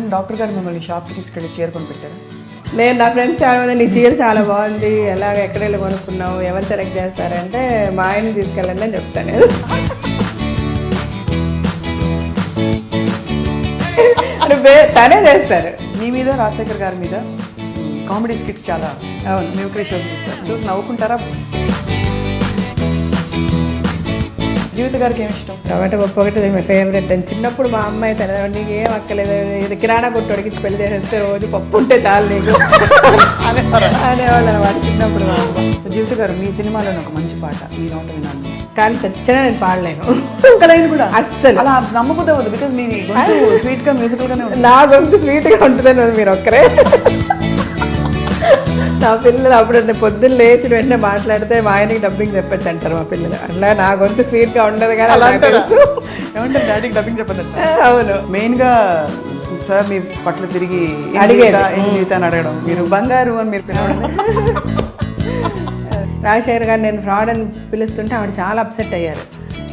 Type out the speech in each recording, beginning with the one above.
ఎప్పుడైనా డాక్టర్ గారు మిమ్మల్ని షాప్కి తీసుకెళ్ళి చీర కొని పెట్టారా? నేను నా ఫ్రెండ్స్ చాలా మంది నీ చీర చాలా బాగుంది, ఎలాగ ఎక్కడ వెళ్ళి కొనుక్కున్నావు, ఎవరు సెలెక్ట్ చేస్తారంటే మా ఆయన్ని తీసుకెళ్ళండి అని చెప్తాను నేను. తనే చేస్తారు. మీ మీద రాజశేఖర్ గారి మీద కామెడీ స్కిట్స్ చాలా అవును మిమిక్రీ షోస్ చూస్తారు, చూసి నవ్వుకుంటారా? జీవిత గారికి ఏమి ఇష్టం? టమాటా పప్పు ఒకటి మై ఫేవరెట్. అని చిన్నప్పుడు మా అమ్మాయి తన నీకు ఏం అక్కలేదు, ఇది కిరాణా కొట్టుడికి పెళ్లి చేసేస్తే రోజు పప్పు ఉంటే చాలు నీకు అనేవాళ్ళు అనమాట చిన్నప్పుడు మా అమ్మ. జీవిత గారు మీ సినిమాలోని ఒక మంచి పాట ఈ నోట విన్నాను, కానీ చచ్చినా నేను పాడలేను ఒక లైన్ కూడా అస్సలు. అలా నమ్మకపోతే అవ్వదు, బికాజ్ మీ స్వీట్ గా మ్యూజికల్ గానే ఉంటుంది. నా గొంతు స్వీట్గా ఉంటుందని మీరు ఒక్కరే. నా పిల్లలు అప్పుడు పొద్దున్న లేచి వెంటనే మాట్లాడితే మా ఆయనకి డబ్బింగ్ చెప్పచ్చు అంటారు మా పిల్లలు. అట్లా నా గొంతు స్వీట్గా ఉండదు కానీ అలా తెలుసు. ఏమంటారు డాడీకి డబ్బింగ్ చెప్పదు? అవును. మెయిన్గా సార్ మీ పట్ల తిరిగి ఏం జీవిత అని అడగడం, మీరు బంగారు అని మీరు పిలవడం. రాజశేఖర్ గారు నేను ఫ్రాడ్ అని పిలుస్తుంటే ఆవిడ చాలా అప్సెట్ అయ్యారు.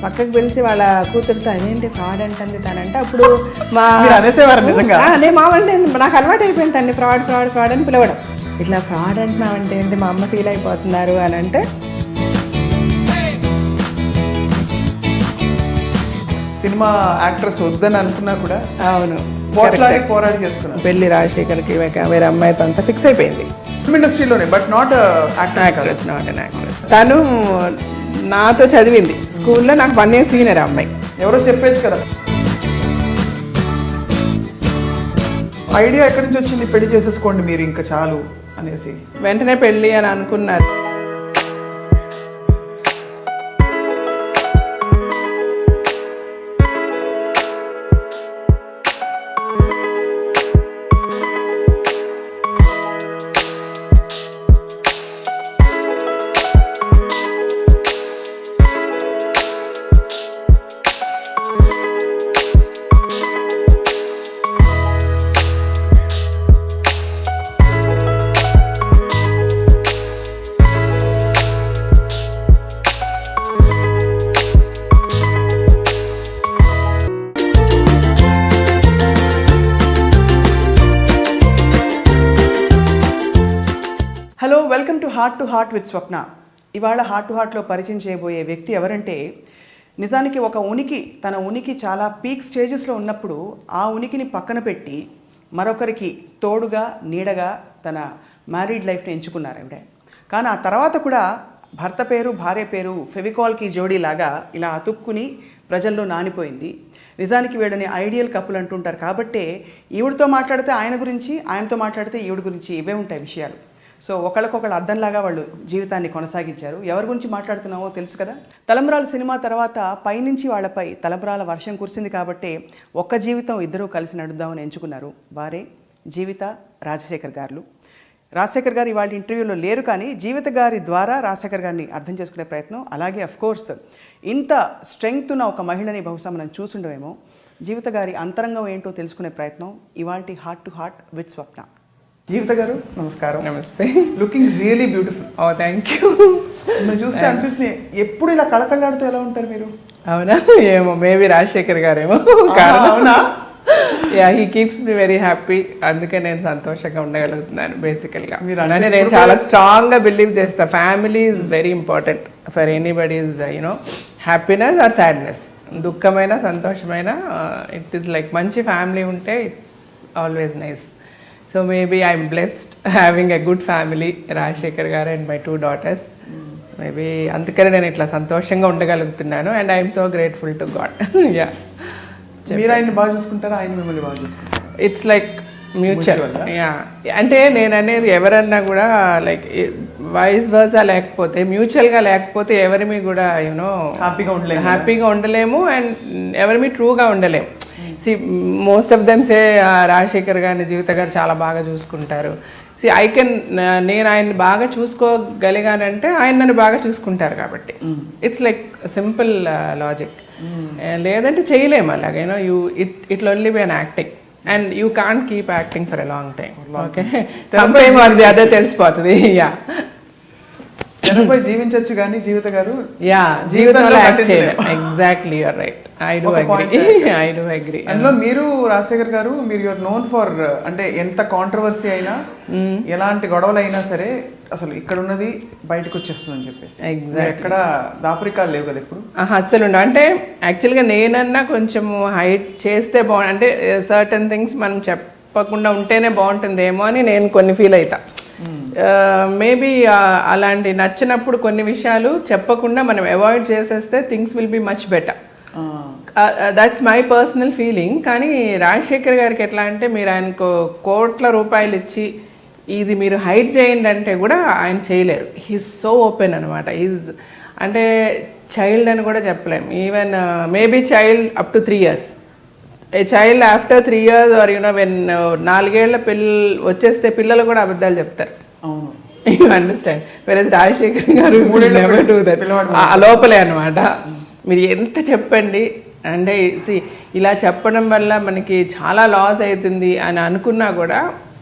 పక్కకు పిలిచి వాళ్ళ కూతురుతో అదేంటి ఫ్రాడ్ అంటుంది తనంటే అప్పుడు మా అనేసేవారు నిజంగా. నేను మామూలు నాకు అలవాటు అయిపోయింది అండి ఫ్రాడ్ ఫ్రాడ్ ఫ్రాడ్ అని పిలవడం. ఇట్లా ఫ్రాడ్ అంటున్నావంటే ఏంటి మా అమ్మ ఫీల్ అయిపోతున్నారు అని అంటే సినిమా యాక్ట్రెస్ వద్దని అనుకున్నా కూడా అవును పోరాడి చేసుకున్నాను. పెళ్లి రాజశేఖర్కి వేరే అమ్మాయితో అంతా ఫిక్స్ అయిపోయింది. ఫిల్మ్ ఇండస్ట్రీలోనే, but not actress, not an actress. తను నాతో చదివింది స్కూల్లో, నాకు 1 year సీనియర్ అమ్మాయి. ఎవరో చెప్పేచ్చు కదా. ఐడియా ఎక్కడి నుంచి వచ్చింది పెళ్లి చేసేసుకోండి మీరు ఇంకా చాలు అనేసి? వెంటనే పెళ్ళి అని అనుకున్నారు. Hello, welcome to heart with Swapna. ఇవాళ హార్ట్ టు హార్ట్లో పరిచయం చేయబోయే వ్యక్తి ఎవరంటే, నిజానికి ఒక తన ఉనికి చాలా పీక్ స్టేజెస్లో ఉన్నప్పుడు ఆ ఉనికిని పక్కన పెట్టి మరొకరికి తోడుగా నీడగా తన మ్యారీడ్ లైఫ్ని ఎంచుకున్నారు ఆవిడ. కానీ ఆ తర్వాత కూడా భర్త పేరు భార్య పేరు ఫెవికాల్కి జోడీలాగా ఇలా అతుక్కుని ప్రజల్లో నానిపోయింది. నిజానికి వీళ్ళని ఐడియల్ కపుల్ అంటుంటారు. కాబట్టే ఈవిడితో మాట్లాడితే ఆయన గురించి, ఆయనతో మాట్లాడితే ఈవిడ గురించి ఇవే ఉంటాయి విషయాలు. సో ఒకళ్ళకొకళ్ళు అద్దంలాగా వాళ్ళు జీవితాన్ని కొనసాగించారు. ఎవరి గురించి మాట్లాడుతున్నామో తెలుసు కదా. తలంబ్రాలు సినిమా తర్వాత పైనుంచి వాళ్ళపై తలంబ్రాల వర్షం కురిసింది. కాబట్టి ఒక్క జీవితం ఇద్దరూ కలిసి నడుద్దామని ఎంచుకున్నారు. వారే జీవిత రాజశేఖర్ గారు. రాజశేఖర్ గారు ఇవాళ ఇంటర్వ్యూలో లేరు, కానీ జీవిత గారి ద్వారా రాజశేఖర్ గారిని అర్థం చేసుకునే ప్రయత్నం, అలాగే అఫ్కోర్స్ ఇంత స్ట్రెంగ్త్ ఉన్న ఒక మహిళని బహుశా మనం చూసుండవేమో. జీవిత గారి అంతరంగం ఏంటో తెలుసుకునే ప్రయత్నం ఇవాల్టి heart to heart with Swapna. Jeevitha గారు నమస్కారం. నమస్తే. Looking really beautiful. Oh thank you. మీరు చూస్తే అనిపిస్తుంది ఎప్పుడు ఇలా కళకళలాడుతూ ఎలా ఉంటారు మీరు? అవునా, ఏమో మేబీ రాజశేఖర్ గారేమో. అవునా? Yeah, he keeps me very happy. అందుకే నేను సంతోషంగా ఉండగలుగుతున్నాను బేసికల్గా. అంటే నేను చాలా స్ట్రాంగ్గా బిలీవ్ చేస్తాను, family is very important for anybody's happiness or sadness. దుఃఖమైన సంతోషమైన ఇట్ ఈస్ లైక్ మంచి ఫ్యామిలీ ఉంటే it's always nice. So maybe I'm blessed having a good family, Rajasekhar గారు and my 2 daughters. Maybe అందుకనే నేను ఇట్లా సంతోషంగా ఉండగలుగుతున్నాను. And I am so grateful to God. Yeah. మీరు ఆయన్ని బాగా చూసుకుంటారా, ఆయన మిమ్మల్ని బాగా చూసుకుంటారా? It's like mutual. Yeah. అంటే నేను అనేది ఎవరన్నా కూడా లైక్ వైస్ వర్సా లేకపోతే, మ్యూచువల్గా లేకపోతే ఎవరిమి కూడా హ్యాపీగా ఉండలేము అండ్ ఎవరిమి ట్రూగా ఉండలేము. మోస్ట్ ఆఫ్ దెమ్ సే రాజశేఖర్ గారిని జీవిత గారు చాలా బాగా చూసుకుంటారు. నేను ఆయన్ని బాగా చూసుకోగలిగానంటే ఆయన నన్ను బాగా చూసుకుంటారు కాబట్టి ఇట్స్ లైక్ సింపుల్ లాజిక్. లేదంటే చేయలేము అలాగేనో. It only be an acting and you can't keep acting for a long time. Okay, some time అది అదే తెలిసిపోతుంది. యా, జనంపై జీవించవచ్చు కానీ జీవిత గారు యా జీవితంలో యాక్ట్ చేయలేదు. Exactly you are right. I do agree. అందులో మీరు రాజశేఖర్ గారు మీరు యూఆర్ నోన్ ఫర్ అంటే ఎంత కాంట్రవర్సీ అయినా ఎలాంటి గొడవలు అయినా సరే అసలు ఇక్కడ ఉన్నది బయటకు వచ్చేస్తుంది అని చెప్పేసి ఎక్కడ దాపరికాలు లేవు కదా ఇప్పుడు అస్సలు ఉండవు. అంటే యాక్చువల్గా నేనన్నా కొంచెం హైట్ చేస్తే బాగుంది, అంటే సర్టన్ థింగ్స్ మనం చెప్పకుండా ఉంటేనే బాగుంటుందేమో అని నేను కొన్ని ఫీల్ అవుతా. మేబీ అలాంటి నచ్చినప్పుడు కొన్ని విషయాలు చెప్పకుండా మనం అవాయిడ్ చేసేస్తే things will be much better. That's my personal feeling. కానీ రాజశేఖర్ గారికి ఎట్లా అంటే మీరు ఆయనకు కోట్ల రూపాయలు ఇచ్చి ఇది మీరు హైడ్ చేయండి అంటే కూడా ఆయన చేయలేరు. హీస్ సో ఓపెన్ అనమాట. ఈజ్ అంటే చైల్డ్ అని కూడా చెప్పలేము. Even maybe child up to 3 years. A child after 3 years or you know when 4 ఏళ్ల వచ్చేస్తే పిల్లలు కూడా అబద్ధాలు చెప్తారు. You understand. వెరస్ రాజశేఖర్ గారు లోపలే అనమాట. మీరు ఎంత చెప్పండి అంటే ఇలా చెప్పడం వల్ల మనకి చాలా లాస్ అవుతుంది అని అనుకున్నా కూడా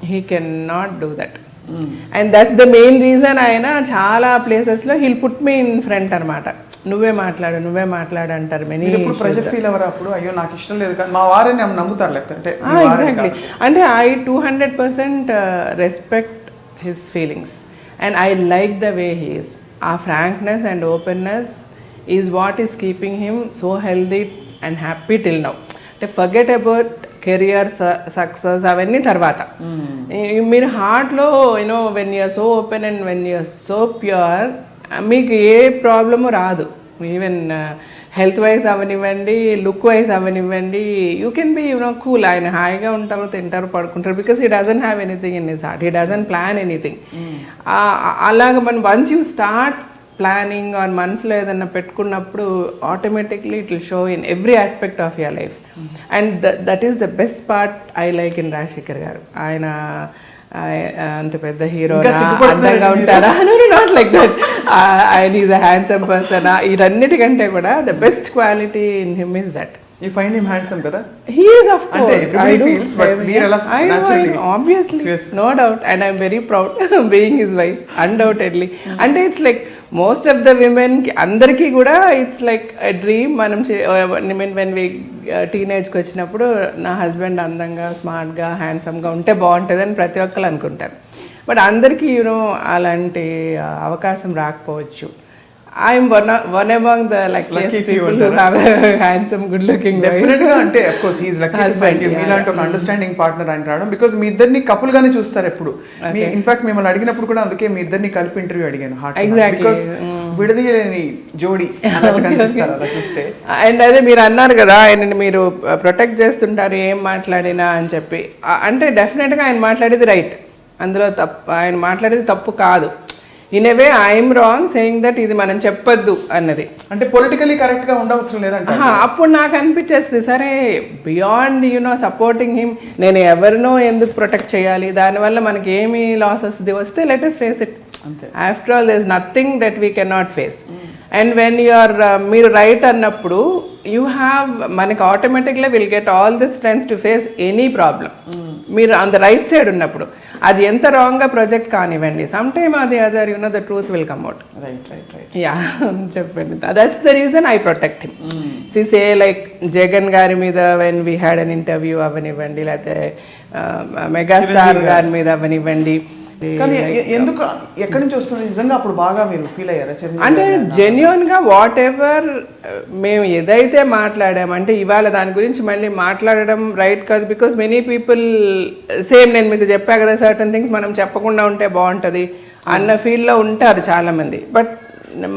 he can not do that. And that's the main reason. ఆయన చాలా ప్లేసెస్లో he'll put me in front అనమాట. నువ్వే మాట్లాడు అంటారు. ప్రెషర్ ఫీల్ అవ్వరు అప్పుడు? అయ్యో నాకు ఇష్టం లేదు కానీ మా వారిని నమ్ముతారు లేకపోతే ఎగ్జాక్ట్లీ. అంటే I 200% respect his feelings and I like the way he is. ఆ frankness and openness is what is keeping him so healthy and happy till now. అంటే ఫర్గెట్ అబౌట్ కెరియర్ సక్సెస్ అవన్నీ తర్వాత. మీరు హార్ట్లో you know when you're so open and when you're so pure మీకు ఏ problem రాదు. Even health wise అవనివ్వండి, look wise అవనివ్వండి, you can be you know cool. ఆయన హాయిగా ఉంటారు, తింటారు, పడుకుంటారు. Because he doesn't have anything in his heart. He doesn't plan anything. అలాగ మనం once you start planning are మనసులో ఏదన్నా పెట్టుకున్నప్పుడు automatically it will show in every aspect of your life. And that is the best part I like in Rajasekhar గారు. ఆయన అంత పెద్ద hero అందంగా ఉంటారా? Not like that. ఆయన ఈజ్ అ హ్యాండ్సమ్ పర్సన్. ఇదన్నిటికంటే కూడా the best quality in him is that. You find him handsome kada? He is, of course. I feels, but I know, obviously. Yes. No doubt. And I'm very proud being his wife, undoubtedly. And it's like most of the women, andarki kuda it's like a dream. Manam when we teenage ki vachinappudu na husband andanga, smart ga, handsome ga unte baaguntadani prati okkalu anukuntaru. But andarki alanti avakasam raakapovachu. I'm one among the luckiest people who have a handsome, good-looking wife. Definitely, ante of course he is lucky to find you. మీలాంటి ఒక understanding partner ఆయన రావడం. Because మీ ఇద్దరిని couple గానే చూస్తారు ఎప్పుడు. In fact మిమ్మల్ని అడిగినప్పుడు కూడా అందుకే మీ ఇద్దరిని కలిపి ఇంటర్వ్యూ అడిగాను. బికాస్ విడదీయలేని జోడి కనిపిస్తారు అలా చూస్తే. అండ్ అదే మీరు అన్నారు కదా ఆయనని మీరు ప్రొటెక్ట్ చేస్తుంటారు ఏం మాట్లాడినా అని చెప్పి. అంటే డెఫినెట్గా ఆయన మాట్లాడేది రైట్, అందులో తప్పు. ఆయన మాట్లాడేది తప్పు కాదు. In a way I'm wrong saying that ఇది మనం చెప్పొద్దు అన్నది. అంటే పొలిటికలీ కరెక్ట్ గా ఉండవసరం లేదంట. అప్పుడు నాకు అనిపించేస్తుంది సరే బియాండ్ సపోర్టింగ్ హిమ్ నేను ఎవరినో ఎందుకు ప్రొటెక్ట్ చేయాలి, దానివల్ల మనకి ఏమి లాస్ వస్తే let us face it. After all there is nothing that we can not face. And when మీరు రైట్ అన్నప్పుడు యూ హ్యావ్ మనకి ఆటోమేటిక్గా will get all the strength to face any problem. మీరు ఆన్ ద రైట్ సైడ్ ఉన్నప్పుడు అది ఎంత రాంగ్గా project కానివ్వండి, సమ్ టైమ్ అది other the truth will come out. Yeah చెప్పండి. That's the reason I protect him. Say like Jagan గారి మీద when we had an interview అవనివ్వండి, లేకపోతే మెగాస్టార్ గారి మీద అవనివ్వండి. కానీ ఎందుకు ఎక్కడి నుంచి వస్తుంది నిజంగా అప్పుడు బాగా మీరు ఫీల్ అయ్యారా? అంటే జెన్యున్ గా వాట్ ఎవర్ మేము ఏదైతే మాట్లాడామంటే ఇవాళ దాని గురించి మళ్ళీ మాట్లాడడం రైట్ కాదు. బికాస్ మెనీ పీపుల్ సేమ్ నేను మీకు చెప్పా కదా సర్టన్ థింగ్స్ మనం చెప్పకుండా ఉంటే బాగుంటుంది అన్న ఫీల్డ్లో ఉంటారు చాలామంది. బట్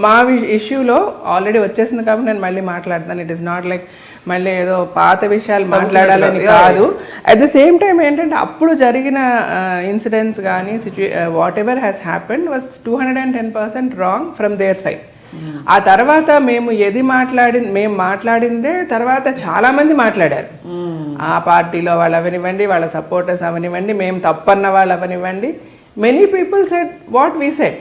మా ఇష్యూలో ఆల్రెడీ వచ్చేసింది కాబట్టి నేను మళ్ళీ మాట్లాడతాను. ఇట్ ఈస్ నాట్ లైక్ మళ్ళీ ఏదో పాత విషయాలు మాట్లాడాలని కాదు. అట్ ద సేమ్ టైం ఏంటంటే అప్పుడు జరిగిన ఇన్సిడెంట్స్ కానీ whatever has happened was 210% wrong from their side. ఆ తర్వాత మేము మేము మాట్లాడిందే తర్వాత చాలా మంది మాట్లాడారు. ఆ పార్టీలో వాళ్ళు అవనివ్వండి, వాళ్ళ సపోర్టర్స్ అవనివ్వండి, మేము తప్పన్న వాళ్ళు అవనివ్వండి, many people said what we said.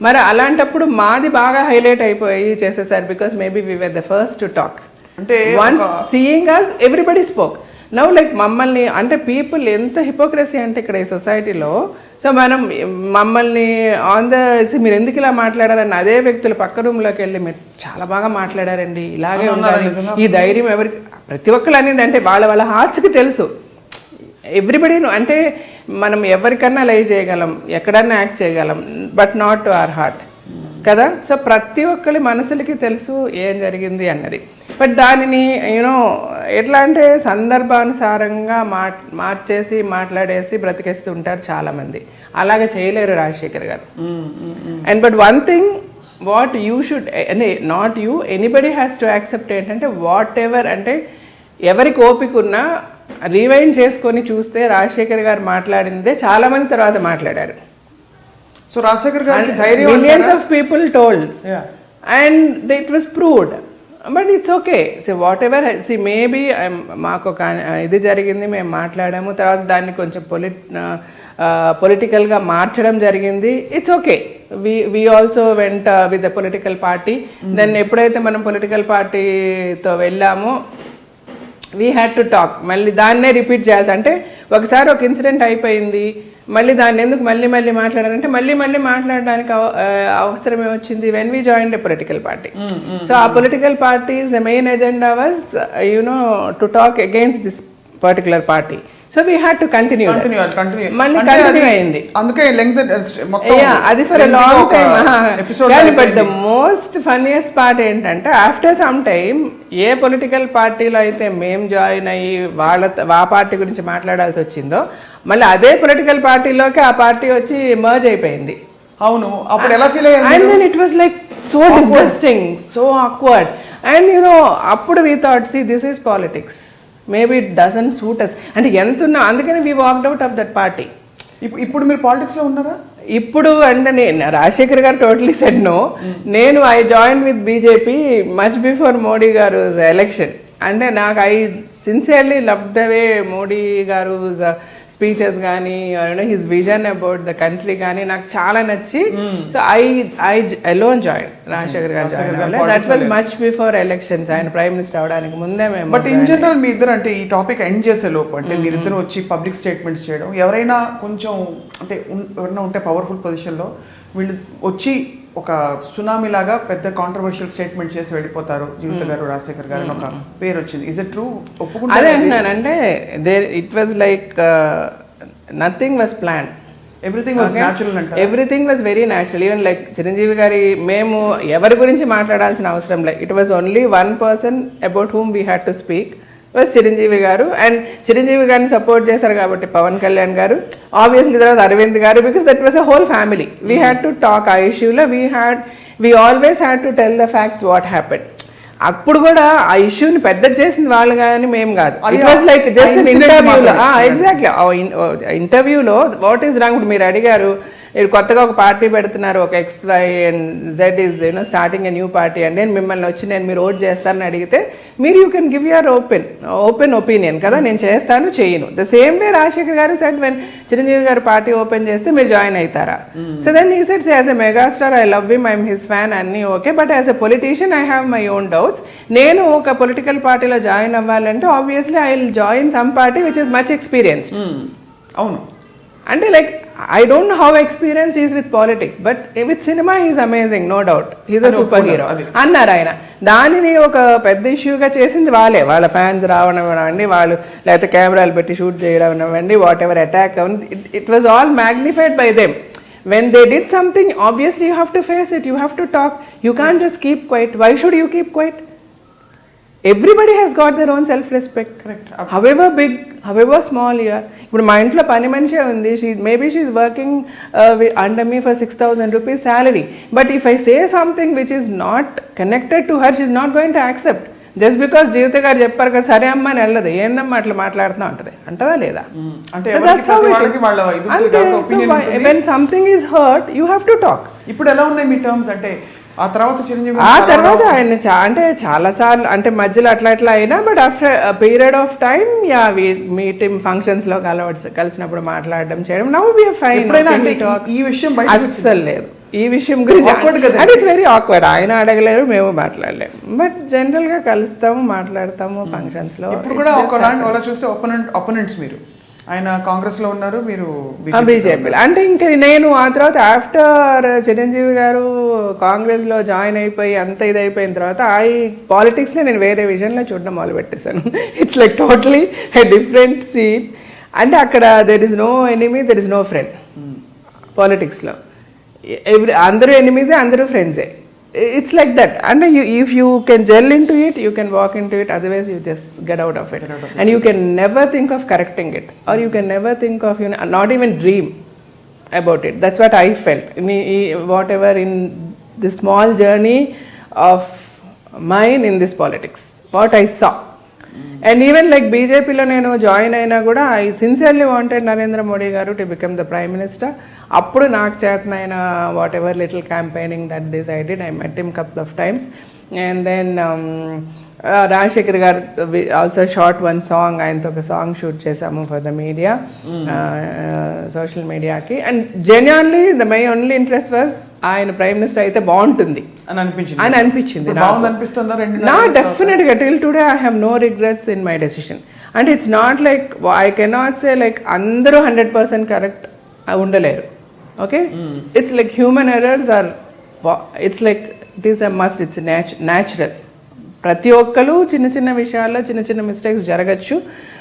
మరి అలాంటప్పుడు మాది బాగా హైలైట్ అయిపోయి చేసేసారు. Because maybe we were the first to talk. అంటే వన్స్ సీయింగ్ అస్ ఎవ్రీబడి స్పోక్. నౌ లైక్ మమ్మల్ని అంటే పీపుల్ ఎంత హిపోక్రసీ అంటే ఇక్కడ ఈ సొసైటీలో సో మనం మమ్మల్ని మీరు ఎందుకు ఇలా మాట్లాడారని అదే వ్యక్తులు పక్క రూమ్లోకి వెళ్ళి మీరు చాలా బాగా మాట్లాడారండి, ఇలాగే ఉండాలి, ఈ ధైర్యం ఎవరికి, ప్రతి ఒక్కరు అనేది అంటే వాళ్ళ హార్ట్స్కి తెలుసు. ఎవ్రీబడి అంటే మనం ఎవరికన్నా లైవ్ చేయగలం, ఎక్కడన్నా యాక్ట్ చేయగలం, but not to our heart కదా. సో ప్రతి ఒక్కరి మనసులకి తెలుసు ఏం జరిగింది అన్నది. బట్ దానిని యూనో ఎట్లా అంటే సందర్భానుసారంగా మార్చేసి మాట్లాడేసి బ్రతికేస్తూ ఉంటారు చాలామంది. అలాగే చేయలేరు రాజశేఖర్ గారు. And but one thing what you should, అంటే not you, anybody has to accept ఏంటంటే వాట్ ఎవర్, అంటే ఎవరికి ఓపిక ఉన్నా రీవైండ్ చేసుకొని చూస్తే రాజశేఖర్ గారు మాట్లాడిందే చాలా మంది తర్వాత మాట్లాడారు. సో రాజశేఖర్ గారికి ధైర్యం, millions of people told and it was proved. But it's okay. So what ever maybe మాకు ఒక ఇది జరిగింది, మేము మాట్లాడాము, తర్వాత దాన్ని కొంచెం పొలిటికల్గా మార్చడం జరిగింది. It's okay. We also went with the political party. Then ఎప్పుడైతే మనం పొలిటికల్ పార్టీతో వెళ్ళామో వీ హ్యాడ్ టు టాక్. మళ్ళీ దాన్నే రిపీట్ చేయాల్సి, అంటే ఒకసారి ఒక ఇన్సిడెంట్ అయిపోయింది, మళ్ళీ దాన్ని ఎందుకు మళ్ళీ మాట్లాడారంటే మళ్ళీ మాట్లాడడానికి అవసరం ఏమొచ్చింది when we join a political party. So ఆ political parties the main agenda was to talk against this particular party. So we had to continue, మళ్ళీ కంటిన్యూ అయింది. అది for a long time. But the most funniest part ఏంటంటే after some time ఏ political పార్టీలో అయితే మేము join అయ్యి ఆ పార్టీ గురించి మాట్లాడాల్సి వచ్చిందో మళ్ళీ అదే పొలిటికల్ పార్టీలోకి ఆ పార్టీ వచ్చి మర్జ్ అయిపోయింది. అవును, అప్పుడు ఎలా ఫీల్ అయ్యారు? And then it was like so disgusting, so awkward. And అప్పుడు we thought, see this is politics, maybe it doesn't suit us అంటే ఎంతున్నా, అందుకని we walked out of that party. ఇప్పుడు మీరు పాలిటిక్స్లో ఉన్నారా? ఇప్పుడు అంటే నేను Rajasekhar garu totally said no. నేను I join with BJP much before Modi garu election. అంటే నాకు I sincerely love the way Modi garu speeches కానీ his vision about the country కానీ నాకు చాలా నచ్చి, so I alone join. Rajasekhar garu join, that was much before elections. ఆయన prime minister అవడానికి ముందే మేము. బట్ ఇన్ జనరల్ మీ ఇద్దరు అంటే ఈ టాపిక్ ఎండ్ చేసే లోపు అంటే మీరిద్దరు వచ్చి పబ్లిక్ స్టేట్మెంట్స్ చేయడం, ఎవరైనా కొంచెం అంటే ఎవరైనా ఉంటే పవర్ఫుల్ పొజిషన్లో వీళ్ళు వచ్చి ఒక సునామీ లాగా పెద్ద కాంట్రవర్షియల్ స్టేట్మెంట్ చేసి వెళ్ళిపోతారు. జీవిత గారు, రాజశేఖర్ గారు ఒక పేరు వచ్చింది. Is it true? ఒప్పుకుంటారు? అదే అంటున్నానంటే it was like nothing was plan, everything was natural అంటారు. Everything was very natural. Even like Chiranjeevi గారి, మేము ఎవరి గురించి మాట్లాడాల్సిన అవసరం లేదు. It was only one person about whom we had to speak, was Chiranjeevi garu. And Chiranjeevi గారిని సపోర్ట్ చేశారు కాబట్టి పవన్ కళ్యాణ్ గారు, ఆబ్వియస్లీ తర్వాత అరవింద్ గారు, because that was a whole family. We had to talk ఆ ఇష్యూలో. We always had to tell the facts what happened. అప్పుడు కూడా ఆ ఇష్యూని పెద్ద చేసింది వాళ్ళు కానీ మేము కాదు. ఇట్ వాజ్ లైక్ జస్ట్ ఇంటర్వ్యూలో, ఎగ్జాక్ట్లీ ఇంటర్వ్యూలో వాట్ ఈస్ రాంగ్. ఇప్పుడు మీరు అడిగారు కొత్తగా ఒక పార్టీ పెడుతున్నారు, ఒక XY and Z is starting a new party అండి, నేను మిమ్మల్ని వచ్చి మీరు ఓట్ చేస్తానని అడిగితే మీరు you can give your open opinion కదా, నేను చేస్తాను చేయను. ద సేమ్ వే రాజశేఖర్ గారు సెడ్ వెన్ చిరంజీవి గారు పార్టీ ఓపెన్ చేస్తే మీరు జాయిన్ అవుతారా? So then he said as a megastar I love him, I'm his fan, అన్నీ okay, but as a politician I have my own doubts. నేను ఒక political పార్టీలో join అవ్వాలంటే obviously I will join some party which is much experienced. అవును, అంటే like I don't know how experienced he is with politics, but with cinema he is amazing, no doubt. He is a superhero. అన్నారు ఆయన. దానిని ఒక పెద్ద ఇష్యూగా చేసింది వాళ్ళ fans రావడం అవ్వండి, వాళ్ళు లేకపోతే కెమెరాలు పెట్టి షూట్ చేయడం అవ్వండి, వాట్ ఎవర్ అటాక్ అవ్వండి, it was all magnified by them. When they did something, obviously you have to face it, you have to talk. You can't just keep quiet. Why should you keep quiet? Everybody has got their own self-respect. Correct. However big, however small you are. ఇప్పుడు మా ఇంట్లో పని మనిషే ఉంది, maybe she is working under me for 6,000 rupees salary. But if I say something which is not connected to her, she is not going to accept. Just because Jeevitha garu చెప్పారు కదా సరే అమ్మ అని వెళ్ళదు, ఏందమ్మా అట్లా మాట్లాడుతున్నా ఉంటుంది అంటదా లేదా? When something is hurt you have to talk. ఇప్పుడు ఎలా ఉన్నాయి మీ టర్మ్స్? అంటే ఆ తర్వాత చిరంజీవి ఆయన అంటే చాలా సార్లు అంటే మధ్యలో అట్లా అయినా, but after period of time meet functions లో కలిసినప్పుడు మాట్లాడడం చేయడం, నౌ వి ఆర్ ఫైన్. ఈ విషయం అస్సలు లేదు ఈ విషయం గురించి, అండ్ ఇట్స్ వెరీ ఆక్వర్డ్. ఆయన అడగలేరు, మేము మాట్లాడలేము, బట్ జనరల్ గా కలుస్తాము, మాట్లాడతాము ఫంక్షన్స్ లో. ఇప్పుడు కూడా చూస్తే ఒపోనెంట్స్ మీరు ఆయన కాంగ్రెస్ లో ఉన్నారు, మీరు బీజేపీ. అంటే ఇంకా నేను ఆ తర్వాత ఆఫ్టర్ చిరంజీవి గారు కాంగ్రెస్ లో జాయిన్ అయిపోయి అంత ఇది అయిపోయిన తర్వాత పాలిటిక్స్ లో నేను వేరే విజన్ లో చూడడం మొదలు పెట్టేశాను. It's like totally different scene. అంటే అక్కడ there is no enemy, there is no friend. పాలిటిక్స్లో అందరూ ఎనిమీసే, అందరూ ఫ్రెండ్సే. It's like that. అంటే if you can gel into it, you can walk into it, otherwise you just get out of it. And you can never think of correcting it, or you can never think of, you not even dream about it. That's what I felt. Whatever in the small journey of mine in this politics, what I saw. And even like బీజేపీలో నేను join అయినా కూడా I sincerely wanted Narendra Modi garu to become the prime minister. అప్పుడు నాకు చేతనైన whatever little campaigning that decided, I met him couple of times. And then Rajasekhar garu also shot one song, ఆయనతో ఒక song shoot చేసాము ఫర్ ద మీడియా, సోషల్ మీడియాకి. And genuinely my only interest was ఆయన prime minister అయితే బాగుంటుంది అని అనిపించింది. నా డెఫినెట్గా till today I have no regrets in my decision. అంటే it's not like I cannot say like అందరూ 100% కరెక్ట్ ఉండలేరు. Okay, it's like human errors are, it's like it is a must, it's natural. ప్రతి ఒక్కరు చిన్న చిన్న విషయాల్లో చిన్న చిన్న మిస్టేక్స్ జరగచ్చు.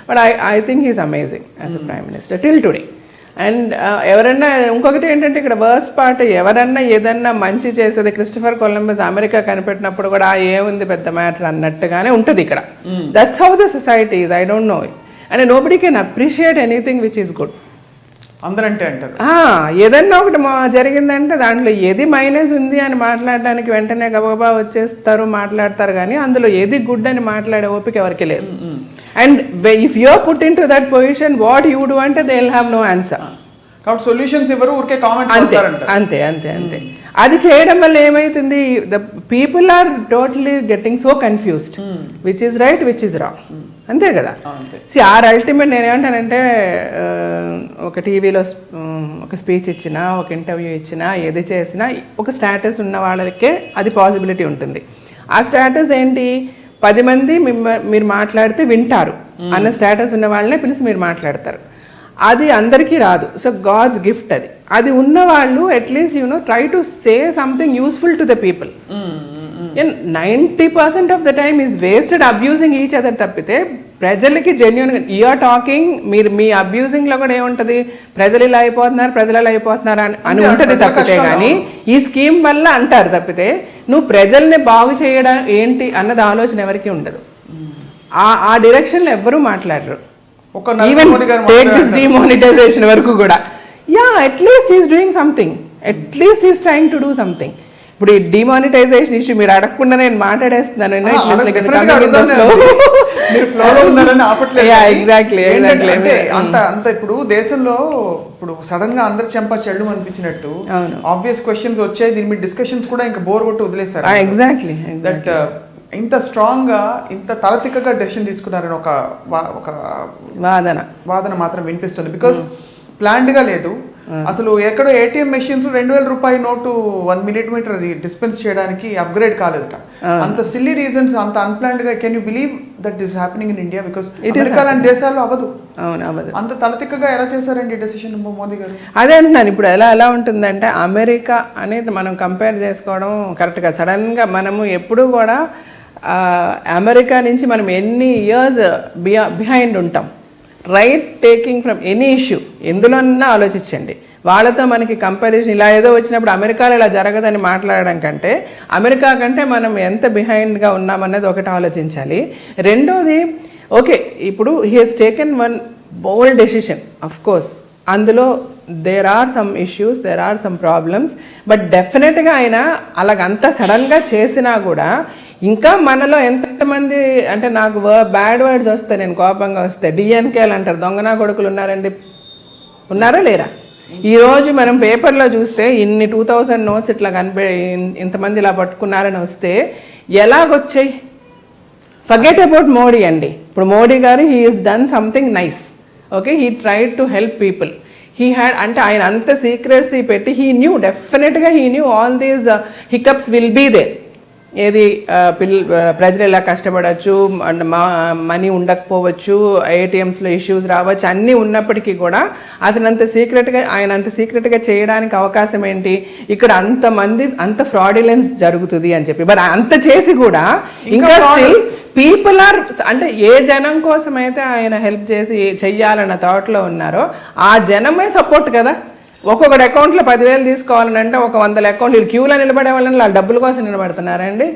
But I think he's amazing as a prime minister till today. అండ్ ఎవరన్నా ఇంకొకటి ఏంటంటే ఇక్కడ వర్స్ట్ పార్ట్, ఎవరన్నా ఏదన్నా మంచి చేసేది, క్రిస్టఫర్ కొలంబస్ అమెరికా కనిపెట్టినప్పుడు కూడా ఏముంది పెద్ద మ్యాటర్ అన్నట్టుగానే ఉంటుంది ఇక్కడ. That's how the society is. I don't know. And nobody can appreciate anything which is good. అందరంటే అంటారు ఏదన్నా ఒకటి జరిగిందంటే దాంట్లో ఏది మైనస్ ఉంది అని మాట్లాడడానికి వెంటనే గబగబా వచ్చేస్తారు, మాట్లాడతారు. కానీ అందులో ఏది గుడ్ అని మాట్లాడే ఓపిక ఎవరికి లేదు. And if you are put into that position, what you do అంటే they will have no answer. కాబట్టి సొల్యూషన్స్ ఎవరు ఊరికే కామెంట్ అంతే అంతే అంతే. అది చేయడం వల్ల ఏమైతుంది, the people are totally getting so confused, which is right, which is wrong. అంతే కదా. ఆర్ అల్టిమేట్ నేనేమంటానంటే, ఒక టీవీలో ఒక స్పీచ్ ఇచ్చినా, ఒక ఇంటర్వ్యూ ఇచ్చినా, ఏది చేసినా ఒక స్టేటస్ ఉన్న వాళ్ళకే అది పాసిబిలిటీ ఉంటుంది. ఆ స్టేటస్ ఏంటి, 10 మంది మీరు మాట్లాడితే వింటారు అన్న స్టేటస్ ఉన్న వాళ్ళనే పిలిచి మీరు మాట్లాడతారు. అది అందరికీ రాదు. సో గాడ్స్ గిఫ్ట్ అది. అది ఉన్న వాళ్ళు at least try to say something useful to the people. 90% of the time is wasted abusing each other. తప్పితే ప్రజలకి జెన్యున్గా యూఆర్ టాకింగ్, మీరు మీ అబ్యూజింగ్లో కూడా ఏముంటుంది, ప్రజలు ఇలా అయిపోతున్నారు, ప్రజలు ఇలా అయిపోతున్నారు అని ఉంటుంది తప్పితే. కానీ ఈ స్కీమ్ వల్ల అంటారు తప్పితే నువ్వు ప్రజల్ని బాగు చేయడం ఏంటి అన్నది ఆలోచన ఎవరికి ఉండదు. ఆ డైరెక్షన్లో ఎవ్వరూ మాట్లాడరు. ఈవెన్ టేక్ దిస్ డిమానిటైజేషన్ వరకు కూడా, at least is doing something, at least is trying to do something. ఇప్పుడు ఈ డిమానిటైజేషన్ ఇష్యూ మీరు అడగకుండా నేను మాట్లాడేస్తున్నాను. అంత ఇప్పుడు దేశంలో ఇప్పుడు సడన్ గా అందరు చెంప చెల్లు అనిపించినట్టు ఆబ్వియస్ క్వశ్చన్స్ వచ్చాయి. దీని మీద డిస్కషన్స్ కూడా ఇంకా బోర్ కొట్టి వదిలేస్తారు. ఎగ్జాక్ట్లీ దట్ ఇంత స్ట్రాంగ్ గా, ఇంత తలతిక్కగా డెసిషన్ తీసుకున్నారని ఒక వాదన మాత్రం వినిపిస్తుంది. బికాస్ ప్లాన్డ్ గా లేదు. అసలు ఎక్కడో ఏటీఎం మెషిన్స్ 2000 రూపాయల నోటు 1 మిల్లీమీటర్ డిస్పెన్స్ చేయడానికి అప్గ్రేడ్ కాలేదట. అంత సిల్లీ రీజన్స్, అంత అన్ప్లాన్డ్ గా. Can you believe that this happening in India? Because America లాంటి దేశాల్లో అవ్వదు. అంత తలతిక్కగా ఎలా చేశారండి డెసిషన్ మోదీ గారు? అదే అంటున్నాను. ఇప్పుడు ఎలా ఉంటుందంటే, అమెరికా అనేది మనం కంపేర్ చేసుకోవడం కరెక్ట్గా. సడన్ గా మనము ఎప్పుడు కూడా అమెరికా నుంచి మనం ఎన్ని ఇయర్స్ బిహైండ్ ఉంటాం. Right taking from any issue, ఎందులోనన్నా ఆలోచించండి. వాళ్ళతో మనకి కంపారిజన్ ఇలా ఏదో వచ్చినప్పుడు అమెరికాలో ఇలా జరగదని మాట్లాడడం కంటే, అమెరికా కంటే మనం ఎంత బిహైండ్గా ఉన్నామన్నది ఒకటి ఆలోచించాలి. రెండోది, ఓకే ఇప్పుడు he has taken one bold decision. Of course అందులో there are some issues, there are some problems. But డెఫినెట్గా ఆయన అలాగంతా సడన్గా చేసినా కూడా ఇంకా మనలో ఎంతమంది, అంటే నాకు బ్యాడ్ వర్డ్స్ వస్తాయి, నేను కోపంగా వస్తే డిఎన్కేలు అంటారు, దొంగనా కొడుకులు ఉన్నారండి. ఉన్నారా లేరా? ఈరోజు మనం పేపర్లో చూస్తే ఇన్ని 2000 నోట్స్ ఇట్లా ఇంతమంది ఇలా పట్టుకున్నారని వస్తే ఎలాగొచ్చాయి? ఫర్గెట్ అబౌట్ మోడీ అండి. ఇప్పుడు మోడీ గారు he is done something nice. Okay, he tried to help people. He had, అంటే ఆయన అంత సీక్రెసీ పెట్టి హీ న్యూ, డెఫినెట్గా he knew all these hiccups will be there. ఏది ప్రజలు ఎలా కష్టపడవచ్చు, మనీ ఉండకపోవచ్చు, ఏటీఎంస్లో ఇష్యూస్ రావచ్చు, అన్నీ ఉన్నప్పటికీ కూడా ఆయన అంత సీక్రెట్గా చేయడానికి అవకాశం ఏంటి, ఇక్కడ అంత ఫ్రాడిలెన్స్ జరుగుతుంది అని చెప్పి. బట్ అంత చేసి కూడా ఇంకా స్టిల్ పీపుల్ ఆర్, అంటే ఏ జనం కోసం అయితే ఆయన హెల్ప్ చేసి చెయ్యాలన్న థాట్లో ఉన్నారో ఆ జనమే సపోర్ట్ కదా. ఒక్కొక్కటి అకౌంట్లో 10,000 తీసుకోవాలని ఒక 100 అకౌంట్లు క్యూలో నిలబడే వాళ్ళని వాళ్ళ డబ్బుల కోసం నిలబడుతున్నారండి.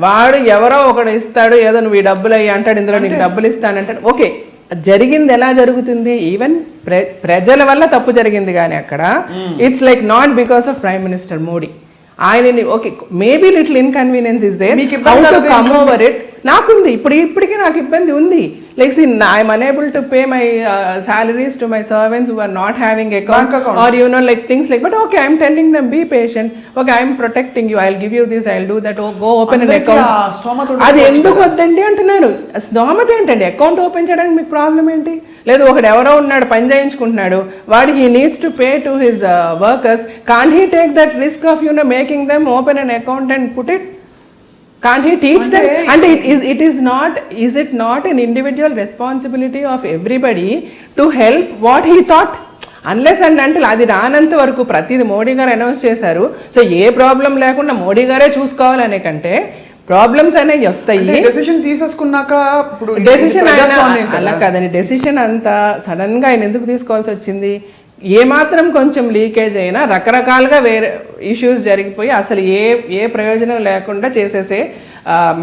వాడు ఎవరో ఒకడు ఇస్తాడు, ఏదో నువ్వు ఈ డబ్బులు అయ్యి అంటాడు, ఇందులో నీకు డబ్బులు ఇస్తానంటాడు. ఓకే, జరిగింది ఎలా జరుగుతుంది, ఈవెన్ ప్రజల వల్ల తప్పు జరిగింది, కానీ అక్కడ it's like not because of prime minister Modi. ఆయనని okay maybe little inconvenience is there, how to come over it. నాకుంది ఇప్పటికీ నాకు ఇబ్బంది ఉంది. Like, see, I'm unable to pay my salaries to my servants who are not having accounts, or like things like. But okay, I'm telling them, be patient. Okay, I'm protecting you. I'll give you this. I'll do that. Oh, go open an account. అది ఎందుకు వద్దండి అంటున్నాను. స్తోమత ఏంటండి? Account open చేయడానికి మీకు problem ఏంటి? లేదు ఒకడు ఎవరో ఉన్నాడు పని చేయించుకుంటున్నాడు, వాడు he needs to pay to his workers. Can't he take that risk of making them open an account and put it? Can't he teach them? And is it not an individual responsibility of everybody to help what he thought? Unless and until అది రానంత వరకు ప్రతిది మోడీ గారు announce చేశారు. So ఏ problem లేకుండా మోడీ గారే చూసుకోవాలనే కంటే problems అనేవి వస్తాయి. డెసిషన్ తీసేసుకున్నాక డెసిషన్ అలా కాదని, డెసిషన్ అంతా సడన్ గా ఆయన ఎందుకు తీసుకోవాల్సి వచ్చింది? ఏమాత్రం కొంచెం లీకేజ్ అయినా రకరకాలుగా వేరే ఇష్యూస్ జరిగిపోయి అసలు ఏ ప్రయోజనం లేకుండా చేసేసే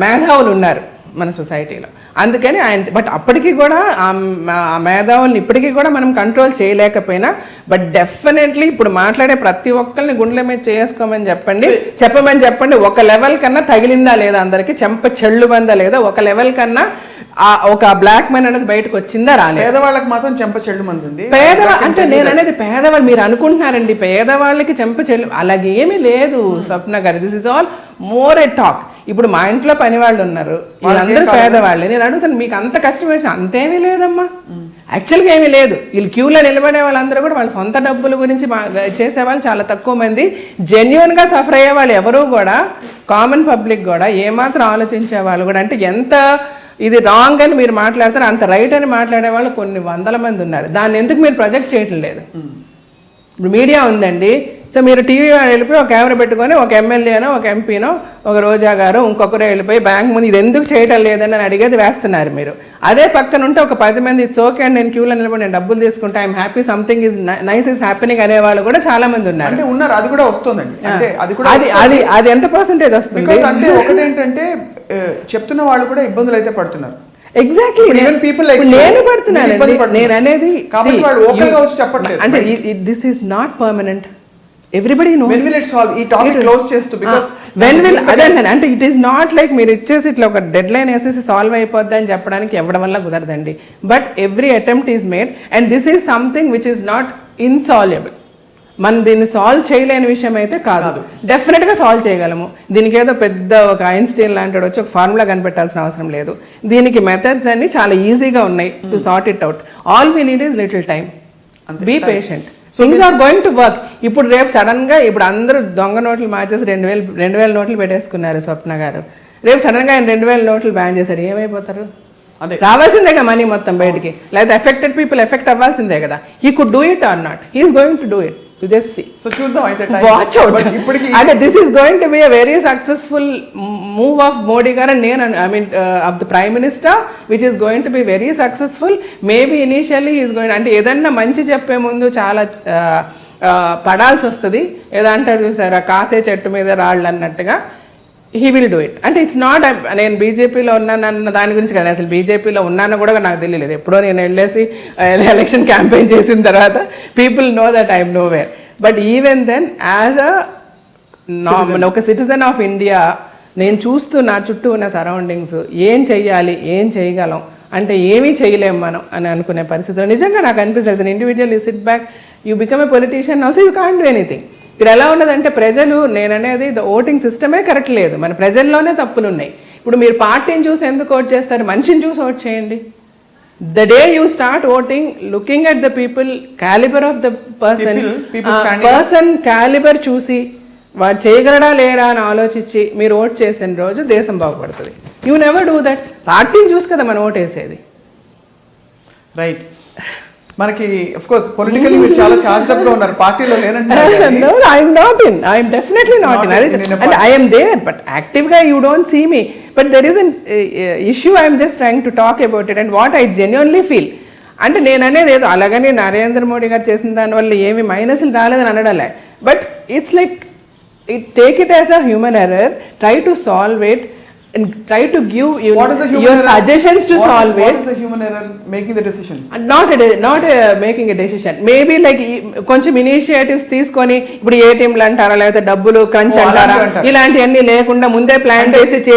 మేధావులు ఉన్నారు మన సొసైటీలో. అందుకని ఆయన, బట్ అప్పటికి కూడా ఆ మేధావుల్ని ఇప్పటికీ కూడా మనం కంట్రోల్ చేయలేకపోయినా, బట్ డెఫినెట్లీ ఇప్పుడు మాట్లాడే ప్రతి ఒక్కరిని గుండెల మీద చేసుకోమని చెప్పండి. ఒక లెవెల్ కన్నా తగిలిందా లేదా, అందరికి చెంప చెళ్ళు బందా లేదా, ఒక లెవెల్ కన్నా ఒక బ్లాక్ మెన్ అనేది బయటకు వచ్చిందా రాలేదు. పేదవాళ్ళకి మాత్రం చెంప చెల్లు మంది ఉంది. అంటే నేను అనేది పేదవాళ్ళు, మీరు అనుకుంటున్నారండి పేదవాళ్ళకి చెంప చెల్లు, అలాగేమీ లేదు స్వప్న గారు. This is all more a talk. ఇప్పుడు మా ఇంట్లో పని వాళ్ళు ఉన్నారు, వీళ్ళందరూ పేదవాళ్ళే. నేను అడుగుతాను, మీకు అంత కష్టం వేసి అంతేమీ లేదమ్మా, యాక్చువల్గా ఏమీ లేదు. వీళ్ళు క్యూలో నిలబడే వాళ్ళందరూ కూడా వాళ్ళ సొంత డబ్బుల గురించి చేసేవాళ్ళు చాలా తక్కువ మంది. జెన్యున్గా సఫర్ అయ్యే వాళ్ళు ఎవరూ కూడా, కామన్ పబ్లిక్ కూడా ఏమాత్రం ఆలోచించే వాళ్ళు కూడా, అంటే ఎంత ఇది రాంగ్ అని మీరు మాట్లాడతారు, అంత రైట్ అని మాట్లాడే వాళ్ళు కొన్ని 100 మంది ఉన్నారు. దాన్ని ఎందుకు మీరు ప్రొజెక్ట్ చేయటం లేదు? ఇప్పుడు మీడియా ఉందండి, సో మీరు టీవీ వెళ్ళిపోయి ఒక కెమెరా పెట్టుకొని ఒక ఎమ్మెల్యేనో ఒక ఎంపీనో ఒక రోజా గారు ఇంకొకరు వెళ్ళిపోయి బ్యాంక్ ముందు ఇది ఎందుకు చేయటం లేదని అడిగేది వేస్తున్నారు మీరు. అదే పక్కన ఉంటే ఒక 10 మంది ఇట్స్ ఓకే అండి, నేను క్యూలో నిలబడి నేను డబ్బులు తీసుకుంటా, I'm happy, something is nice is happening అనే వాళ్ళు కూడా చాలా మంది ఉన్నారు. అది కూడా వస్తుందండి. అంటే అది ఎంత పర్సెంటేజ్ వస్తుంది అంటే ఒకటేంటంటే చెప్తున్న వాళ్ళు కూడా ఇబ్బందులు అయితే పడుతున్నారు. ఎగ్జాక్ట్లీ నేను పడుతున్నాను. నేను అనేది అంటే this is not permanent. Everybody knows. When will it solve? ఈ టాపిక్ క్లోజ్ చేస్తూ, because when will అంటే ఇట్ ఈస్ నాట్ లైక్ మీరు ఇచ్చేసి ఇట్లా ఒక డెడ్ లైన్ వేసేసి సాల్వ్ అయిపోద్ది అని చెప్పడానికి ఎవడం వల్ల కుదరదండి. But every attempt is made and this is something which is not insolvable. మనం దీన్ని సాల్వ్ చేయలేని విషయం అయితే కాదు, డెఫినెట్గా సాల్వ్ చేయగలము. దీనికి ఏదో పెద్ద ఒక ఐన్స్టీన్ లాంటి వచ్చి ఒక ఫార్ములా కనిపెట్టాల్సిన అవసరం లేదు. దీనికి మెథడ్స్ అన్ని చాలా ఈజీగా ఉన్నాయి to sort it out. All we need is little time. Be patient. Things are going to work. ఇప్పుడు రేపు సడన్ గా ఇప్పుడు అందరూ దొంగ నోట్లు మార్చేసి 2,000 నోట్లు పెట్టేసుకున్నారు స్వప్న గారు. రేపు సడన్ గా ఆయన 2,000 నోట్లు బ్యాన్ చేశారు, ఏమైపోతారు? రావాల్సిందేగా మనీ మొత్తం బయటికి, లేదా ఎఫెక్టెడ్ పీపుల్ ఎఫెక్ట్ అవ్వాల్సిందే కదా. He could do it or not, he is going to do it. Just see. So చూద్దాం అయితే, watch out. And this is going to be a very successful move of Modi garu, of the Prime Minister, which is going to be very successful. Maybe initially he is going, అంటే ఏదన్నా మంచి చెప్పే ముందు చాలా పడాల్సి వస్తుంది. ఏదో అంటారు చూసారా, కాసే చెట్టు మీద రాళ్ళు అన్నట్టుగా. He will do it. అంటే ఇట్స్ నాట్ నేను బీజేపీలో ఉన్నానన్న దాని గురించి కదా, అసలు బీజేపీలో ఉన్నానో కూడా నాకు తెలియలేదు. ఎప్పుడో నేను వెళ్ళేసి ఎలక్షన్ క్యాంపెయిన్ చేసిన తర్వాత people know that I'm nowhere. But even then as ఒక సిటిజన్ ఆఫ్ ఇండియా నేను చూస్తూ నా చుట్టూ ఉన్న సరౌండింగ్స్ ఏం చెయ్యాలి, ఏం చేయగలం అంటే ఏమీ చేయలేం మనం అని అనుకునే పరిస్థితిలో నిజంగా నాకు అనిపిస్తుంది. An individual you SIT back, you become a politician also, you can't do anything. ఇక్కడ ఎలా ఉన్నదంటే ప్రజలు, నేననేది ఓటింగ్ సిస్టమే కరెక్ట్ లేదు, మన ప్రజల్లోనే తప్పులు ఉన్నాయి. ఇప్పుడు మీరు పార్టీని చూసి ఎందుకు ఓట్ చేస్తారు? మనిషిని చూసి ఓట్ చేయండి. The day you start voting, looking at the people, caliber of the person caliber చూసి వాడు చేయగలడా లేడా అని ఆలోచించి మీరు ఓట్ చేసిన రోజు దేశం బాగుపడుతుంది. You never do that. పార్టీని చూసి కదా మనం ఓట్ వేసేది. రైట్. మనకి ఆఫ్ కోర్స్ పొలిటికల్లీ మీరు చాలా చార్జ్డ్ అప్ గా ఉన్నారు, పార్టీలో లేనంటున్నారు. No, I'm not in. I'm definitely not in. And I am there, but actively you don't see me. But there is an issue. I'm just trying to talk about it and what I genuinely feel. అంటే నేను అనేది ఏదో అలాగని నరేంద్ర మోడీ గారు చేసిన దానివల్ల ఏమి మైనస్లు రాలేదని అనడలే. But it's like take it as a human error, try to solve it and try to give your suggestions to solve it. What is the human error making the decision? Not making a decision. Maybe like కొంచెం initiatives తీసుకొని ఇప్పుడు ఏటీఎంలు అంటారా లేకపోతే డబ్బులు crunch అంటారా ఇలాంటివన్నీ లేకుండా ముందే ప్లాన్ చేసి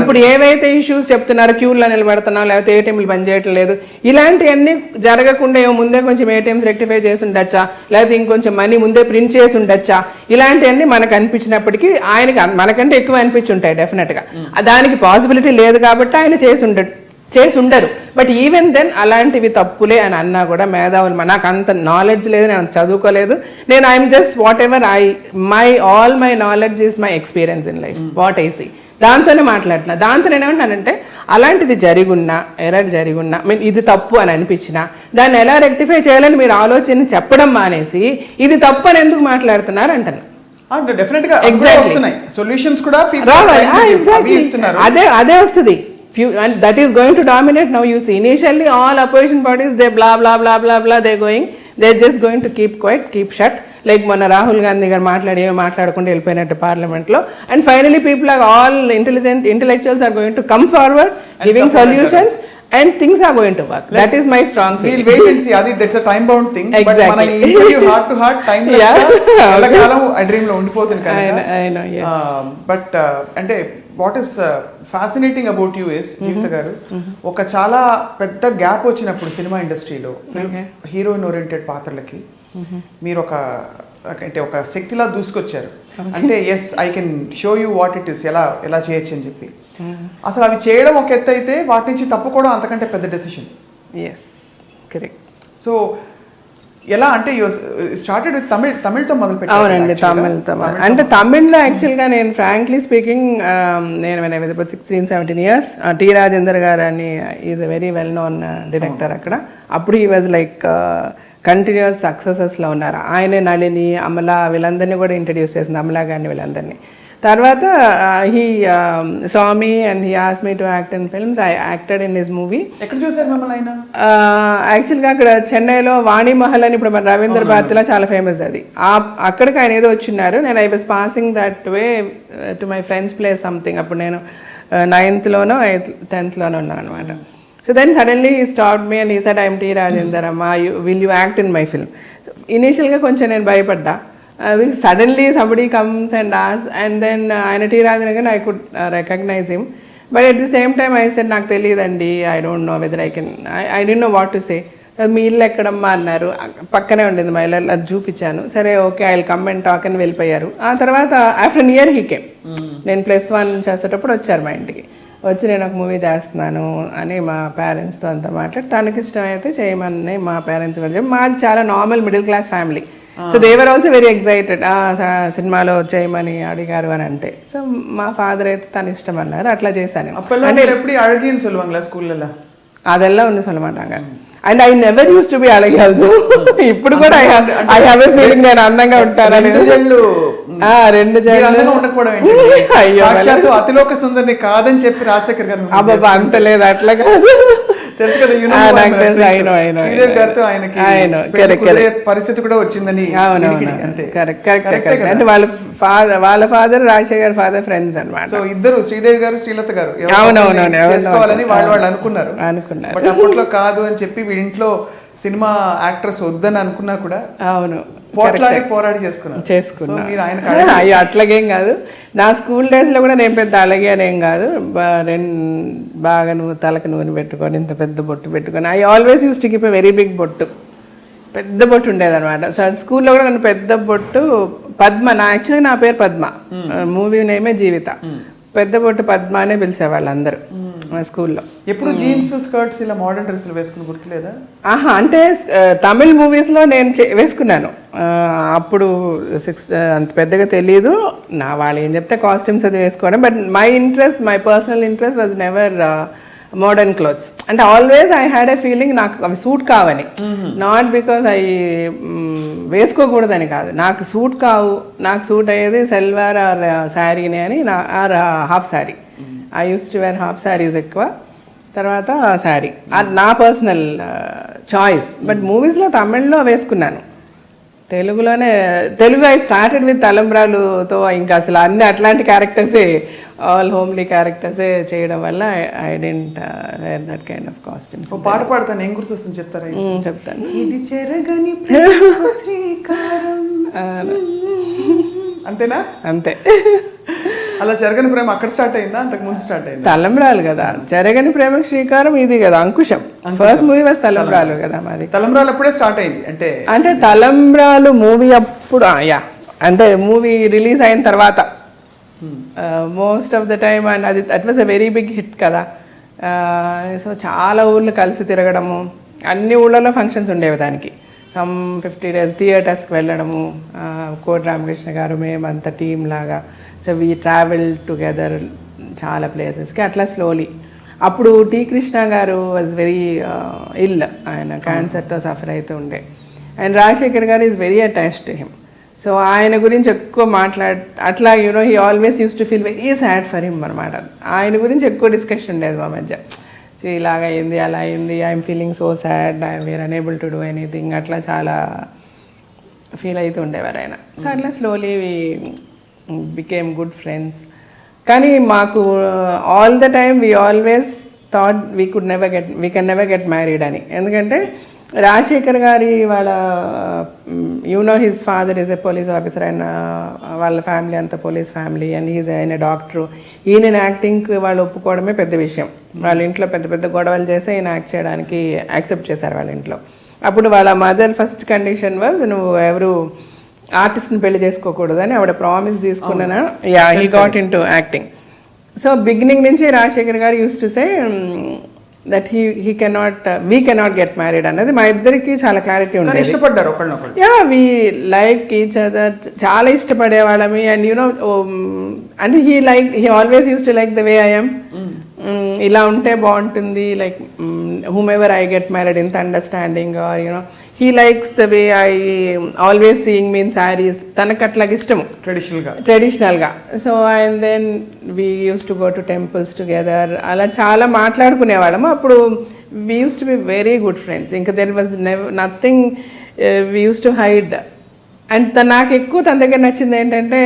ఇప్పుడు ఏవైతే ఇష్యూస్ చెప్తున్నారు క్యూల్లో నిలబడుతున్నాం లేకపోతే ఏటీఎంలు బంద్ చేయట్లేదు ఇలాంటివన్నీ జరగకుండా ముందే కొంచెం ఏటీఎంస్ రెక్టిఫై చేసి ఉండొచ్చా లేకపోతే ఇంకొంచెం మనీ ముందే ప్రింట్ చేసి ఉండొచ్చా ఇలాంటివన్నీ మనకు అనిపించినప్పటికీ ఆయనకి మనకంటే ఎక్కువ అనిపించుంటాయి డెఫినెట్గా. దానికి పాసిబిలిటీ లేదు కాబట్టి ఆయన చేసి ఉండరు. బట్ ఈవెన్ దెన్ అలాంటివి తప్పులే అని అన్నా కూడా మేధావులు నాకు అంత నాలెడ్జ్ లేదు, నేను అంత చదువుకోలేదు. నేను I'm just whatever all my knowledge is my experience in life, what I see, దాంతోనే మాట్లాడుతున్నా. దాంతో నేనేమంటానంటే అలాంటిది జరిగున్నా ఎర్రర్ జరిగున్నా మీన్ ఇది తప్పు అని అనిపించినా దాన్ని ఎలా రెక్టిఫై చేయాలని మీరు ఆలోచన చెప్పడం మానేసి ఇది తప్పు అని ఎందుకు మాట్లాడుతున్నారు అంటాను. అదే వస్తుంది. That is going to dominate now. You see, initially all opposition parties they blah blah blah blah blah they're just going to keep quiet, keep shut. Like మొన్న రాహుల్ గాంధీ గారు మాట్లాడకుండా వెళ్ళిపోయినట్టు పార్లమెంట్ లో. And finally people are all intellectuals are going to come forward giving solutions and things are going to work. That is my strong feeling. We'll wait and see. Adi, that's a time bound thing. Exactly. But మన interview heart to heart timeless గా ఎల్లకాలం ఆ dream లో ఉండిపోతుంది కదా. I know, yes. But అంటే what is fascinating about you is Jeevitha garu, ఒక చాలా పెద్ద గ్యాప్ వచ్చినప్పుడు సినిమా ఇండస్ట్రీలో హీరోయిన్ ఓరియంటెడ్ పాత్రలకి మీరు ఒక శక్తిలా దూసుకొచ్చారు. అంటే yes I can show you what it is, ఎలా చేయొచ్చు అని చెప్పి. అసలు అవి చేయడం ఒక ఎత్తు అయితే వాటి నుంచి తప్పుకోవడం అంతకంటే పెద్ద డెసిషన్. yes correct. సో ఎలా అంటే యు స్టార్టెడ్ విత్ తమిళ్తో మొదలు పెట్టారు. అవునండి, తమిళ్తో. అంటే తమిళ్లో యాక్చువల్గా నేను ఫ్రాంక్లీ స్పీకింగ్ నేను 16-17 years టి రాజేందర్ గారు అని is a very well known director అక్కడ. అప్పుడు ఈ వాజ్ లైక్ కంటిన్యూస్ సక్సెసెస్లో ఉన్నారు. ఆయనే నళిని, అమల వీళ్ళందరినీ కూడా ఇంట్రడ్యూస్ చేసింది, అమలా గారిని వీళ్ళందరినీ. తర్వాత he saw me and he asked me to act in films. I acted in his movie. ఎక్కడ చూసారు మిమ్మల్ని ఆయన? యాక్చువల్గా అక్కడ చెన్నైలో వాణి మహల్ అని ఇప్పుడు మన రవీంద్ర భారతిలో చాలా ఫేమస్ అది. అక్కడికి ఆయన ఏదో వచ్చిన్నారు. నేను I was passing that way to my friends place something. అప్పుడు నేను 9th లోనో 10th లోనో ఉన్నాను అనమాట. So then suddenly he stopped me and he said I'm T Rajendar అమ్మా, will you act in my film. ఇనీషియల్గా కొంచెం నేను భయపడ్డా. Suddenly somebody comes and asks, and then ఆయన T Rajendar again I could recognize him, but at the same time I said నాకు తెలియదండి, I don't know whether I didn't know what to say. మీ ఇల్లు ఎక్కడమ్మా అన్నారు. పక్కనే ఉండింది మా ఇల్లు, అది చూపించాను. సరే okay I will come and talk అని వెళ్ళిపోయారు. ఆ తర్వాత after an year he came. నేను +1 చేసేటప్పుడు వచ్చారు మా ఇంటికి. వచ్చి నేను ఒక మూవీ చేస్తున్నాను అని మా పేరెంట్స్తో అంతా మాట్లాడి తనకి ఇష్టమైతే చేయమని మా పేరెంట్స్ కూడా చెప్పి, మాది చాలా normal middle class family. So they were also very excited. సినిమాలో చేయమని అడిగారు అని అంటే, సో మా ఫాదర్ అయితే తన ఇష్టం అన్నారు, అట్లా చేశాను. అంటే ఎప్పుడు అడిగిన சொல்லுவாங்களா స్కూల్లో? అదెల్లా ఉంది సొల్లమాటాంగ. And I never use to be అలగి ఆల్సో. ఇప్పుడు కూడా ఐ హావ్ ఎ ఫీలింగ్ నేను అందంగా ఉంటానని. 2 జళ్ళు అతిలోక సుందరిని కాదని చెప్పి రాజశేఖర్ గారు అబ్బా అంత లేదు, అట్లా కాదు. తెలుసు కదా, శ్రీదేవి గారితో ఆయనకి పరిస్థితి కూడా వచ్చిందని. అంటే వాళ్ళ ఫాదర్ రాజశేఖర్ గారి ఫాదర్ ఫ్రెండ్స్ అన్నమాట. సో ఇద్దరు శ్రీదేవి గారు శ్రీలత గారు చేసుకోవాలని వాళ్ళు అనుకున్నారు. బట్ అప్పట్లో కాదు అని చెప్పి వీడింట్లో సినిమా యాక్ట్రెస్ వద్దని అనుకున్నా కూడా అవును పోరాడి చేసుకున్నా. అయ్యో అట్లాగేం కాదు. నా స్కూల్ డేస్లో కూడా నేను పెద్ద అలాగే అనేం కాదు. బాగా తలకు నూనె పెట్టుకొని ఇంత పెద్ద బొట్టు పెట్టుకొని I always use to keep a very big bottu, పెద్ద బొట్టు ఉండేదన్నమాట. సో స్కూల్లో కూడా నన్ను పెద్ద బొట్టు పద్మ, యాక్చువల్గా నా పేరు పద్మ, మూవీ నేమే జీవిత, పెద్ద బొట్టు పద్మ అనే పిలిచేవాళ్ళు అందరూ. స్కూల్లో. ఎప్పుడు జీన్స్ స్కర్ట్స్ ఇలా మోడర్న్ డ్రెస్సులు వేసుకుని గుర్తులేదా? అంటే తమిళ్ మూవీస్లో నేను వేసుకున్నాను. అప్పుడు అంత పెద్దగా తెలియదు వాళ్ళు ఏం చెప్తే కాస్ట్యూమ్స్ అది వేసుకోవడం. But my personal interest was never modern clothes. అంటే always I had a feeling నాకు అవి సూట్ కావని, నాట్ బికాస్ అవి వేసుకోకూడదని కాదు, నాకు సూట్ కావు. నాకు సూట్ అయ్యేది సల్వార్ ఆర్ శారీనే అని, or half sari. I use to wear half saris ఎక్కువ, తర్వాత శారీ. అది నా పర్సనల్ చాయిస్. బట్ మూవీస్లో తమిళ్లో వేసుకున్నాను. తెలుగు ఐ స్టార్టెడ్ విత్ తలంబ్రాలుతో. ఇంకా అసలు అన్ని అట్లాంటి క్యారెక్టర్సే, ఆల్ హోమ్లీ క్యారెక్టర్సే చేయడం వల్ల I didn't wear that kind of costumes. పాట పాడతాను, ఏం గుర్తొస్తుంది చెప్తారా? చెప్తాను. ఇది చెరగని ప్రేమ శ్రీకారం. అంతేనా? అంతే. అలా చెరగని ప్రేమ అక్కడ స్టార్ట్ అయిందా, అంతకు ముందు స్టార్ట్ అయిందా? తలంబ్రాలు కదా, చెరగని ప్రేమ శ్రీకారం ఇది కదా, అంకుశం. ఫస్ట్ మూవీ వాజ్ తలంబ్రాలు కదా మాది. తలంబ్రాలు అప్పుడే స్టార్ట్ అయింది అంటే తలంబ్రాలు మూవీ అప్పుడు అంటే మూవీ రిలీజ్ అయిన తర్వాత most of the time. And అది that was a very big hit కదా. సో చాలా ఊళ్ళు కలిసి తిరగడము, అన్ని ఊళ్ళలో ఫంక్షన్స్ ఉండేవి దానికి. సమ్ 50 days థియేటర్స్కి వెళ్ళడము, కోటి రామకృష్ణ గారు మేమంతా టీమ్ లాగా. సో వీ ట్రావెల్ టుగెదర్ చాలా ప్లేసెస్కి. అట్లా స్లోలీ. అప్పుడు టి కృష్ణ గారు వాజ్ వెరీ ఇల్, ఆయన క్యాన్సర్తో సఫర్ అవుతూ ఉండే. అండ్ రాజశేఖర్ గారు is very attached to him. So ఆయన గురించి ఎక్కువ అట్లా he always use to feel very sad for him అనమాట. ఆయన గురించి ఎక్కువ డిస్కషన్ ఉండేది మా మధ్య. సో ఇలాగ అయింది, అలా అయింది, I'm feeling so sad, we are unable to do anything, అట్లా చాలా ఫీల్ అవుతూ ఉండేవారు ఆయన. సో అట్లా స్లోలీ బికేమ్ గుడ్ ఫ్రెండ్స్. కానీ మాకు all the time we always thought we can never get married అని. ఎందుకంటే రాజశేఖర్ గారి వాళ్ళ his father is a police officer, ఆయన వాళ్ళ ఫ్యామిలీ అంతా పోలీస్ ఫ్యామిలీ, అండ్ ఆయన డాక్టరు. ఈయన యాక్టింగ్కి వాళ్ళు ఒప్పుకోవడమే పెద్ద విషయం. వాళ్ళ ఇంట్లో పెద్ద పెద్ద గొడవలు చేసి ఈయన యాక్ట్ చేయడానికి యాక్సెప్ట్ చేశారు వాళ్ళ ఇంట్లో. అప్పుడు వాళ్ళ మదర్ ఫస్ట్ కండిషన్ వాజ్, నువ్వు ఎవరు ఆర్టిస్ట్ని పెళ్లి చేసుకోకూడదు అని ఆవిడ ప్రామిస్ తీసుకున్నాను. He got in to acting. So beginning నుంచి రాజశేఖర్ గారు use to say that we cannot get married అన్నది మా ఇద్దరికి చాలా క్లారిటీ ఉండేది. ఇష్టపడ్డారు వీ లైక్ ఈచ్ అదర్, చాలా ఇష్టపడేవాళ్ళమి. అండ్ అంటే he always use to like the way I'm. ఇలా ఉంటే బాగుంటుంది, like whomever I get married ఇంత understanding, or he likes the way I always seeing me in saris. తనకు అట్లాగ ఇష్టము ట్రెడిషనల్గా. So and then we use to go to temples together. అలా చాలా మాట్లాడుకునేవాళ్ళము. అప్పుడు we use to be very good friends. ఇంకా there was nothing we use to hide. And నాకు ఎక్కువ తన దగ్గర నచ్చింది ఏంటంటే,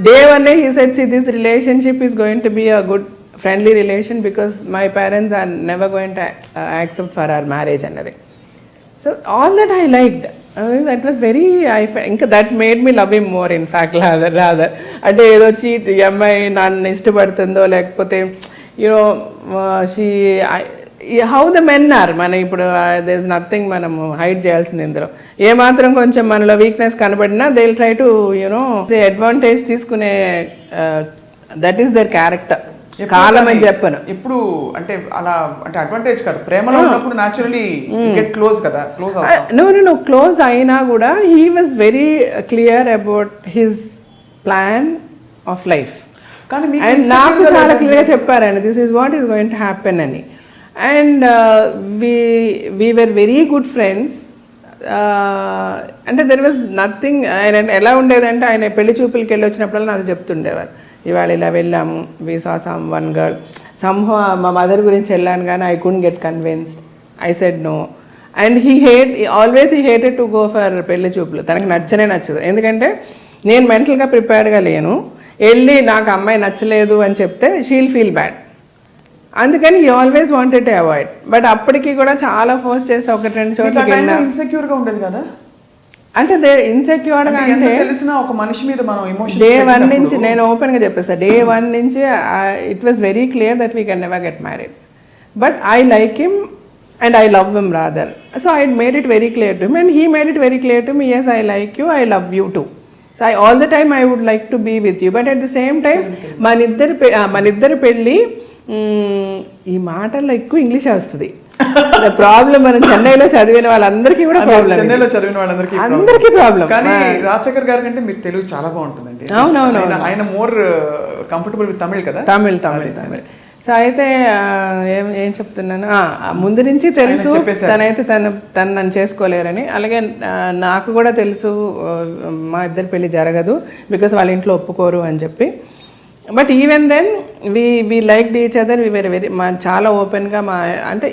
day one he said, "See, this relationship is going to be a good friendly relation because my parents are never going to accept for our marriage" అన్నది. So all that I liked. That was very, ఇంకా that made me love him more in fact rather. అంటే ఏదో cheat, ఈ అమ్మాయి నన్ను ఇష్టపడుతుందో, లేకపోతే how the men are. మన ఇప్పుడు దేర్ ఇస్ నథింగ్ మనము హైడ్ చేయాల్సింది ఇందులో. ఏమాత్రం కొంచెం మనలో వీక్నెస్ కనబడినా they will try to advantage తీసుకునే, దట్ ఈస్ దర్ క్యారెక్టర్. కాలం అని చెప్పను ఇప్పుడు. అంటే అలా అంటే అడ్వాంటేజ్ కాదు, ప్రేమలో ఉన్నప్పుడు న్యాచురల్లీ గెట్ క్లోజ్ కదా. క్లోజ్ అయినా కూడా he was very clear about his plan of life. And నాకు చాలా క్లియర్గా చెప్పారు ఆయన, this is what is going to happen అని. And we were very good friends. అంటే దెర్ వాజ్ నథింగ్. ఆయన ఎలా ఉండేదంటే, ఆయన పెళ్లి చూపులకి వెళ్ళి వచ్చినప్పుడల్లా నాకు చెప్తుండేవారు, ఇవాళ ఇలా వెళ్ళాము, we saw some one girl, somehow మా మదర్ గురించి వెళ్ళాను కానీ I couldn't get convinced, I said no. And he hated to go for పెళ్లి చూపులు. తనకు నచ్చదు. ఎందుకంటే నేను మెంటల్గా ప్రిపేర్డ్గా లేను. వెళ్ళి నాకు అమ్మాయి నచ్చలేదు అని చెప్తే షీల్ ఫీల్ బ్యాడ్. అందుకని he always wanted to avoid. But అప్పటికి కూడా చాలా ఫోర్స్ చేస్తే 1-2 చోట్లకి వెళ్ళినా ఇన్సెక్యూర్గా ఉండేది కదా. అంటే ఇన్సెక్యూర్డ్ గా అంటే తెలిసిన ఒక మనిషి మీద మనం ఎమోషన్స్ డే 1 నుంచి నేను ఓపెన్ గా చెప్పేస్తా. డే 1 నుంచి it was very clear that we can never get married. But I like him and I love him rather. So I made it very clear to him and he made it very clear to me, yes, I like you, I love you too. So all the time I would like to be with you. But at the same time మన ఇద్దరి పెళ్ళి ఈ మాటల్లో ఎక్కువ English వస్తుంది. Problem మనం చెన్నైలో చదివిన వాళ్ళందరికీ కూడా ప్రాబ్లం, చెన్నైలో చదివిన వాళ్ళందరికీ అందరికీ ప్రాబ్లం. కానీ రాజశేఖర్ గారి కంటే మీరు తెలుగు చాలా బాగుంటుందండి. అవునవును, ఆయన మోర్ కంఫర్టబుల్ విత్ తమిళ్ కదా. తమిళ్. సో అయితే ఏం చెప్తున్నాను, ముందు నుంచి తెలుసు తనైతే తను నన్ను చేసుకోలేరని. అలాగే నాకు కూడా తెలుసు మా ఇద్దరి పెళ్లి జరగదు, బికాస్ వాళ్ళ ఇంట్లో ఒప్పుకోరు అని చెప్పి. But even then we like each other, we very చాలా ఓపెన్గా అంటే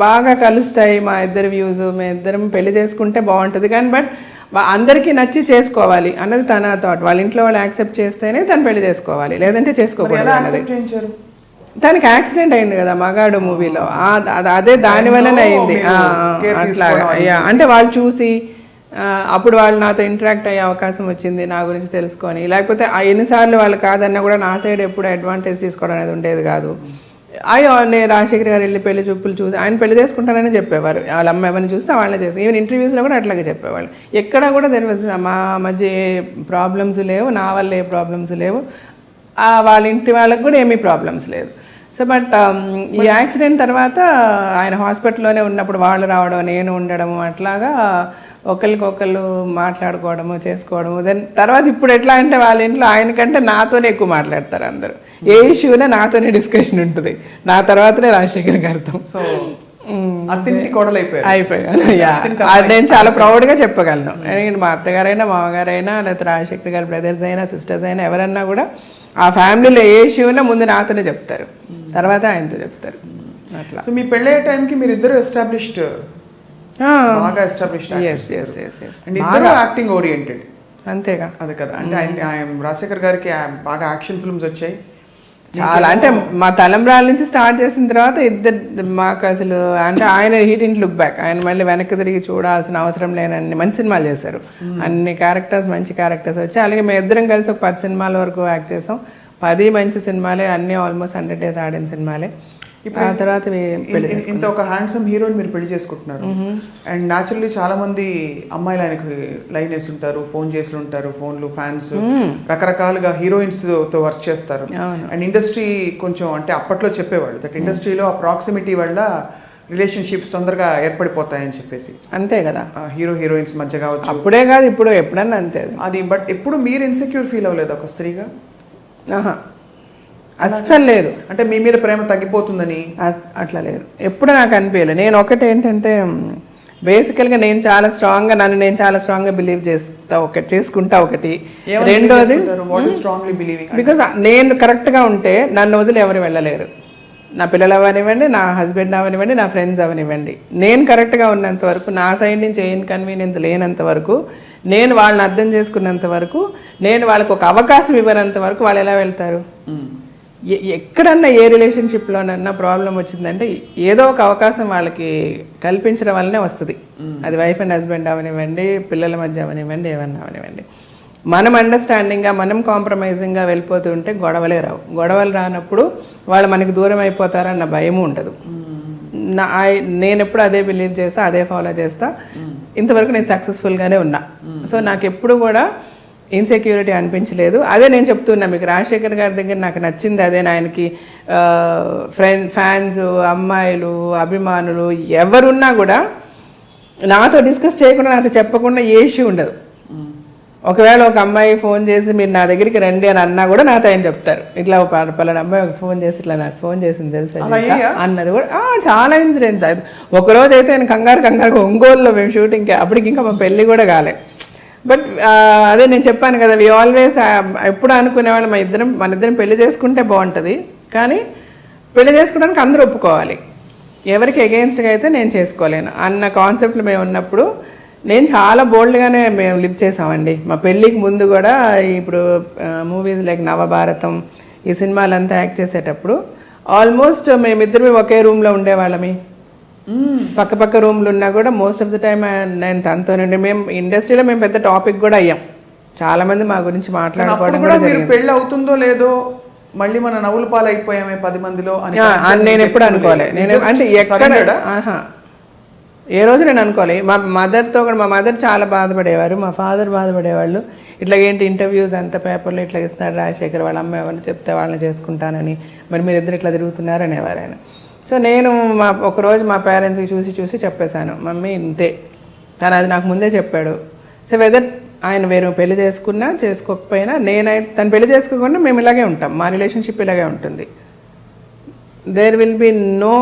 బాగా కలుస్తాయి మా ఇద్దరి వ్యూస్. మేము ఇద్దరం పెళ్లి చేసుకుంటే బాగుంటుంది, కానీ బట్ అందరికీ నచ్చి చేసుకోవాలి అన్నది తన థాట్. వాళ్ళ ఇంట్లో వాళ్ళు యాక్సెప్ట్ చేస్తేనే తను పెళ్లి చేసుకోవాలి, లేదంటే చేసుకోకూడదు అన్నది. తనకి యాక్సిడెంట్ అయింది కదా మగాడు మూవీలో, అదే దాని వల్లనే అయింది. అట్లాగా అంటే వాళ్ళు చూసి అప్పుడు వాళ్ళు నాతో ఇంటరాక్ట్ అయ్యే అవకాశం వచ్చింది, నా గురించి తెలుసుకొని. లేకపోతే ఎన్నిసార్లు వాళ్ళు కాదన్నా కూడా నా సైడ్ ఎప్పుడు అడ్వాంటేజ్ తీసుకోవడం అనేది ఉండేది కాదు. నేను రాజశేఖర్ గారు వెళ్ళి పెళ్లి చూపులు చూసి ఆయన పెళ్లి చేసుకుంటానని చెప్పేవారు. వాళ్ళ అమ్మ ఎవరిని చూస్తే వాళ్ళని చేసి, ఈవెన్ ఇంటర్వ్యూస్లో కూడా అట్లాగే చెప్పేవాళ్ళు. ఎక్కడ కూడా తెలియదు మా మధ్య ఏ ప్రాబ్లమ్స్ లేవు, నా వల్ల ఏ ప్రాబ్లమ్స్ లేవు, వాళ్ళ ఇంటి వాళ్ళకి కూడా ఏమీ ప్రాబ్లమ్స్ లేదు. సో బట్ ఈ యాక్సిడెంట్ తర్వాత ఆయన హాస్పిటల్లోనే ఉన్నప్పుడు వాళ్ళు రావడం, నేను ఉండడము, అట్లాగా ఒకరికొకళ్ళు మాట్లాడుకోవడము చేసుకోవడము. దెన్ తర్వాత ఇప్పుడు ఎట్లా అంటే వాళ్ళ ఇంట్లో ఆయనకంటే నాతోనే ఎక్కువ మాట్లాడతారు అందరూ. ఏ ఇష్యూనే నాతోనే డిస్కషన్ ఉంటుంది, నా తర్వాతనే రాజశేఖర్ గారితో. సో అయిపోయాను. అది నేను చాలా ప్రౌడ్గా చెప్పగలను. ఎందుకంటే మా అత్తగారైనా మామగారైనా లేకపోతే రాజశేఖర్ గారి బ్రదర్స్ అయినా సిస్టర్స్ అయినా ఎవరన్నా కూడా ఆ ఫ్యామిలీలో ఏ ఇష్యూనా ముందు నాతోనే చెప్తారు, తర్వాత ఆయనతో చెప్తారు. అట్లా. సో మీ పెళ్ళయ్యే టైంకి మీరు ఇద్దరు ఎస్టాబ్లిష్డ్, బాగా ఎస్టాబ్లిష్డ్, ఇద్దరు యాక్టింగ్ ఓరియంటెడ్. అంతేగా, అదే కదా. అంటే రాజశేఖర్ గారికి బాగా యాక్షన్ ఫిల్మ్స్ వచ్చాయి చాలా. అంటే మా తలంబ్రాల నుంచి స్టార్ట్ చేసిన తర్వాత ఇద్దరు మాకు అసలు అంటే ఆయన హీ డిడ్ంట్ లుక్ బ్యాక్. ఆయన మళ్ళీ వెనక్కి తిరిగి చూడాల్సిన అవసరం లేనన్ని మంచి సినిమాలు చేశారు. అన్ని క్యారెక్టర్స్ మంచి క్యారెక్టర్స్ వచ్చాయి. అలాగే మేము ఇద్దరం కలిసి ఒక 10 సినిమాల వరకు యాక్ట్ చేసాం. 10 మంచి సినిమాలే, అన్నీ ఆల్మోస్ట్ 100 days ఆడిన సినిమాలే. ఆ తర్వాత ఇంత ఒక హ్యాండ్సమ్ హీరోని మీరు పెళ్లి చేసుకుంటున్నారు. అండ్ న్యాచురల్లీ చాలా మంది అమ్మాయిలు ఆయనకి లైన్ వేసి ఉంటారు, ఫోన్ చేసి ఉంటారు, ఫోన్లు, ఫ్యాన్స్, రకరకాలుగా హీరోయిన్స్ తో వర్క్ చేస్తారు. అండ్ ఇండస్ట్రీ కొంచెం అంటే అప్పట్లో చెప్పేవాళ్ళు దట్ ఇండస్ట్రీలో ఆ ప్రాక్సిమిటీ వల్ల రిలేషన్షిప్స్ తొందరగా ఏర్పడిపోతాయని చెప్పేసి. అంతే కదా, హీరో హీరోయిన్స్ మధ్య కావచ్చు. అప్పుడే కాదు ఇప్పుడు ఎప్పుడన్నా అంతే అది. బట్ ఎప్పుడు మీరు ఇన్సెక్యూర్ ఫీల్ అవ్వలేదు ఒక స్త్రీగా? అస్సలు లేదు. అంటే మీ మీద ప్రేమ తగ్గిపోతుందని అట్లా లేదు, ఎప్పుడు నాకు అనిపించలేదు. నేను ఒకటి ఏంటంటే బేసికల్గా నేను చాలా స్ట్రాంగ్గా నేను చాలా స్ట్రాంగ్గా బిలీవ్ చేసుకుంటా ఒకటి. రెండోది బికాస్ నేను కరెక్ట్గా ఉంటే నన్ను వదిలి ఎవరు వెళ్ళలేరు. నా పిల్లలు అవనివ్వండి, నా హస్బెండ్ అవనివ్వండి, నా ఫ్రెండ్స్ అవనివ్వండి. నేను కరెక్ట్గా ఉన్నంత వరకు, నా సైడ్ నుంచి ఏ ఇన్కన్వీనియన్స్ లేనంత వరకు, నేను వాళ్ళని అర్థం చేసుకున్నంత వరకు, నేను వాళ్ళకి ఒక అవకాశం ఇవ్వనంత వరకు వాళ్ళు ఎలా వెళ్తారు? ఎక్కడన్నా ఏ రిలేషన్షిప్లోనన్నా ప్రాబ్లం వచ్చిందంటే ఏదో ఒక అవకాశం వాళ్ళకి కల్పించడం వల్లనే వస్తుంది. అది వైఫ్ అండ్ హస్బెండ్ అవనివ్వండి, పిల్లల మధ్య అవనివ్వండి, ఏమన్నా అవనివ్వండి. మనం అండర్స్టాండింగ్గా, మనం కాంప్రమైజింగ్గా వెళ్ళిపోతూ ఉంటే గొడవలే రావు. గొడవలు రానప్పుడు వాళ్ళు మనకి దూరం అయిపోతారన్న భయము ఉండదు. నేను ఎప్పుడు అదే బిలీవ్ చేస్తా, అదే ఫాలో చేస్తా. ఇంతవరకు నేను సక్సెస్ఫుల్గానే ఉన్నా. సో నాకు ఎప్పుడు కూడా ఇన్సెక్యూరిటీ అనిపించలేదు. అదే నేను చెప్తున్నా మీకు, రాజశేఖర్ గారి దగ్గర నాకు నచ్చింది అదే. ఆయనకి ఫ్యాన్స్, అమ్మాయిలు, అభిమానులు ఎవరున్నా కూడా నాతో డిస్కస్ చేయకుండా, నాతో చెప్పకుండా ఏ ఇష్యూ ఉండదు. ఒకవేళ ఒక అమ్మాయి ఫోన్ చేసి మీరు నా దగ్గరికి రండి అని అన్నా కూడా నాతో ఆయన చెప్తారు. ఇట్లా పలానా అమ్మాయి ఒక ఫోన్ చేసి ఇట్లా నాకు ఫోన్ చేసింది తెలుసా అన్నది కూడా. చాలా ఇన్సిడెంట్స్. ఒకరోజు అయితే నేను కంగారు ఒంగోలులో మేము షూటింగ్కి, అప్పటికి ఇంకా మా పెళ్ళి కూడా కాలే. బట్ అదే నేను చెప్పాను కదా, వి ఆల్వేస్ ఎప్పుడు అనుకునేవాళ్ళు మన ఇద్దరం పెళ్లి చేసుకుంటే బాగుంటుంది, కానీ పెళ్లి చేసుకోవడానికి అందరూ ఒప్పుకోవాలి. ఎవరికి ఎగెయిన్స్ట్గా అయితే నేను చేసుకోలేను అన్న కాన్సెప్ట్లు మేము ఉన్నప్పుడు నేను చాలా బోల్డ్గానే మేము లివ్ చేసామండి. మా పెళ్ళికి ముందు కూడా ఇప్పుడు మూవీస్ లైక్ నవభారతం, ఈ సినిమాలంతా యాక్ట్ చేసేటప్పుడు ఆల్మోస్ట్ మేమిద్దరు ఒకే రూమ్లో ఉండేవాళ్ళమి. పక్క రూమ్లు ఉన్నా కూడా మోస్ట్ ఆఫ్ ద టైమ్ నేను తనతోనండి. మేము ఇండస్ట్రీలో మేము పెద్ద టాపిక్ కూడా అయ్యాం. చాలా మంది మా గురించి మాట్లాడుకోవడం కూడా జరిగింది. పెళ్ళి అవుతుందో లేదో మళ్ళీ మన నవ్వుల పాలు అయిపోయామే 10 మందిలో అని నేను ఎప్పుడు అనుకోలే. నేను అంటే ఎక్కడ ఏ రోజు నేను అనుకోలే. మా మదర్తో కూడా, మా మదర్ చాలా బాధపడేవారు, మా ఫాదర్ బాధపడేవాళ్ళు. ఇట్లా ఏంటి ఇంటర్వ్యూస్ అంత పేపర్లో ఇట్లా ఇస్తున్నారు రాజశేఖర్ వాళ్ళ అమ్మ ఎవరిని చెప్తే వాళ్ళని చేసుకుంటానని, మరి మీరు ఇద్దరు ఇట్లా తిరుగుతున్నారు అనేవారు ఆయన. సో నేను ఒకరోజు మా పేరెంట్స్కి చూసి చెప్పేశాను, మమ్మీ ఇంతే, తను అది నాకు ముందే చెప్పాడు. సో వెదర్ ఆయన వేరే పెళ్లి చేసుకున్నా చేసుకోకపోయినా, నేనైతే తను పెళ్లి చేసుకోకుండా మేము ఇలాగే ఉంటాం, మా రిలేషన్షిప్ ఇలాగే ఉంటుంది. There will be no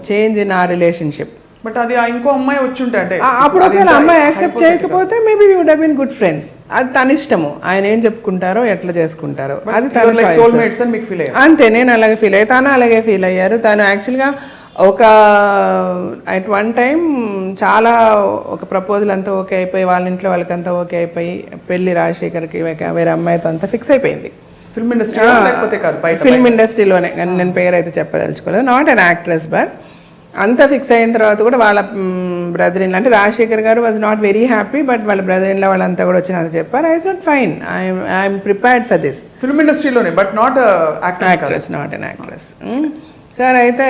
change in ఆ రిలేషన్షిప్. బట్ అది ఇంకో అమ్మాయి వచ్చి ఉంటే అంటే అప్పుడు ఒకవేళ అమ్మాయి యాక్సెప్ట్ చేయకపోతే maybe we would have been good friends. అది తన ఇష్టము, ఆయన ఏం చెప్పుకుంటారో ఎట్లా చేసుకుంటారో అది తన సోల్మేట్స్ అని మీకు ఫీల్ అయ్యారు. అంతే, నేను అలాగే ఫీల్ అయ్యి, తను అలాగే ఫీల్ అయ్యారు. తను యాక్చువల్గా ఒక అట్ వన్ టైం చాలా ఒక ప్రపోజల్ అంతా ఓకే అయిపోయి, వాళ్ళ ఇంట్లో వాళ్ళకంతా ఓకే అయిపోయి, పెళ్లి రాజశేఖర్కి వేరే అమ్మాయితో అంతా ఫిక్స్ అయిపోయింది. ఫిల్మ్ ఇండస్ట్రీ లేకపోతే కాదు, ఫిల్మ్ ఇండస్ట్రీలోనే, నేను పేరు అయితే చెప్పదలుచుకోలేదు, నాట్ అన్ యాక్ట్రెస్. బట్ అంతా ఫిక్స్ అయిన తర్వాత కూడా వాళ్ళ బ్రదర్ ఇన్, అంటే Rajasekhar garu was not very happy, but వాళ్ళ బ్రదర్ ఇన్లో వాళ్ళంతా కూడా వచ్చి నాకు చెప్పారు. I said fine, I'm prepared for this. Film ఇండస్ట్రీలోనే, but not actress, not an actress. Sir అయితే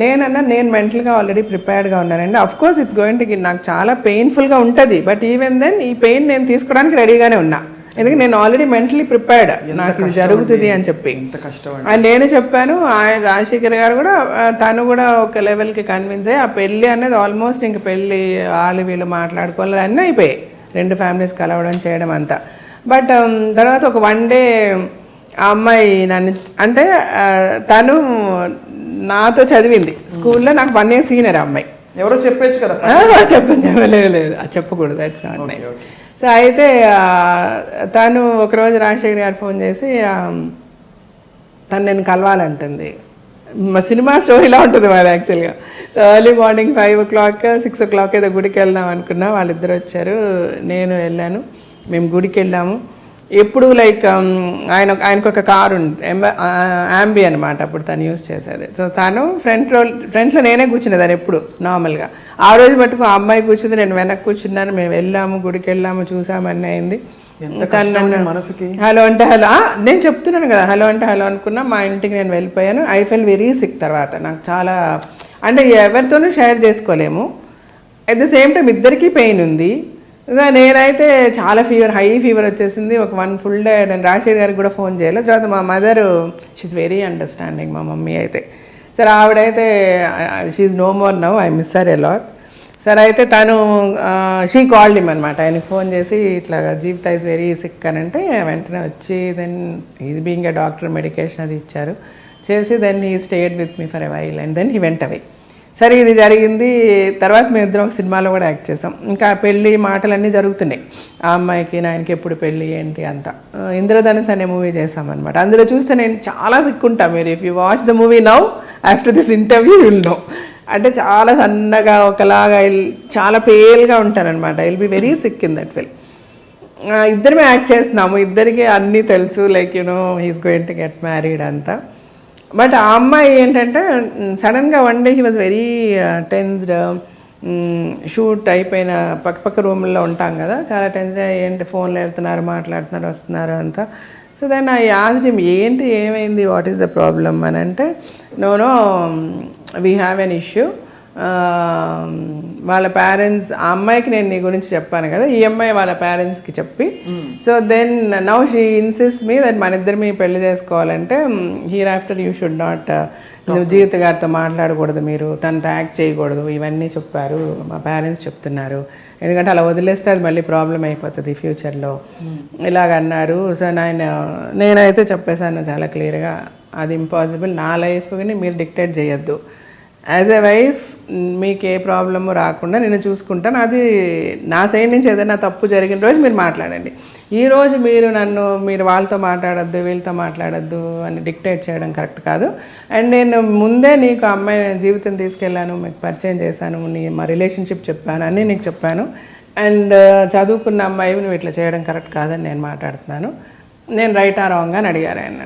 నేను మెంటల్గా ఆల్రెడీ ప్రిపేర్డ్గా ఉన్నానండి. Of course it's going to, నాకు చాలా పెయిన్ఫుల్గా ఉంటుంది, బట్ ఈవెన్ దెన్ ఈ పెయిన్ నేను తీసుకోవడానికి రెడీగానే ఉన్నా, ఎందుకంటే నేను ఆల్రెడీ మెంటలీ ప్రిపేర్డ్, నాకు ఇది జరుగుతుంది అని చెప్పి. అండ్ నేను చెప్పాను, ఆయన రాజశేఖర్ గారు కూడా, తను కూడా ఒక లెవెల్కి కన్విన్స్ అయ్యి, ఆ పెళ్ళి అనేది ఆల్మోస్ట్ ఇంక పెళ్ళి వాళ్ళు వీళ్ళు మాట్లాడుకోవాలి అన్నీ అయిపోయాయి, రెండు ఫ్యామిలీస్ కలవడం చేయడం అంతా. బట్ తర్వాత ఒక వన్ డే ఆ అమ్మాయి నన్ను, అంటే తను నాతో చదివింది స్కూల్లో, నాకు 1 year సీనియర్ అమ్మాయి. ఎవరో చెప్పచ్చు కదా, చెప్పలేదు, చెప్పకూడదు, దట్స్ నాట్ నైస్. సో అయితే తను ఒకరోజు రాజశేఖర్ గారు ఫోన్ చేసి తను నేను కలవాలంటుంది. మా సినిమా స్టోరీలా ఉంటుంది మరి యాక్చువల్గా. So early morning 5 o'clock 6 o'clock ఏదో గుడికి వెళ్దాం అనుకున్నా, వాళ్ళిద్దరు వచ్చారు, నేను వెళ్ళాను, మేము గుడికి వెళ్ళాము. ఎప్పుడు లైక్ ఆయనకు ఒక కారు ఉంది, యాంబీ అనమాట, అప్పుడు తను యూజ్ చేసేది. సో తను ఫ్రంట్లో నేనే కూర్చునేదాన్ని ఎప్పుడు నార్మల్గా. ఆ రోజు మటుకు ఆ అమ్మాయి కూర్చుంది, నేను వెనక్కి కూర్చున్నాను, మేము వెళ్ళాము, గుడికి వెళ్ళాము, చూసామని అయింది. మనసుకి హలో అంటే హలో, నేను చెప్తున్నాను కదా, హలో అంటే హలో అనుకున్నా, మా ఇంటికి నేను వెళ్ళిపోయాను. I fell very sick. తర్వాత నాకు చాలా, అంటే ఎవరితోనూ షేర్ చేసుకోలేము, అట్ ద సేమ్ టైం ఇద్దరికీ పెయిన్ ఉంది. నేనైతే చాలా హై ఫీవర్ వచ్చేసింది. ఒక 1 full day నేను రాజశేఖర్ గారికి కూడా ఫోన్ చేయలేదు. తర్వాత మా మదర్, షీఈ్ వెరీ అండర్స్టాండింగ్, మా మమ్మీ అయితే. సరే ఆవిడైతే she no more now, I miss her a lot. సరే అయితే తను షీ కాల్డ్ హిమ్ అనమాట, ఆయనకి ఫోన్ చేసి ఇట్లా జీవిత ఈజ్ వెరీ సిక్ అని అంటే, వెంటనే వచ్చి then is being a doctor medication అది ఇచ్చారు, చేసి then he stayed with me for a while and then he went away. సరే ఇది జరిగింది. తర్వాత మేము ఇద్దరం ఒక సినిమాలో కూడా యాక్ట్ చేసాం. ఇంకా పెళ్ళి మాటలన్నీ జరుగుతున్నాయి, ఆ అమ్మాయికి నాయనకి ఎప్పుడు పెళ్ళి ఏంటి అంతా. ఇంద్రధనుస్ అనే మూవీ చేసామన్నమాట. అందులో చూస్తే నేను చాలా సిక్కుంటా, మీరు if you watch the movie now after this interview will know. అంటే చాలా సన్నగా ఒకలాగా చాలా పేల్గా ఉంటారనమాట. I will be very sick in that film. ఇద్దరమే యాక్ట్ చేస్తున్నాము, ఇద్దరికి అన్నీ తెలుసు, like he's going to get married అంతా. బట్ ఆ అమ్మాయి ఏంటంటే సడన్గా one day he was very tensed. Shoot అయిపోయిన పక్క రూమ్లో ఉంటాం కదా, చాలా టెన్షన్, ఏంటి ఫోన్లో వెళ్తున్నారు, మాట్లాడుతున్నారు, వస్తున్నారు అంతా. So then I asked him, ఏంటి ఏమైంది, వాట్ ఈస్ ద ప్రాబ్లమ్ అని అంటే, no we have an issue. వాళ్ళ పేరెంట్స్, ఆ అమ్మాయికి నేను నీ గురించి చెప్పాను కదా, ఈ అమ్మాయి వాళ్ళ పేరెంట్స్కి చెప్పి, so then now she insist me that మన ఇద్దరు మీ పెళ్లి చేసుకోవాలంటే here after you should not, నువ్వు జీవిత గారితో మాట్లాడకూడదు, మీరు తనతో యాక్ట్ చేయకూడదు, ఇవన్నీ చెప్పారు మా పేరెంట్స్ చెప్తున్నారు, ఎందుకంటే అలా వదిలేస్తే అది మళ్ళీ ప్రాబ్లం అయిపోతుంది ఫ్యూచర్లో ఇలాగన్నారు. సో నేనైతే చెప్పేశాను చాలా క్లియర్గా, అది ఇంపాసిబుల్, నా లైఫ్ని మీరు డిక్టేట్ చేయొద్దు, యాజ్ ఎ వైఫ్ మీకు ఏ ప్రాబ్లము రాకుండా నేను చూసుకుంటాను, అది నా సైడ్ నుంచి ఏదైనా తప్పు జరిగిన రోజు మీరు మాట్లాడండి, ఈరోజు మీరు వాళ్ళతో మాట్లాడొద్దు, వీళ్ళతో మాట్లాడొద్దు అని డిక్టేట్ చేయడం కరెక్ట్ కాదు. అండ్ నేను ముందే నీకు అమ్మాయి జీవితం తీసుకెళ్ళాను, మీకు పరిచయం చేశాను, మా రిలేషన్షిప్ చెప్పాను, అన్నీ నీకు చెప్పాను, అండ్ చదువుకున్న అమ్మాయి నువ్వు ఇట్లా చేయడం కరెక్ట్ కాదని నేను మాట్లాడుతున్నాను, నేను రైటా రాంగ్ అని అడిగారు ఆయన.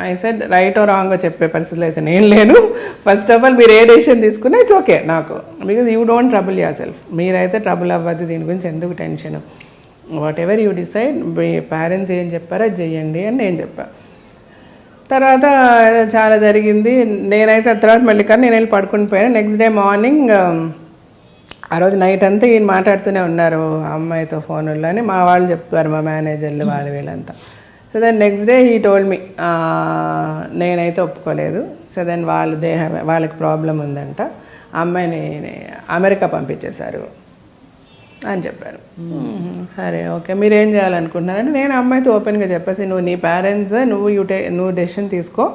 I said right are wrong చెప్పే పరిస్థితులు అయితే నేను లేను. ఫస్ట్ ఆఫ్ ఆల్ మీరు ఏ డెసిషన్ తీసుకున్నా ఇట్స్ ఓకే నాకు, because you don't trouble your self, మీరైతే ట్రబుల్ అవ్వద్దు, దీని గురించి ఎందుకు tension, what ever you decide, me parents ఏం చెప్పారో అది చెయ్యండి అని నేను చెప్పాను. తర్వాత చాలా జరిగింది. నేనైతే తర్వాత మళ్ళీ కానీ నేను వెళ్ళి పడుకుని పోయాను. నెక్స్ట్ డే మార్నింగ్ ఆ రోజు నైట్ అంతా ఈయన మాట్లాడుతూనే ఉన్నారు ఆ అమ్మాయితో ఫోన్లో అని మా వాళ్ళు చెప్తారు, మా మేనేజర్లు వాళ్ళు వీళ్ళంతా. So then next day he told me, నేనైతే ఒప్పుకోలేదు. సో దెన్ వాళ్ళకి ప్రాబ్లం ఉందంట, ఆ అమ్మాయిని అమెరికా పంపించేశారు అని చెప్పారు. సరే ఓకే, మీరు ఏం చేయాలనుకుంటున్నారంటే నేను అమ్మాయితో ఓపెన్గా చెప్పేసి, నువ్వు నీ పేరెంట్స్ నువ్వు డెసిషన్ తీసుకో.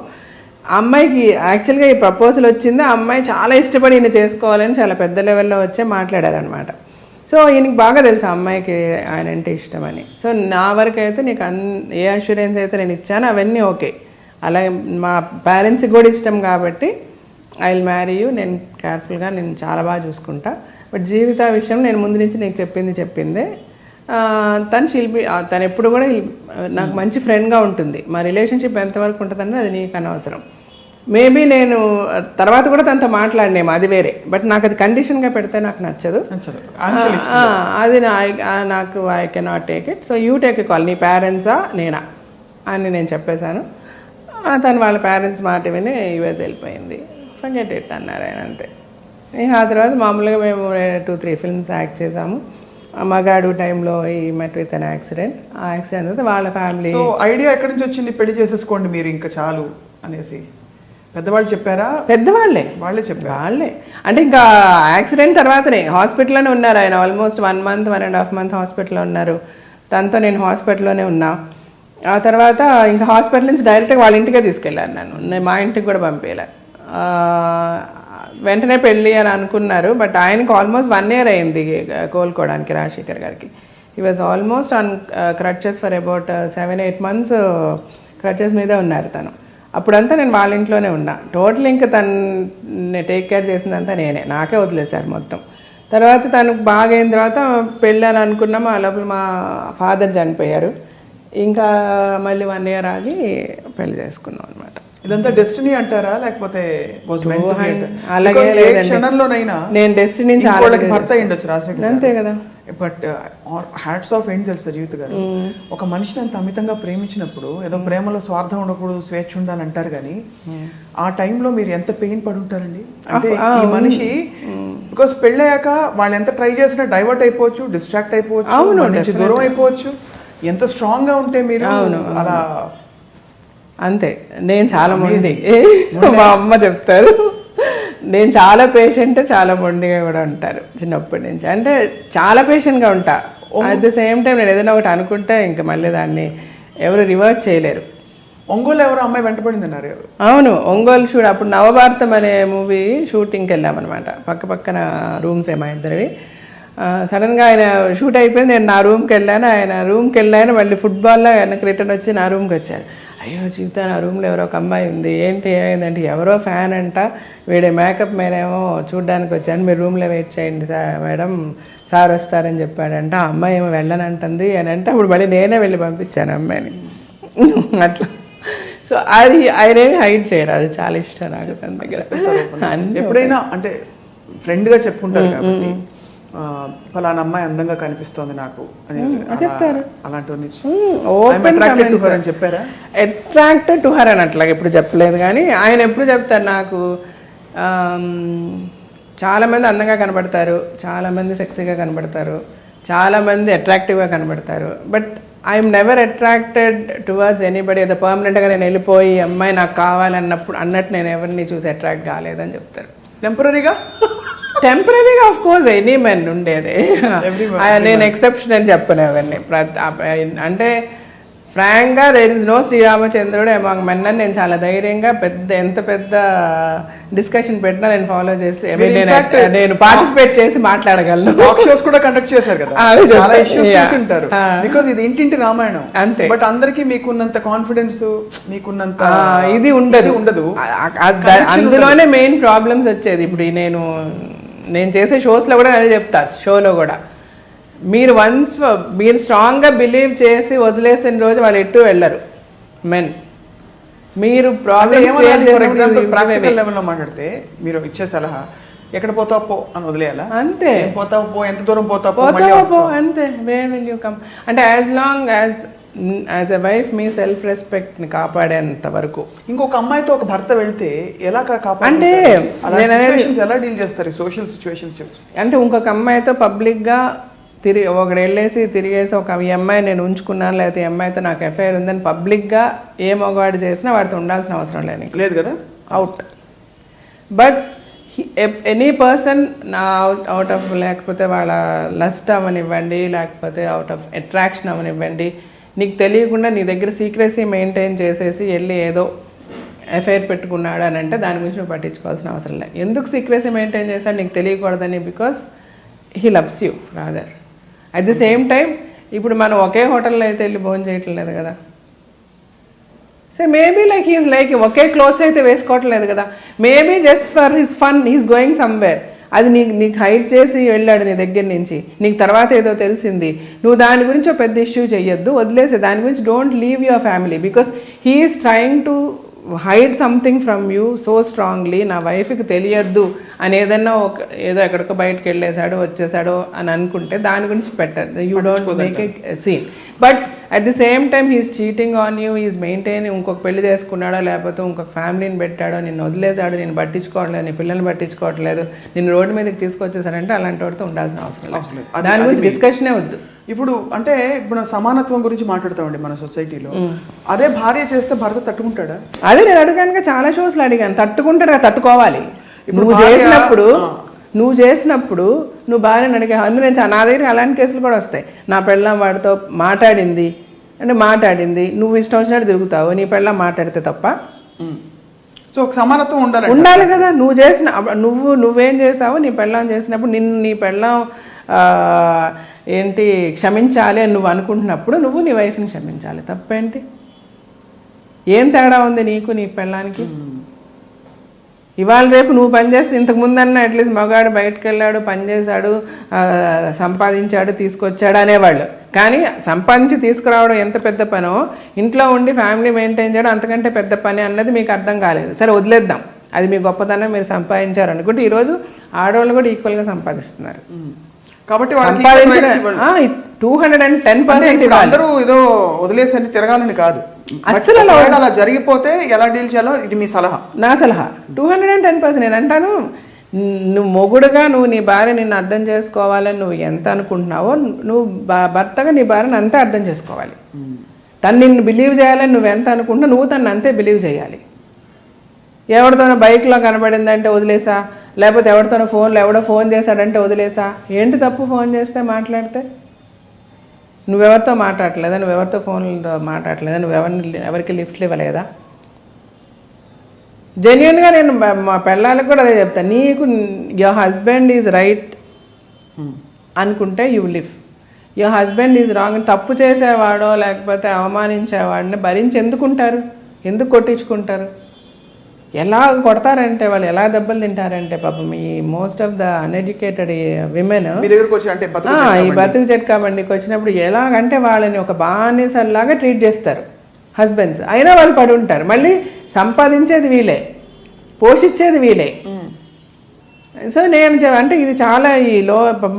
అమ్మాయికి యాక్చువల్గా ఈ ప్రపోజల్ వచ్చింది, ఆ అమ్మాయి చాలా ఇష్టపడి ఈయన చేసుకోవాలని చాలా పెద్ద లెవెల్లో వచ్చే మాట్లాడారనమాట. సో ఈయనకి బాగా తెలుసు ఆ అమ్మాయికి ఆయన అంటే ఇష్టమని. సో నా వరకు అయితే నీకు ఏ అష్యూరెన్స్ అయితే నేను ఇచ్చానో అవన్నీ ఓకే. అలాగే మా పేరెంట్స్కి కూడా ఇష్టం కాబట్టి ఐ విల్ మ్యారీ యూ, నేను కేర్ఫుల్గా నేను చాలా బాగా చూసుకుంటా. బట్ జీవిత విషయం నేను ముందు నుంచి నీకు చెప్పిందే. తను ఎప్పుడు కూడా నాకు మంచి ఫ్రెండ్గా ఉంటుంది. మా రిలేషన్షిప్ ఎంతవరకు ఉంటుందని అది నీకు అనవసరం. మేబీ నేను తర్వాత కూడా తనతో మాట్లాడినేమో, అది వేరే. బట్ నాకు అది కండిషన్గా పెడితే నాకు నచ్చదు. అది నాకు I cannot take it. So you take a call, నీ పేరెంట్సా నేనా అని నేను చెప్పేశాను. తను వాళ్ళ పేరెంట్స్ మాట విని యూఎస్ వెళ్ళిపోయింది. ఫర్గెట్ ఇట్ అన్నారు ఆయన, అంతే. ఆ తర్వాత మామూలుగా మేము 2-3 ఫిల్మ్స్ యాక్ట్ చేసాము. మగాడు టైంలో ఈ మెట్ విత్ అన్ యాక్సిడెంట్. ఆ యాక్సిడెంట్ తర్వాత వాళ్ళ ఫ్యామిలీ. సో ఐడియా ఎక్కడి నుంచి వచ్చింది, పెళ్లి చేసేసుకోండి మీరు ఇంకా చాలు అనేసి? పెద్దవాళ్ళు చెప్పారా? వాళ్ళే చెప్పారు. వాళ్ళే అంటే ఇంకా యాక్సిడెంట్ తర్వాతనే హాస్పిటల్లోనే ఉన్నారు ఆయన. ఆల్మోస్ట్ 1 month 1.5 month హాస్పిటల్లో ఉన్నారు. తనతో నేను హాస్పిటల్లోనే ఉన్నా. ఆ తర్వాత ఇంకా హాస్పిటల్ నుంచి డైరెక్ట్గా వాళ్ళ ఇంటికే తీసుకెళ్ళాను. నేను మా ఇంటికి కూడా పంపేలా. వెంటనే పెళ్ళి అని అనుకున్నారు. బట్ ఆయనకు ఆల్మోస్ట్ 1 year అయింది కోలుకోవడానికి, రాజశేఖర్ గారికి. He was almost on crutches for about 7-8 months crutches మీద ఉన్నారు తను. అప్పుడంతా నేను వాళ్ళ ఇంట్లోనే ఉన్నా. టోటల్ ఇంకా తను టేక్ కేర్ చేసిందంతా నేనే, నాకే వదిలేశారు మొత్తం. తర్వాత తనకు బాగా అయిన తర్వాత పెళ్ళి అని అనుకున్నాము. ఆ లోపల మా ఫాదర్ చనిపోయారు. ఇంకా మళ్ళీ 1 year ఆగి పెళ్లి చేసుకున్నాం అనమాట. ఇదంతా డెస్టినీ అంటారా, లేకపోతే అలాగే క్షణంలోనైనా నేను డెస్టినీ భర్త అయ్యుండొచ్చు రాజశేఖర్, అంతే కదా. బట్ హ్యాట్స్ ఆఫ్ ఏంటి తెలుసా జీవిత గారు, ఒక మనిషిని అంత అమితంగా ప్రేమించినప్పుడు ఏదో ప్రేమలో స్వార్థం ఉండకూడదు, స్వేచ్ఛ ఉండాలి అంటారు. కానీ ఆ టైంలో మీరు ఎంత పెయిన్ పడి ఉంటారండి. అంటే ఈ మనిషి బికాస్ పెళ్ళయ్యాక వాళ్ళు ఎంత ట్రై చేసినా డైవర్ట్ అయిపోవచ్చు, డిస్ట్రాక్ట్ అయిపోవచ్చు, దూరం అయిపోవచ్చు. ఎంత స్ట్రాంగ్ గా ఉంటే మీరు అలా. అంతే, నేను చాలా మొండి, మా అమ్మ చెప్తారు. నేను చాలా పేషెంట్, చాలా మొండిగా కూడా ఉంటారు చిన్నప్పటి నుంచి. అంటే చాలా పేషెంట్గా ఉంటా. అట్ ద సేమ్ టైం నేను ఏదైనా ఒకటి అనుకుంటే ఇంకా మళ్ళీ దాన్ని ఎవరు రివర్స్ చేయలేరు. ఒంగోలు ఎవరు అమ్మాయి వెంటపడింది అన్నారు. అవును, ఒంగోలు షూట్ అప్పుడు నవభారతం అనే మూవీ షూటింగ్కి వెళ్ళామన్నమాట. పక్కన రూమ్స్ మా ఇద్దరివి. సడన్గా ఆయన షూట్ అయిపోయింది, నేను నా రూమ్కి వెళ్ళాను. ఆయన రూమ్కి వెళ్ళాను, మళ్ళీ ఫుట్బాల్లో వెనక్కి రిటర్న్ వచ్చి నా రూమ్కి వచ్చారు. అయ్యో జీవిత, నా రూమ్లో ఎవరో ఒక అమ్మాయి ఉంది, ఏంటి ఏమైందంటే ఎవరో ఫ్యాన్ అంట, వీడే మేకప్ మేనేమో చూడ్డానికి వచ్చాను, మీరు రూమ్లో వెయిట్ చేయండి మేడం, సార్ వస్తారని చెప్పాడంట. ఆ అమ్మాయి ఏమో వెళ్ళనంటుంది అని అంటే అప్పుడు మళ్ళీ నేనే వెళ్ళి పంపించాను అమ్మాయిని అట్లా. సో అది ఆయనేమి హైడ్ చేయరు, అది చాలా ఇష్టం నాకు తన దగ్గర. ఎప్పుడైనా అంటే ఫ్రెండ్గా చెప్పుకుంటారు కాబట్టి ఫలానా అమ్మాయి అందంగా కనిపిస్తోంది నాకు చెప్తారు, అలాంటివన్నీ చెప్పారా? అట్రాక్టెడ్ టు హర్ అని అట్లాగా ఎప్పుడు చెప్పలేదు. కానీ ఆయన ఎప్పుడు చెప్తారు నాకు, చాలామంది అందంగా కనబడతారు, చాలామంది సెక్సీగా కనబడతారు, చాలామంది అట్రాక్టివ్గా కనబడతారు. But I'm never attracted towards anybody. ఏదో పర్మనెంట్గా నేను వెళ్ళిపోయి అమ్మాయి నాకు కావాలన్నప్పుడు అన్నట్టు నేను ఎవరిని చూసి అట్రాక్ట్ కాలేదని చెప్తారు. టెంపరీగా ఆఫ్ కోర్స్ ఎనీ మెన్ ఉండేది, నేను ఎక్సెప్షన్ అని చెప్పను అవన్నీ. అంటే ఫ్రాంక్గా దేర్ ఇస్ నో శ్రీరామచంద్రుడు అమాంగ్ మెన్ అని నేను చాలా ధైర్యంగా ఎంత పెద్ద డిస్కషన్ పెట్టినా నేను ఫాలో చేసి నేను పార్టిసిపేట్ చేసి మాట్లాడగలను. కూడా కండక్ట్ చేశారు కదా, చాలా ఇష్యూస్ చూసింటారు. బికాజ్ ఇది ఇంటింటి రామాయణం అంతే. బట్ అందరికి మీకున్నంత కాన్ఫిడెన్స్, మీకున్నంత ఇది ఉండదు. అందులోనే మెయిన్ ప్రాబ్లమ్స్ వచ్చేది. ఇప్పుడు నేను చేసే షోస్లో కూడా అదే చెప్తా, షోలో కూడా మీరు మీరు స్ట్రాంగ్గా బిలీవ్ చేసి వదిలేసిన రోజు వాళ్ళు ఎటు వెళ్ళరు మెన్. మీరు ప్రాక్టికల్ లెవెల్లో మాట్లాడితే మీరు ఇచ్చే సలహా ఎక్కడ పోతావు పో అని వదిలేయాలా? అంతే, పోతావు పో, ఎంత దూరం పోతావు పో అంతే. వేర్ విల్ యూ కమ్ అంటే as long as as a wife మీ సెల్ఫ్ రెస్పెక్ట్ని కాపాడేంత వరకు. ఇంకొక అమ్మాయితో ఒక భర్త వెళ్తే ఎలా అంటే ఎలా డీల్ చేస్తారు సోషల్ సిచ్యువేషన్స్? అంటే ఇంకొక అమ్మాయితో పబ్లిక్గా ఒకడు వెళ్ళేసి తిరిగేసి ఒక ఈ అమ్మాయి నేను ఉంచుకున్నాను, లేకపోతే ఈ అమ్మాయితో నాకు ఎఫ్ఐఆర్ ఉందని పబ్లిక్గా ఏ మగవాడు చేసినా వాడితో ఉండాల్సిన అవసరం లేదు కదా, అవుట్. బట్ ఎనీ పర్సన్ నా అవుట్ ఆఫ్ లేకపోతే వాళ్ళ లస్ట్ అవనివ్వండి, లేకపోతే అవుట్ ఆఫ్ అట్రాక్షన్ అవనివ్వండి, నీకు తెలియకుండా నీ దగ్గర సీక్రెసీ మెయింటైన్ చేసేసి వెళ్ళి ఏదో ఎఫ్ఐఆర్ పెట్టుకున్నాడు అని అంటే దాని గురించి నువ్వు పట్టించుకోవాల్సిన అవసరం లేదు. ఎందుకు సీక్రెసీ మెయింటైన్ చేశాడు నీకు తెలియకూడదని, because he loves you rather. At the same time ఇప్పుడు మనం ఒకే హోటల్లో అయితే వెళ్ళి భోజనం చేయట్లేదు కదా. So maybe like he's like ఒకే క్లోత్స్ అయితే వేసుకోవట్లేదు కదా, maybe just for his fun he's going somewhere. అది నీకు హైడ్ చేసి వెళ్ళాడు నీ దగ్గర నుంచి, నీకు తర్వాత ఏదో తెలిసింది, నువ్వు దాని గురించి ఒక పెద్ద ఇష్యూ చెయ్యొద్దు, వదిలేసే దాని గురించి. Don't leave your family because he is trying to hide something from you so strongly. నా వైఫ్కి తెలియద్దు అని ఏదన్నా ఏదో ఎక్కడికో బయటకు వెళ్ళేసాడు వచ్చేసాడు అని అనుకుంటే దాని గురించి పెట్టదు. You don't make a scene. But at the same time he's cheating on you, is maintaining. ఇంకొక పెళ్లి చేసుకున్నాడో లేకపోతే ఇంకొక ఫ్యామిలీని పెట్టాడో, నిన్ను వదిలేసాడు, నేను పట్టించుకోవట్లేదు, నీ పిల్లల్ని పట్టించుకోవట్లేదు, నిన్ను రోడ్డు మీదకి తీసుకొచ్చేసారంటే అలాంటి వాడితో ఉండాల్సిన అవసరం లేదు. దాని గురించి డిస్కషనే వద్దు. ఇప్పుడు అంటే ఇప్పుడు సమానత్వం గురించి మాట్లాడతామండి మన సొసైటీలో. అదే భార్య చేస్తే భర్త తట్టుకుంటాడా? అదే నేను అడిగాను, చాలా షోస్లో అడిగాను. తట్టుకుంటాడు, తట్టుకోవాలి. నువ్వు చేసినప్పుడు నువ్వు భార్యను అడిగా. అందులో నా దగ్గర అలాంటి కేసులు కూడా వస్తాయి. నా పెళ్ళాం వాడితో మాట్లాడింది, నువ్వు ఇష్టం వచ్చినట్టు తిరుగుతావు, నీ పెళ్ళాం మాట్లాడితే తప్ప. సో సమానత్వం ఉండాలి కదా. నువ్వేం చేసావు, నీ పెళ్ళాం చేసినప్పుడు నీ పెళ్ళాం ఏంటి క్షమించాలి అని నువ్వు అనుకుంటున్నప్పుడు నువ్వు నీ వైఫ్ని క్షమించాలి. తప్పేంటి? ఏం తేడా ఉంది నీకు నీ పెళ్ళానికి? ఇవాళ రేపు నువ్వు పనిచేస్తే ఇంతకుముందన్నా అట్లీస్ట్ మగాడు బయటకు వెళ్ళాడు, పనిచేశాడు, సంపాదించాడు, తీసుకొచ్చాడు అనేవాళ్ళు. కానీ సంపాదించి తీసుకురావడం ఎంత పెద్ద పనో, ఇంట్లో ఉండి ఫ్యామిలీ మెయింటైన్ చేయడం అంతకంటే పెద్ద పని అన్నది మీకు అర్థం కాలేదు. సరే వదిలేద్దాం, అది మీ గొప్పతనం, మీరు సంపాదించారు అనుకుంటే ఈరోజు ఆడవాళ్ళు కూడా ఈక్వల్గా సంపాదిస్తున్నారు. కాబట్టి 210% అందరూ ఏదో వదిలేసి తిరగాలని కాదు, అసలు అలా జరిగిపోతే ఎలా డీల్ చేయాలో ఇది మీ సలహా. నా సలహా 210%. నేను అంటాను, నువ్వు మొగుడుగా నువ్వు నీ భార్య నిన్ను అర్థం చేసుకోవాలని నువ్వు ఎంత అనుకుంటున్నావో, నువ్వు భర్తగా నీ భార్యను అంతే అర్థం చేసుకోవాలి. తను నిన్ను బిలీవ్ చేయాలని నువ్వు ఎంత అనుకుంటున్నావు, నువ్వు తను అంతే బిలీవ్ చేయాలి. ఎవరితోనో బైక్లో కనబడిందంటే వదిలేసా, లేకపోతే ఎవరితోనో ఎవడో ఫోన్ చేశాడంటే వదిలేసా. ఏంటి తప్పు ఫోన్ చేస్తే మాట్లాడితే? నువ్వెవరితో మాట్లాడలేదా, నువ్వెవరితో ఫోన్లతో మాట్లాడలేదా, ఎవరికి లిఫ్ట్లు ఇవ్వలేదా? జెన్యున్గా నేను మా పిల్లలకు కూడా అదే చెప్తాను. నీకు యువర్ హస్బెండ్ ఈజ్ రైట్ అనుకుంటే you live. Your husband is wrong. తప్పు చేసేవాడో లేకపోతే అవమానించేవాడిని భరించి ఎందుకుంటారు, ఎందుకు కొట్టించుకుంటారు? ఎలా కొడతారంటే వాళ్ళు, ఎలా దెబ్బలు తింటారంటే పాపం ఈ most of the uneducated women ఈ బతుకు చెట్కా బండికి వచ్చినప్పుడు ఎలాగంటే వాళ్ళని ఒక బానిసల్లాగా ట్రీట్ చేస్తారు హస్బెండ్స్. అయినా వాళ్ళు పడి ఉంటారు. మళ్ళీ సంపాదించేది వీలే, పోషించేది వీలే. సో నేను అంటే ఇది చాలా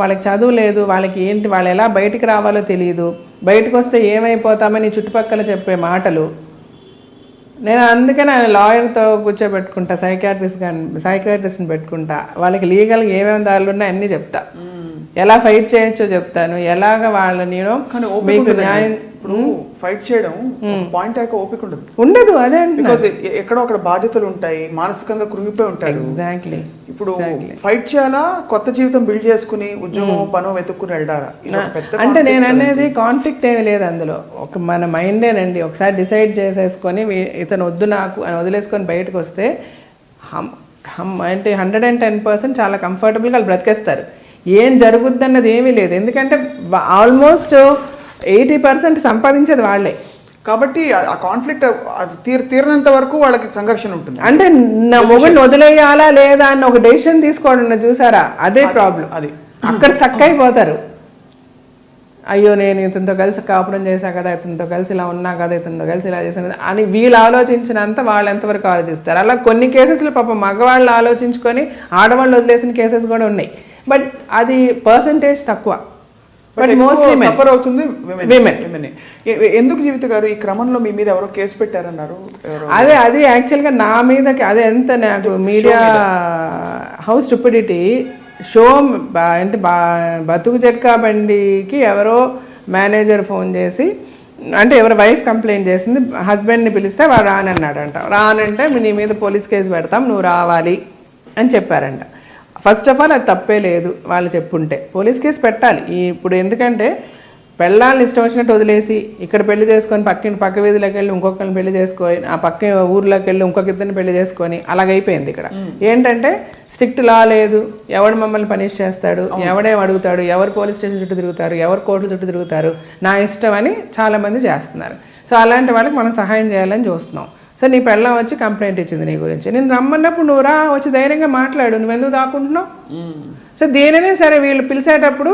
వాళ్ళకి చదువు లేదు, వాళ్ళకి ఏంటి, వాళ్ళు ఎలా బయటికి రావాలో తెలియదు, బయటకు వస్తే ఏమైపోతామని చుట్టుపక్కల చెప్పే మాటలు. నేను అందుకని ఆయన లాయర్తో కూర్చోబెట్టుకుంటా, సైకాట్రిస్ట్ని పెట్టుకుంటా. వాళ్ళకి లీగల్గా ఏమేమి దారులు ఉన్నాయో అన్నీ చెప్తా, ఎలా ఫైట్ చేయొచ్చో చెప్తాను, ఎలాగ వాళ్ళని మీకు న్యాయం. ఫైట్ చేయడం పాయింట్ అయ్యాక ఓపిక ఉండదు. అదే ఎక్కడో అక్కడ బాధ్యతలు ఉంటాయి, మానసికంగా కృంగిపోయి ఉంటారు. ఎగ్జాక్ట్లీ. ఇప్పుడు ఫైట్ చేయాలా, కొత్త జీవితం బిల్డ్ చేసుకుని ఉద్యోగం పనో వెతుక్కుని వెళ్తారా? అంటే నేను అనేది కాన్ఫ్లిక్ట్ ఏమీ లేదు అందులో. మన మైండేనండి. ఒకసారి డిసైడ్ చేసేసుకొని ఇతను వద్దు నాకు అని వదిలేసుకొని బయటకు వస్తే అంటే 110% చాలా కంఫర్టబుల్గా వాళ్ళు బ్రతికేస్తారు. ఏం జరుగుద్ది అన్నది ఏమీ లేదు. ఎందుకంటే ఆల్మోస్ట్ 80% సంపాదించేది వాళ్ళే. కాబట్టి ఆ కాన్ఫ్లిక్ట్ తీరినంత వరకు వాళ్ళకి సంఘర్షణ ఉంటుంది. అంటే నా మొగుడిని వదిలేయాలా లేదా అన్న ఒక డెసిషన్ తీసుకోవడం చూసారా, అదే ప్రాబ్లం. అది అక్కడ స్టక్ అయిపోతారు. అయ్యో నేను ఇతనితో కలిసి కాపురం చేశా కదా, ఇతనితో కలిసి ఇలా ఉన్నా కదా, ఇతనితో కలిసి ఇలా చేశాను అని వీళ్ళు ఆలోచించినంత వాళ్ళు ఎంతవరకు ఆలోచిస్తారు. అలా కొన్ని కేసెస్లో పాపం మగవాళ్ళు ఆలోచించుకొని ఆడవాళ్ళు వదిలేసిన కేసెస్ కూడా ఉన్నాయి. బట్ అది పర్సంటేజ్ తక్కువ. బట్ మోస్ట్లీ సఫర్ అవుతుంది విమెన్. ఎందుకు జీవిత గారు ఈ క్రమంలో మీ మీద ఎవరో కేసు పెట్టారన్నారు? అది యాక్చువల్గా నా మీదకి అదే ఎంత నాకు మీడియా హౌస్ స్టూపిడిటీ షో అంటే బతుకు చెక్క బండికి ఎవరో మేనేజర్ ఫోన్ చేసి, అంటే ఎవరి వైఫ్ కంప్లైంట్ చేసింది, హస్బెండ్ని పిలిస్తే వాడు రానన్నాడంట. రానంటే నీ మీద పోలీస్ కేసు పెడతాం, నువ్వు రావాలి అని చెప్పారంట. ఫస్ట్ ఆఫ్ ఆల్ అది తప్పే లేదు, వాళ్ళు చెప్పుంటే పోలీస్ కేసు పెట్టాలి. ఇప్పుడు ఎందుకంటే పెళ్ళాలను ఇష్టం వచ్చినట్టు వదిలేసి ఇక్కడ పెళ్లి చేసుకొని పక్క వీధిలోకి వెళ్ళి ఇంకొకరిని పెళ్లి చేసుకొని, ఆ పక్క ఊర్లోకి వెళ్ళి ఇంకొక ఇద్దరిని పెళ్లి చేసుకొని అలాగైపోయింది. ఇక్కడ ఏంటంటే స్ట్రిక్ట్ లా లేదు, ఎవడు మమ్మల్ని పనిష్ చేస్తాడు, ఎవడేం అడుగుతాడు, ఎవరు పోలీస్ స్టేషన్ చుట్టూ తిరుగుతారు, ఎవరు కోర్టుల చుట్టూ తిరుగుతారు, నా ఇష్టం అని చాలామంది చేస్తున్నారు. సో అలాంటి వాళ్ళకి మనం సహాయం చేయాలని చూస్తున్నాం. సో నీ పెళ్ళం వచ్చి కంప్లైంట్ ఇచ్చింది నీ గురించి, నేను రమ్మన్నప్పుడు నువ్వు రా, వచ్చి ధైర్యంగా మాట్లాడు, నువ్వు ఎందుకు దాక్కుంటున్నావు? సో దేనినే సరే వీళ్ళు పిలిచేటప్పుడు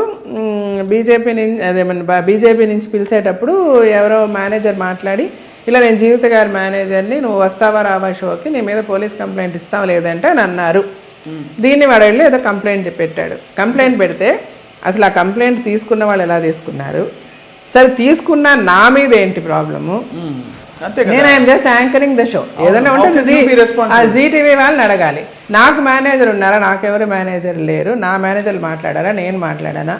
బీజేపీ నుంచి పిలిచేటప్పుడు ఎవరో మేనేజర్ మాట్లాడి, ఇలా నేను జీవిత గారి మేనేజర్ని, నువ్వు వస్తావా రావా షోకి, నీ మీద పోలీస్ కంప్లైంట్ ఇస్తావా లేదంటే అని అన్నారు. దీన్ని వాడు వెళ్ళి ఏదో కంప్లైంట్ పెట్టాడు. కంప్లైంట్ పెడితే అసలు ఆ కంప్లైంట్ తీసుకున్న వాళ్ళు ఎలా తీసుకున్నారు, సరే తీసుకున్న నా మీద ఏంటి ప్రాబ్లము? నేను I'm just anchoring the show. ఏదైనా ఉంటే జీటీవీ వాళ్ళని అడగాలి. నాకు మేనేజర్ ఉన్నారా? నాకెవరు మేనేజర్ లేరు. నా మేనేజర్లు మాట్లాడారా? నేను మాట్లాడానా?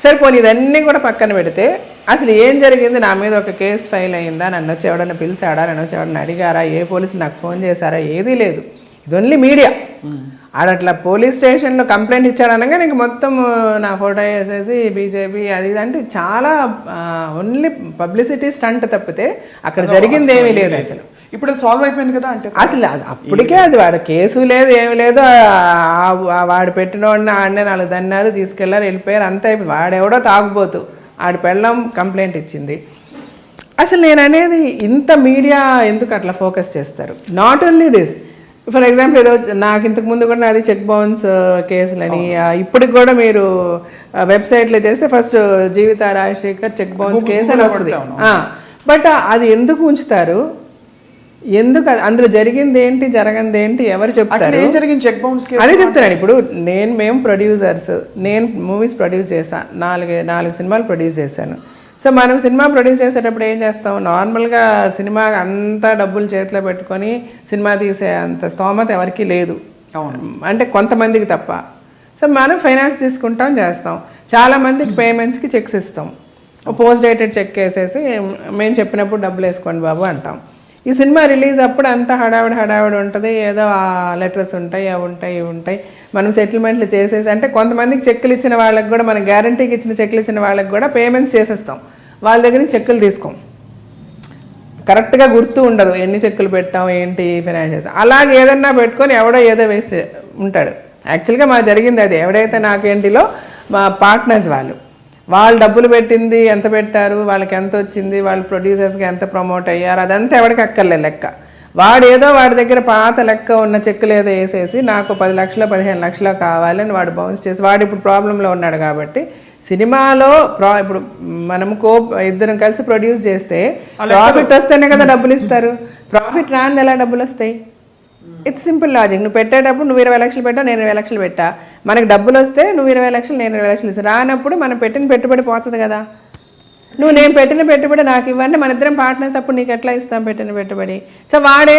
సరే పోనీ ఇదన్నీ కూడా పక్కన పెడితే అసలు ఏం జరిగింది, నా మీద ఒక కేసు ఫైల్ అయిందా, నన్ను వచ్చి ఎవడన్నా పిలిచాడా, నన్ను వచ్చి ఎవడన్నా అడిగారా, ఏ పోలీసు నాకు ఫోన్ చేశారా, ఏదీ లేదు. ఇది ఓన్లీ మీడియా. ఆడట్లా పోలీస్ స్టేషన్లో కంప్లైంట్ ఇచ్చాడనగా నీకు మొత్తం నా ఫోటో వేసేసి బీజేపీ అది ఇది అంటే చాలా ఓన్లీ పబ్లిసిటీ స్టంట్ తప్పితే అక్కడ జరిగింది ఏమీ లేదు. అసలు ఇప్పుడు సాల్వ్ అయిపోయింది కదా అంటే అసలు అప్పటికే అది వాడు కేసు లేదు, ఏమి లేదు. వాడు పెట్టిన వాడిని ఆడనే 4 దన్నాలు తీసుకెళ్లారు, వెళ్ళిపోయారు, అంతా అయిపోయి. వాడెవడో తాగుపోతూ ఆడి పెళ్ళం కంప్లైంట్ ఇచ్చింది. అసలు నేను అనేది ఇంత మీడియా ఎందుకు అట్లా ఫోకస్ చేస్తారు? Not only this, for example ఏదో నాకు ఇంతకు ముందు కూడా అది చెక్ బౌన్స్ కేసులని, ఇప్పటికి కూడా మీరు వెబ్సైట్లో చేస్తే ఫస్ట్ జీవిత రాజశేఖర్ చెక్ బౌన్స్ కేసు అని వస్తుంది. బట్ అది ఎందుకు ఉంచుతారు? ఎందుకు అందులో జరిగింది ఏంటి, జరగంది ఏంటి, ఎవరు చెప్తారు? అదే చెప్తున్నాను. ఇప్పుడు మేము ప్రొడ్యూసర్స్, నేను మూవీస్ ప్రొడ్యూస్ చేశాను, 4 సినిమాలు ప్రొడ్యూస్ చేశాను. సో మనం సినిమా ప్రొడ్యూస్ చేసేటప్పుడు ఏం చేస్తాం, నార్మల్గా సినిమా అంతా డబ్బులు చేతిలో పెట్టుకొని సినిమా తీసే అంత స్తోమత ఎవరికి లేదు, అంటే కొంతమందికి తప్ప. సో మనం ఫైనాన్స్ తీసుకుంటాం, చేస్తాం. చాలామందికి పేమెంట్స్కి చెక్స్ ఇస్తాం, పోస్ట్ డేటెడ్ చెక్ వేసేసి మేము చెప్పినప్పుడు డబ్బులు వేసుకోండి బాబు అంటాం. ఈ సినిమా రిలీజ్ అప్పుడు అంతా హడావిడి ఉంటుంది, ఏదో లెటర్స్ ఉంటాయి, అవి ఉంటాయి, ఇవి ఉంటాయి. మనం సెటిల్మెంట్లు చేసేసి, అంటే కొంతమందికి చెక్కులు ఇచ్చిన వాళ్ళకి కూడా, మన గ్యారంటీకి ఇచ్చిన చెక్కులు ఇచ్చిన వాళ్ళకి కూడా పేమెంట్స్ చేసేస్తాం. వాళ్ళ దగ్గర నుంచి చెక్కులు తీసుకోం, కరెక్ట్గా గుర్తు ఉండదు ఎన్ని చెక్కులు పెట్టాం ఏంటి ఫైనాన్షియల్స్. అలాగే ఏదన్నా పెట్టుకొని ఎవడో ఏదో వేసి ఉంటాడు. యాక్చువల్గా మాకు జరిగింది అది. ఎవడైతే నాకేంటిలో మా పార్ట్నర్స్ వాళ్ళు డబ్బులు పెట్టింది ఎంత పెట్టారు, వాళ్ళకి ఎంత వచ్చింది, వాళ్ళు ప్రొడ్యూసర్స్కి ఎంత ప్రమోట్ అయ్యారు, అదంతా ఎవరికి అక్కర్లే లెక్క. వాడేదో వాడి దగ్గర పాత లెక్క ఉన్న చెక్కులు ఏదో వేసేసి నాకు 10 లక్షలు 15 లక్షలు కావాలని వాడు బౌన్స్ చేసి, వాడు ఇప్పుడు ప్రాబ్లంలో ఉన్నాడు. కాబట్టి సినిమాలో ఇప్పుడు మనము ఇద్దరం కలిసి ప్రొడ్యూస్ చేస్తే ప్రాఫిట్ వస్తేనే కదా డబ్బులు ఇస్తారు. ప్రాఫిట్ రాని ఎలా డబ్బులు వస్తాయి? It's simple logic. నువ్వు పెట్టేటప్పుడు నువ్వు 20 లక్షలు పెట్టా, నేను 20 లక్షలు పెట్టా, మనకు డబ్బులు వస్తే నువ్వు 20 లక్షలు, నేను 20 లక్షలు ఇస్తాను. రానప్పుడు మనం పెట్టిన పెట్టుబడి పోతుంది కదా. నేను పెట్టిన పెట్టుబడి నాకు ఇవ్వండి, మన ఇద్దరం పార్ట్నర్స్, అప్పుడు నీకు ఎట్లా ఇస్తాం పెట్టిన పెట్టుబడి? సో వాడు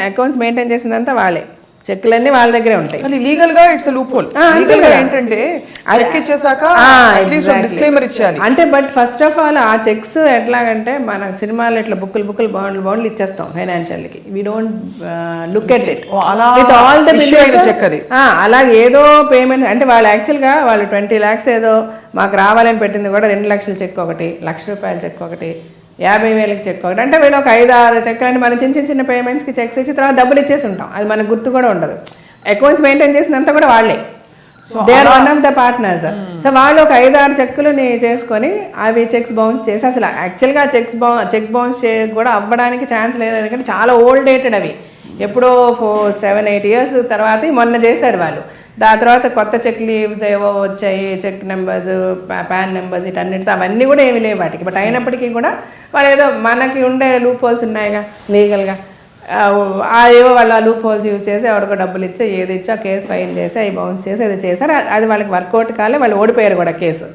అకౌంట్స్ మెయింటైన్ చేసిందంతా వాళ్ళే, చెక్కులన్నీ వాళ్ళ దగ్గరే ఉంటాయి. లీగల్ గా ఇట్స్ లూప్ హోల్. ఏంటంటే చెక్ ఇచ్చేసాక డిస్క్లైమర్ ఇచ్చాలి అంటే. బట్ ఫస్ట్ ఆఫ్ ఆల్ ఆ చెక్స్ ఎట్లాగంటే మన సినిమాలు ఇట్లా బుక్కులు బాండ్లు ఇచ్చేస్తాం ఫైనాన్షియల్కి. We don't look at it with all the check. అలాగే ఏదో పేమెంట్ అంటే వాళ్ళు యాక్చువల్గా వాళ్ళు 20 lakhs ఏదో మాకు రావాలని పెట్టింది కూడా 2 లక్షల చెక్ ఒకటి, ₹1,00,000 చెక్ ఒకటి, 50,000 చెక్ ఒకటి. అంటే వీళ్ళు ఒక 5-6 చెక్లు అంటే మనం చిన్న పేమెంట్స్కి చెక్స్ ఇచ్చి తర్వాత డబ్బులు ఇచ్చేసి ఉంటాం. అది మనకు గుర్తు కూడా ఉండదు. అకౌంట్స్ మెయింటైన్ చేసినంత కూడా వాళ్ళే, they are one of the partners. So వాళ్ళు ఒక 5-6 చెక్కులని చేసుకొని అవి చెక్స్ బౌన్స్ చేసి, అసలు యాక్చువల్గా చెక్ బౌన్స్ కూడా అవ్వడానికి ఛాన్స్ లేదు. ఎందుకంటే చాలా ఓల్డ్ డేటెడ్ అవి, ఎప్పుడో 7-8 years తర్వాత మొన్న చేశారు వాళ్ళు. దాని తర్వాత కొత్త చెక్ లీవ్స్ ఏవో వచ్చాయి, చెక్ నెంబర్స్, పాన్ నెంబర్స్, ఇటన్నిటితో అవన్నీ కూడా ఏమి లేవు వాటికి. బట్ అయినప్పటికీ కూడా వాళ్ళు ఏదో మనకి ఉండే లూప్ హోల్స్ ఉన్నాయిగా లీగల్గా, ఏవో వాళ్ళు ఆ లూప్ హోల్స్ యూజ్ చేసి ఎవరికో డబ్బులు ఇచ్చి ఏది ఇచ్చా కేసు ఫైల్ చేసి అవి బౌన్స్ చేసి అది చేశారు. అది వాళ్ళకి వర్కౌట్ కాలే, వాళ్ళు ఓడిపోయారు కూడా కేసు.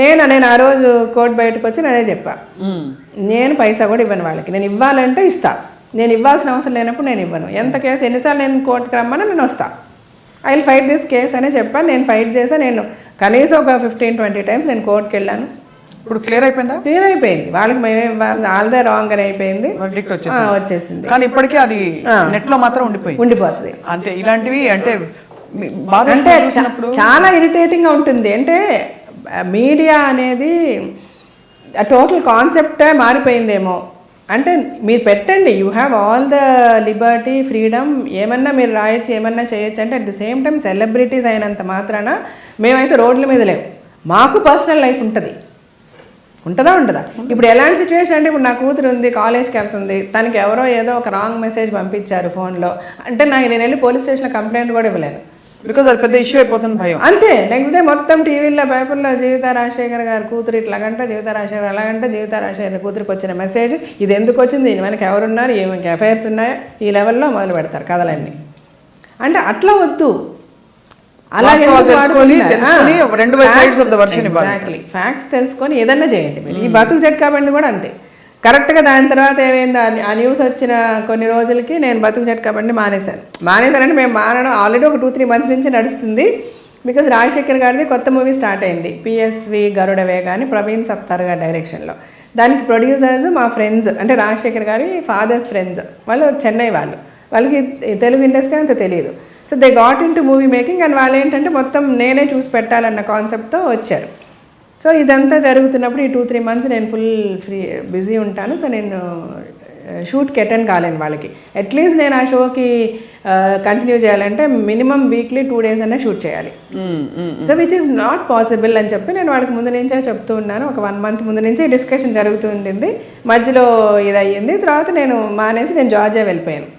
నేను ఆ రోజు కోర్టు బయటకు వచ్చి అదే చెప్పా, నేను పైసా కూడా ఇవ్వను వాళ్ళకి, నేను ఇవ్వాలంటే ఇస్తా, నేను ఇవ్వాల్సిన అవసరం లేనప్పుడు నేను ఇవ్వను. ఎంత కేసు ఎన్నిసార్లు నేను కోర్టుకి రమ్మన్నా నేను వస్తా, I will fight this case అనే చెప్పాను. నేను ఫైట్ చేసా, నేను కనీసం ఒక 15-20 టైమ్స్ నేను కోర్టుకి వెళ్ళాను. ఇప్పుడు క్లియర్ అయిపోయిందా? క్లియర్ అయిపోయింది, వాళ్ళకి ఆల్దే రాంగ్ అని అయిపోయింది, వచ్చేసింది. కానీ ఇప్పటికీ అది నెట్ లో మాత్రం ఉండిపోతుంది. అంటే ఇలాంటివి అంటే చాలా ఇరిటేటింగ్ గా ఉంటుంది. అంటే మీడియా అనేది టోటల్ కాన్సెప్టే మారిపోయిందేమో. అంటే మీరు పెట్టండి, you have all the Liberty, freedom, ఏమన్నా మీరు రాయొచ్చు, ఏమన్నా చేయొచ్చు. అంటే at the same time celebrities అయినంత మాత్రాన మేమైతే రోడ్ల మీద లేవు, మాకు పర్సనల్ లైఫ్ ఉంటుంది. ఉంటుందా? ఇప్పుడు ఎలాంటి సిచ్యువేషన్ అంటే, ఇప్పుడు నా కూతురు ఉంది, కాలేజ్కి వెళ్తుంది, తనకి ఎవరో ఏదో ఒక రాంగ్ మెసేజ్ పంపించారు ఫోన్లో అంటే నేను వెళ్ళి పోలీస్ స్టేషన్లో కంప్లైంట్ కూడా ఇవ్వలేను, బికాజ్ అది పెద్ద ఇష్యూ అయిపోతుంది భయం. అంతే. నెక్స్ట్ డే మొత్తం టీవీలో పేపర్లో జీవిత రాజశేఖర్ గారు కూతురు ఇట్లాగంట, జీవిత రాజశేఖర్ అలాగంట, జీవిత రాజశేఖర్ కూతురికి వచ్చిన మెసేజ్ ఇది ఎందుకు వచ్చింది, దీని వెనక ఎవరున్నారు, ఏమైనా అఫైర్స్ ఉన్నాయా, ఈ లెవెల్లో మొదలు పెడతారు కథలన్నీ. అంటే అట్లా వద్దు, అలాగే ఫ్యాక్ట్స్ తెలుసుకొని ఏదన్నా చేయండి మీరు. ఈ బతుకు జట్కా బండి కూడా అంతే, కరెక్ట్గా దాని తర్వాత ఏమైంది, ఆ న్యూస్ వచ్చిన కొన్ని రోజులకి నేను బతుకు జట్కా బండి మానేశానంటే మేము మానడం ఆల్రెడీ ఒక 2-3 months నుంచి నడుస్తుంది. బికాజ్ రాజశేఖర్ గారిది కొత్త మూవీ స్టార్ట్ అయింది, పిఎస్వి గరుడ వేగ అని, ప్రవీణ్ సప్తార్ గారి డైరెక్షన్లో. దానికి ప్రొడ్యూసర్స్ మా ఫ్రెండ్స్, అంటే రాజశేఖర్ గారి ఫాదర్స్ ఫ్రెండ్స్, వాళ్ళు చెన్నై వాళ్ళకి తెలుగు ఇండస్ట్రీ అంత తెలియదు. So they got in to movie making and వాళ్ళు ఏంటంటే మొత్తం నేనే చూసి పెట్టాలన్న కాన్సెప్ట్తో వచ్చారు. సో ఇదంతా జరుగుతున్నప్పుడు ఈ 2-3 months నేను ఫుల్ బిజీ ఉంటాను. సో నేను షూట్కి అటెండ్ కాలేను వాళ్ళకి. అట్లీస్ట్ నేను ఆ షోకి కంటిన్యూ చేయాలంటే మినిమం వీక్లీ 2 days అనే షూట్ చేయాలి. So which is not possible అని చెప్పి నేను వాళ్ళకి ముందు నుంచే చెప్తూ ఉన్నాను. ఒక 1 month ముందు నుంచే డిస్కషన్ జరుగుతూ ఉంటుంది. మధ్యలో ఇది అయ్యింది, తర్వాత నేను మానేసి నేను జార్జియా వెళ్ళిపోయాను.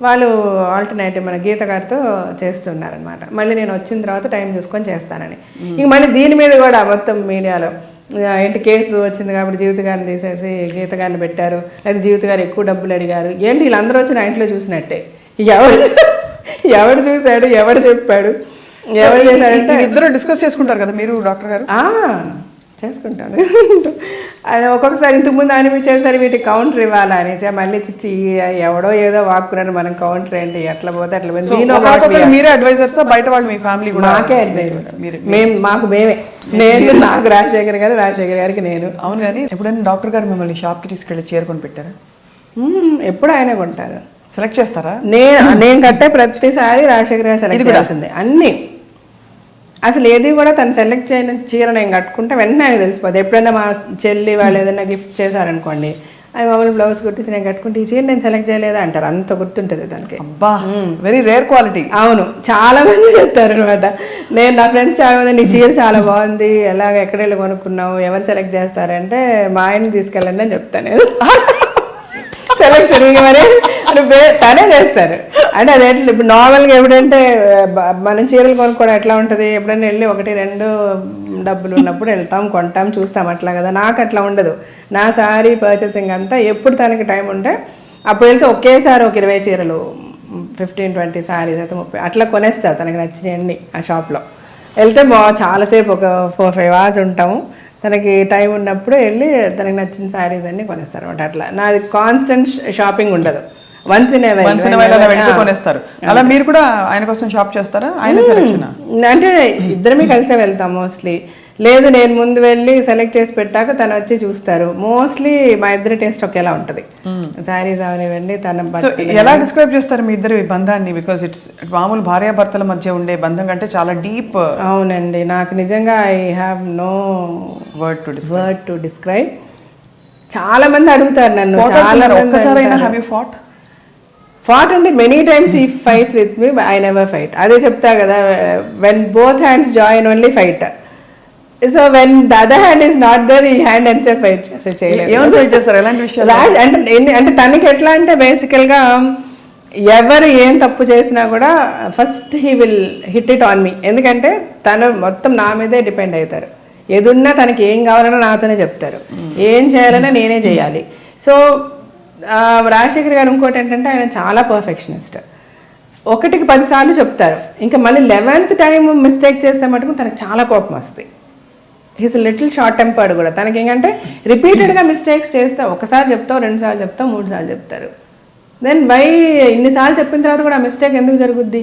వాళ్ళు ఆల్టర్నేటివ్ మన గీత గారితో చేస్తున్నారనమాట. మళ్ళీ నేను వచ్చిన తర్వాత టైం చూసుకొని చేస్తానని. ఇంక మళ్ళీ దీని మీద కూడా మొత్తం మీడియాలో ఏంటి కేసు వచ్చింది కాబట్టి జీవిత గారిని తీసేసి గీత గారిని పెట్టారు, లేదా జీవిత గారు ఎక్కువ డబ్బులు అడిగారు. ఏంటి వీళ్ళందరూ వచ్చి నా ఇంట్లో చూసినట్టే, ఎవడు చూశాడు, ఎవడు చెప్పాడు, ఎవరు చేశారంటే ఇద్దరు డిస్కస్ చేసుకుంటారు కదా మీరు డాక్టర్ గారు? చేసుకుంటాను. ఆయన ఒక్కొక్కసారి ఇంతకుముందు అనిపించేసరి వీటికి కౌంటర్ ఇవ్వాలా అనేసి మళ్ళీ చిచ్చి ఎవడో ఏదో వాక్కున్నాను మనం కౌంటర్ ఏంటి ఎట్లా పోతే అట్లా. మీరే అడ్వైజర్స్ బయట వాళ్ళు మీ ఫ్యామిలీ కూడా? నాకే అడ్వైజర్, మేమే నేను, నాకు రాజశేఖర్ గారు, రాజశేఖర్ గారికి నేను. అవును, కానీ ఎప్పుడైనా డాక్టర్ గారు మిమ్మల్ని షాప్కి తీసుకెళ్ళి చేరుకొని పెట్టారా? ఎప్పుడు ఆయనే కొంటారు, సెలెక్ట్ చేస్తారా? నేను కట్టే ప్రతిసారి రాజశేఖర్ గారు సెలెక్ట్ చేయాల్సిందే అన్నీ. అసలు ఏది కూడా తను సెలెక్ట్ చేయని చీర నేను కట్టుకుంటే వెంటనే ఆయన తెలిసిపోతుంది. ఎప్పుడైనా మా చెల్లి వాళ్ళు ఏదైనా గిఫ్ట్ చేశారనుకోండి, అది మామూలు బ్లౌజ్ కుట్టించి నేను కట్టుకుంటే ఈ చీర నేను సెలెక్ట్ చేయలేదా అంటారు, అంత గుర్తుంటుంది దానికి. అబ్బా, వెరీ రేర్ క్వాలిటీ. అవును, చాలా మంది చెప్తారు అనమాట. నేను నా ఫ్రెండ్స్ చాలా మంది నీ చీర చాలా బాగుంది, ఎలాగ ఎక్కడ వెళ్ళి కొనుక్కున్నావు, ఎవరు సెలెక్ట్ చేస్తారంటే మా ఆయన్ని తీసుకెళ్ళండి అని చెప్తాను నేను. సెలెక్షన్ మరి తనే చేస్తారు. అంటే అదే ఇప్పుడు నార్మల్గా ఎప్పుడంటే మనం చీరలు కొనుక్కోవడం ఎట్లా ఉంటుంది, ఎప్పుడైనా వెళ్ళి 1-2 డబ్బులు ఉన్నప్పుడు వెళ్తాం, కొంటాం, చూస్తాం, అట్లా కదా. నాకు అట్లా ఉండదు. నా శారీ పర్చేసింగ్ అంతా ఎప్పుడు తనకి టైం ఉంటే అప్పుడు వెళ్తే ఒకేసారి ఒక 20 చీరలు, 15-20 శారీస్ అయితే 30 అట్లా కొనేస్తారు తనకి నచ్చినవన్నీ. ఆ షాప్లో వెళ్తే చాలాసేపు ఒక 4-5 hours ఉంటాము. తనకి టైం ఉన్నప్పుడు వెళ్ళి తనకి నచ్చిన శారీస్ అన్ని కొనేస్తారు అనమాట. అట్లా నాది కాన్స్టెంట్ షాపింగ్ ఉండదు, వన్స్ ఇన్ ఏ వైల్ కొనేస్తారు. అలా మీరు కూడా ఆయన కోసం షాప్ చేస్తారా? ఆయన సెలెక్షన్ అంటే ఇద్దరమే కలిసే వెళ్తాం మోస్ట్లీ. లేదు నేను ముందు వెళ్ళి సెలెక్ట్ చేసి పెట్టాక తను వచ్చి చూస్తారు. మోస్ట్లీ మా ఇద్దరి టేస్ట్ ఒకేలా ఉంటుంది. శారీస్ అవనివ్వండి. తన ఎలా డిస్క్రైబ్ చేస్తారు మీ ఇద్దరి బంధాన్ని? బికాస్ ఇట్స్ మామూలు భార్యాభర్తల మధ్య ఉండే బంధం కంటే చాలా డీప్. అవునండి, నాకు నిజంగా I have no word to describe. చాలా మంది అడుగుతారు నన్ను, చాలా ఫాట్ అంటే మెనీ టైమ్స్ ఈ fights with me, I never fight. అదే చెప్తా కదా, when both hands join only fight. So when the other hand is not there, ఈ హ్యాండ్ అండ్ సెల్ఫ్ ఫైట్ చేయలేదు. అంటే తనకి ఎట్లా అంటే బేసికల్గా ఎవరు ఏం తప్పు చేసినా కూడా first he will hit it on me. ఎందుకంటే తను మొత్తం నా మీదే డిపెండ్ అవుతారు. ఏదున్నా తనకి ఏం కావాలన్నా నాతోనే చెప్తారు, ఏం చేయాలన్నా నేనే చేయాలి. సో రాజశేఖర్ గారు ఇంకోటి ఏంటంటే ఆయన చాలా పర్ఫెక్షనిస్ట్. 1కి 10 సార్లు చెప్తారు, ఇంకా మళ్ళీ 11th టైం మిస్టేక్ చేస్తే మటుకు తనకు చాలా కోపం వస్తుంది. హీస్ లిటిల్ షార్ట్ టెంపర్డ్ కూడా. తనకి ఏంటంటే రిపీటెడ్గా మిస్టేక్స్ చేస్తా, ఒకసారి చెప్తావు, 2 సార్లు చెప్తావు, 3 సార్లు చెప్తారు. దెన్ వై ఇన్నిసార్లు చెప్పిన తర్వాత కూడా ఆ మిస్టేక్ ఎందుకు జరుగుద్ది?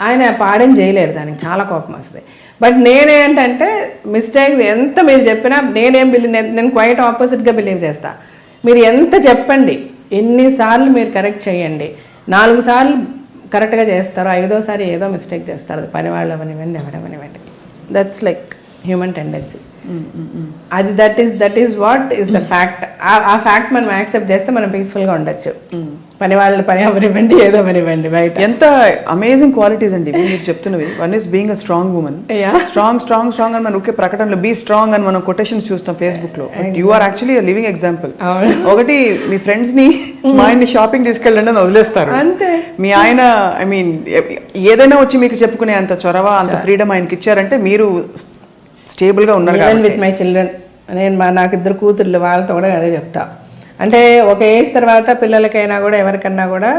ఆయన పాడేం చేయలేరు, దానికి చాలా కోపం వస్తుంది. బట్ నేనేంటంటే మిస్టేక్ ఎంత మీరు చెప్పినా నేను క్వైట్ ఆపోజిట్గా బిలీవ్ చేస్తా. మీరు ఎంత చెప్పండి, ఎన్నిసార్లు మీరు కరెక్ట్ చేయండి, 4 సార్లు కరెక్ట్గా చేస్తారు, 5వసారి ఏదో మిస్టేక్ చేస్తారు. అది పని వాళ్ళు అవనివ్వండి, ఎవరెవనివ్వండి. That's like human tendency. అది that is what is the fact. ఆ ఫ్యాక్ట్ మనం యాక్సెప్ట్ చేస్తే మనం పీస్ఫుల్గా ఉండొచ్చు. పని వాళ్ళ పని అవనివ్వండి, ఏదో అవనివ్వండి. బయట ఎంత అమేజింగ్ క్వాలిటీస్ అండి మీరు చెప్తున్నవి. One is being a strong woman. Strong strong strong అని మనం ఒకే ప్రకటనలో బీ స్ట్రాంగ్ అని మనం కొటేషన్స్ చూస్తాం ఫేస్బుక్ లో. But you are actually living example. ఒకటి మీ ఫ్రెండ్స్ ని మా ఆయన్ని షాపింగ్ తీసుకెళ్ళండి అని వదిలేస్తారు. అంతే. మీ ఆయన ఐ మీన్ ఏదైనా వచ్చి మీకు చెప్పుకునే అంత చొరవ, అంత ఫ్రీడమ్ ఆయనకి ఇచ్చారంటే మీరు స్టేబుల్ గా ఉన్నారు. విత్ మై చిల్డ్రన్, నేను నాకు 2 కూతుర్లు, వాళ్ళతో కూడా అదే చెప్తా. అంటే ఒక ఏజ్ తర్వాత పిల్లలకైనా కూడా ఎవరికన్నా కూడా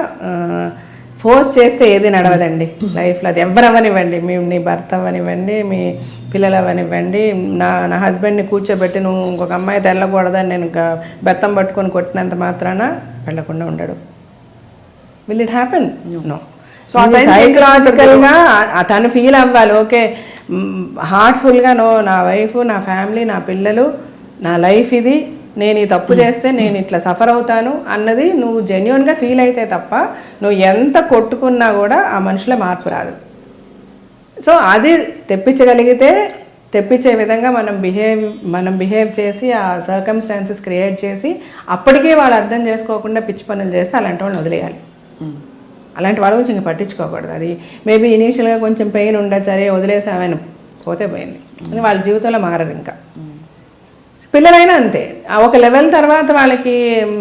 ఫోర్స్ చేస్తే ఏది నడవదండి లైఫ్లో. అది ఎవరు అవ్వనివ్వండి, నీ భర్త అవ్వనివ్వండి, మీ పిల్లలు అవ్వనివ్వండి. నా హస్బెండ్ని కూర్చోబెట్టి నువ్వు ఇంకొక అమ్మాయి తెల్లకూడదని నేను బెత్తం పట్టుకొని కొట్టినంత మాత్రాన వెళ్ళకుండా ఉండడు. Will it happen? No. So సైకలాజికల్గా తను ఫీల్ అవ్వాలి, ఓకే హార్ట్ఫుల్గా నో, నా వైఫ్, నా ఫ్యామిలీ, నా పిల్లలు, నా లైఫ్ ఇది, నేను ఈ తప్పు చేస్తే నేను ఇట్లా సఫర్ అవుతాను అన్నది నువ్వు జెన్యున్గా ఫీల్ అయితే తప్ప నువ్వు ఎంత కొట్టుకున్నా కూడా ఆ మనుషుల మార్పు రాదు. సో అది తెప్పించగలిగితే తెప్పించే విధంగా మనం బిహేవ్ చేసి ఆ సర్కమ్స్టాన్సెస్ క్రియేట్ చేసి అప్పటికే వాళ్ళు అర్థం చేసుకోకుండా పిచ్చి పనులు చేస్తే అలాంటి వాళ్ళని వదిలేయాలి. అలాంటి వాళ్ళ గురించి ఇంకా పట్టించుకోకూడదు. అది మేబీ ఇనీషియల్గా కొంచెం పెయిన్ ఉండొచ్చు, సరే వదిలేసామని పోతే పోయింది, అని వాళ్ళ జీవితంలో మారరు. ఇంకా పిల్లలైనా అంతే. ఒక లెవెల్ తర్వాత వాళ్ళకి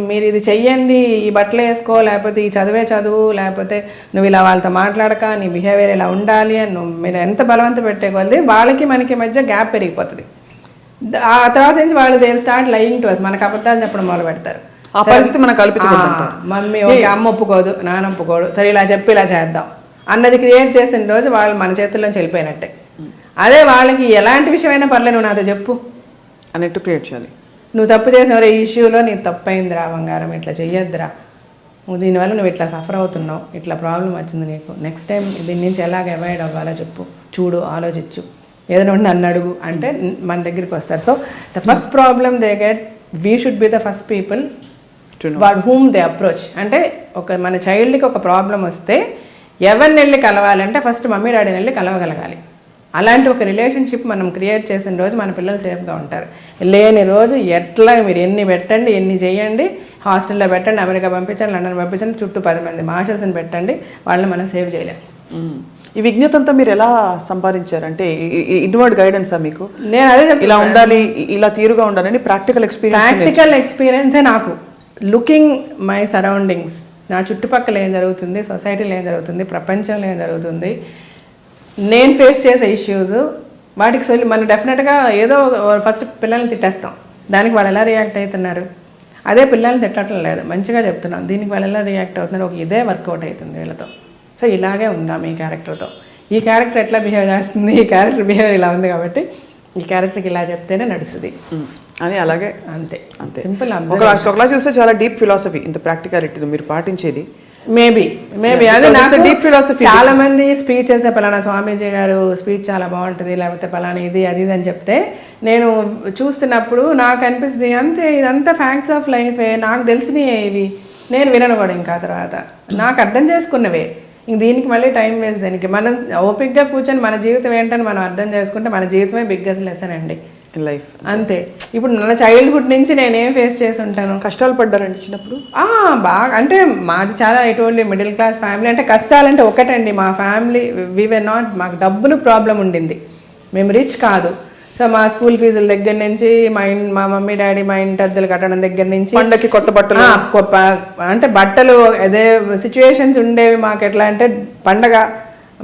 మీరు ఇది చెయ్యండి, ఈ బట్టలు వేసుకో, లేకపోతే ఈ చదువు, లేకపోతే నువ్వు ఇలా వాళ్ళతో మాట్లాడక, నీ బిహేవియర్ ఇలా ఉండాలి అని మీరు ఎంత బలవంత పెట్టే కొద్దీ వాళ్ళకి మనకి మధ్య గ్యాప్ పెరిగిపోతుంది. ఆ తర్వాత నుంచి వాళ్ళు they start lying to us, మనకు అబద్ధాలు చెప్పడం మొదలు పెడతారు. ఆ పరిస్థితి మనకు కల్పించబడుతుంది. మమ్మీ ఓకే, అమ్మ ఒప్పుకోదు, నాన్న ఒప్పుకోడు, సరే ఇలా చెప్పి ఇలా చేద్దాం అన్నది క్రియేట్ చేసిన రోజు వాళ్ళు మన చేతుల్లోంచి వెళ్ళిపోయినట్టే. అదే వాళ్ళకి ఎలాంటి విషయమైనా పర్లేదు, నువ్వు నాతో చెప్పు అన్నట్టు క్రియేట్ చేయాలి. నువ్వు తప్పు చేసిన ఈ ఇష్యూలో నీకు తప్పైందిరా బంగారం, ఇట్లా చెయ్యొద్దురా, నువ్వు దీనివల్ల నువ్వు ఇట్లా సఫర్ అవుతున్నావు, ఇట్లా ప్రాబ్లం వచ్చింది నీకు, నెక్స్ట్ టైం దీని నుంచి ఎలాగ అవాయిడ్ అవ్వాలో చెప్పు, చూడు, ఆలోచించు, ఏదైనా ఉండి నన్ను అడుగు అంటే మన దగ్గరికి వస్తారు. So the first problem they get, we should be the first people what whom they approach. అంటే మన చైల్డ్కి ఒక ప్రాబ్లం వస్తే ఎవరిని వెళ్ళి కలవాలంటే ఫస్ట్ మమ్మీ డాడీని వెళ్ళి కలవగలగాలి. అలాంటి ఒక రిలేషన్షిప్ మనం క్రియేట్ చేసిన రోజు మన పిల్లలు సేఫ్గా ఉంటారు. లేని రోజు ఎట్లా మీరు ఎన్ని పెట్టండి, ఎన్ని చేయండి, హాస్టల్లో పెట్టండి, అమెరికా పంపించండి, లండన్ పంపించండి, చుట్టూ 10 మంది మార్షల్స్ని పెట్టండి, వాళ్ళని మనం సేవ్ చేయలేం. ఈ విజ్ఞత అంతా మీరు ఎలా సంపాదించారు? అంటే ఇన్వర్డ్ గైడెన్సా మీకు? నేను అదే ఇలా ఉండాలి, ఇలా తీరుగా ఉండాలని ప్రాక్టికల్ ఎక్స్పీరియన్సే నాకు. లుకింగ్ మై సరౌండింగ్స్, నా చుట్టుపక్కల ఏం జరుగుతుంది, సొసైటీలో ఏం జరుగుతుంది, ప్రపంచంలో ఏం జరుగుతుంది, నేను ఫేస్ చేసే ఇష్యూస్, వాటికి మనం డెఫినెట్గా ఏదో ఫస్ట్ పిల్లల్ని తిట్టేస్తాం, దానికి వాళ్ళు ఎలా రియాక్ట్ అవుతున్నారు, అదే పిల్లల్ని తిట్టడం లేదు, మంచిగా చెప్తున్నాం, దీనికి వాళ్ళు ఎలా రియాక్ట్ అవుతున్నారు, ఇదే వర్కౌట్ అవుతుంది వీళ్ళతో, సో ఇలాగే ఉందాం ఈ క్యారెక్టర్తో, ఈ క్యారెక్టర్ ఎట్లా బిహేవ్ చేస్తుంది, ఈ క్యారెక్టర్ బిహేవియర్ ఇలా ఉంది కాబట్టి ఈ క్యారెక్టర్కి ఇలా చెప్తేనే నడుస్తుంది అని. అలాగే అంతే సింపుల్. ఒకలా చూస్తే చాలా డీప్ ఫిలాసఫీ ఇంత ప్రాక్టికాలిటీ మీరు పాటించేది. మేబీ అదే నాకు డీప్ ఫిలాసఫీ. చాలా మంది స్పీచ్ చేసే పలానా స్వామీజీ గారు స్పీచ్ చాలా బాగుంటుంది, లేకపోతే పలానా ఇది అది అని చెప్తే నేను చూస్తున్నప్పుడు నాకు అనిపిస్తుంది అంతే, ఇదంతా ఫ్యాక్ట్స్ ఆఫ్ లైఫే, నాకు తెలిసినవి ఇవి, నేను వినను కూడా ఇంకా తర్వాత నాకు అర్థం చేసుకున్నవే, ఇంక దీనికి మళ్ళీ టైం వేస్ట్. దానికి మనం ఓపిక్గా కూర్చొని మన జీవితం ఏంటని మనం అర్థం చేసుకుంటే మన జీవితమే బిగ్గెస్ట్ లెసన్ అండి లైఫ్. అంతే. ఇప్పుడు నా చైల్డ్హుడ్ నుంచి నేనేం ఫేస్ చేసి ఉంటాను. కష్టాలు పడ్డారండి చిన్నప్పుడు? బాగా, అంటే మాది చాలా ఎటువంటి మిడిల్ క్లాస్ ఫ్యామిలీ. అంటే కష్టాలంటే ఒకటండి, మా ఫ్యామిలీ వీ వర్ నాట్, మాకు డబ్బులు ప్రాబ్లం ఉండింది, మేము రిచ్ కాదు. సో మా స్కూల్ ఫీజుల దగ్గర నుంచి మా మమ్మీ డాడీ మా ఇంటి అద్దెలు కట్టడం దగ్గర నుంచి పండగకి కొత్త బట్టలు, అంటే బట్టలు అదే సిచ్యువేషన్స్ ఉండేవి మాకు. ఎట్లా అంటే పండగ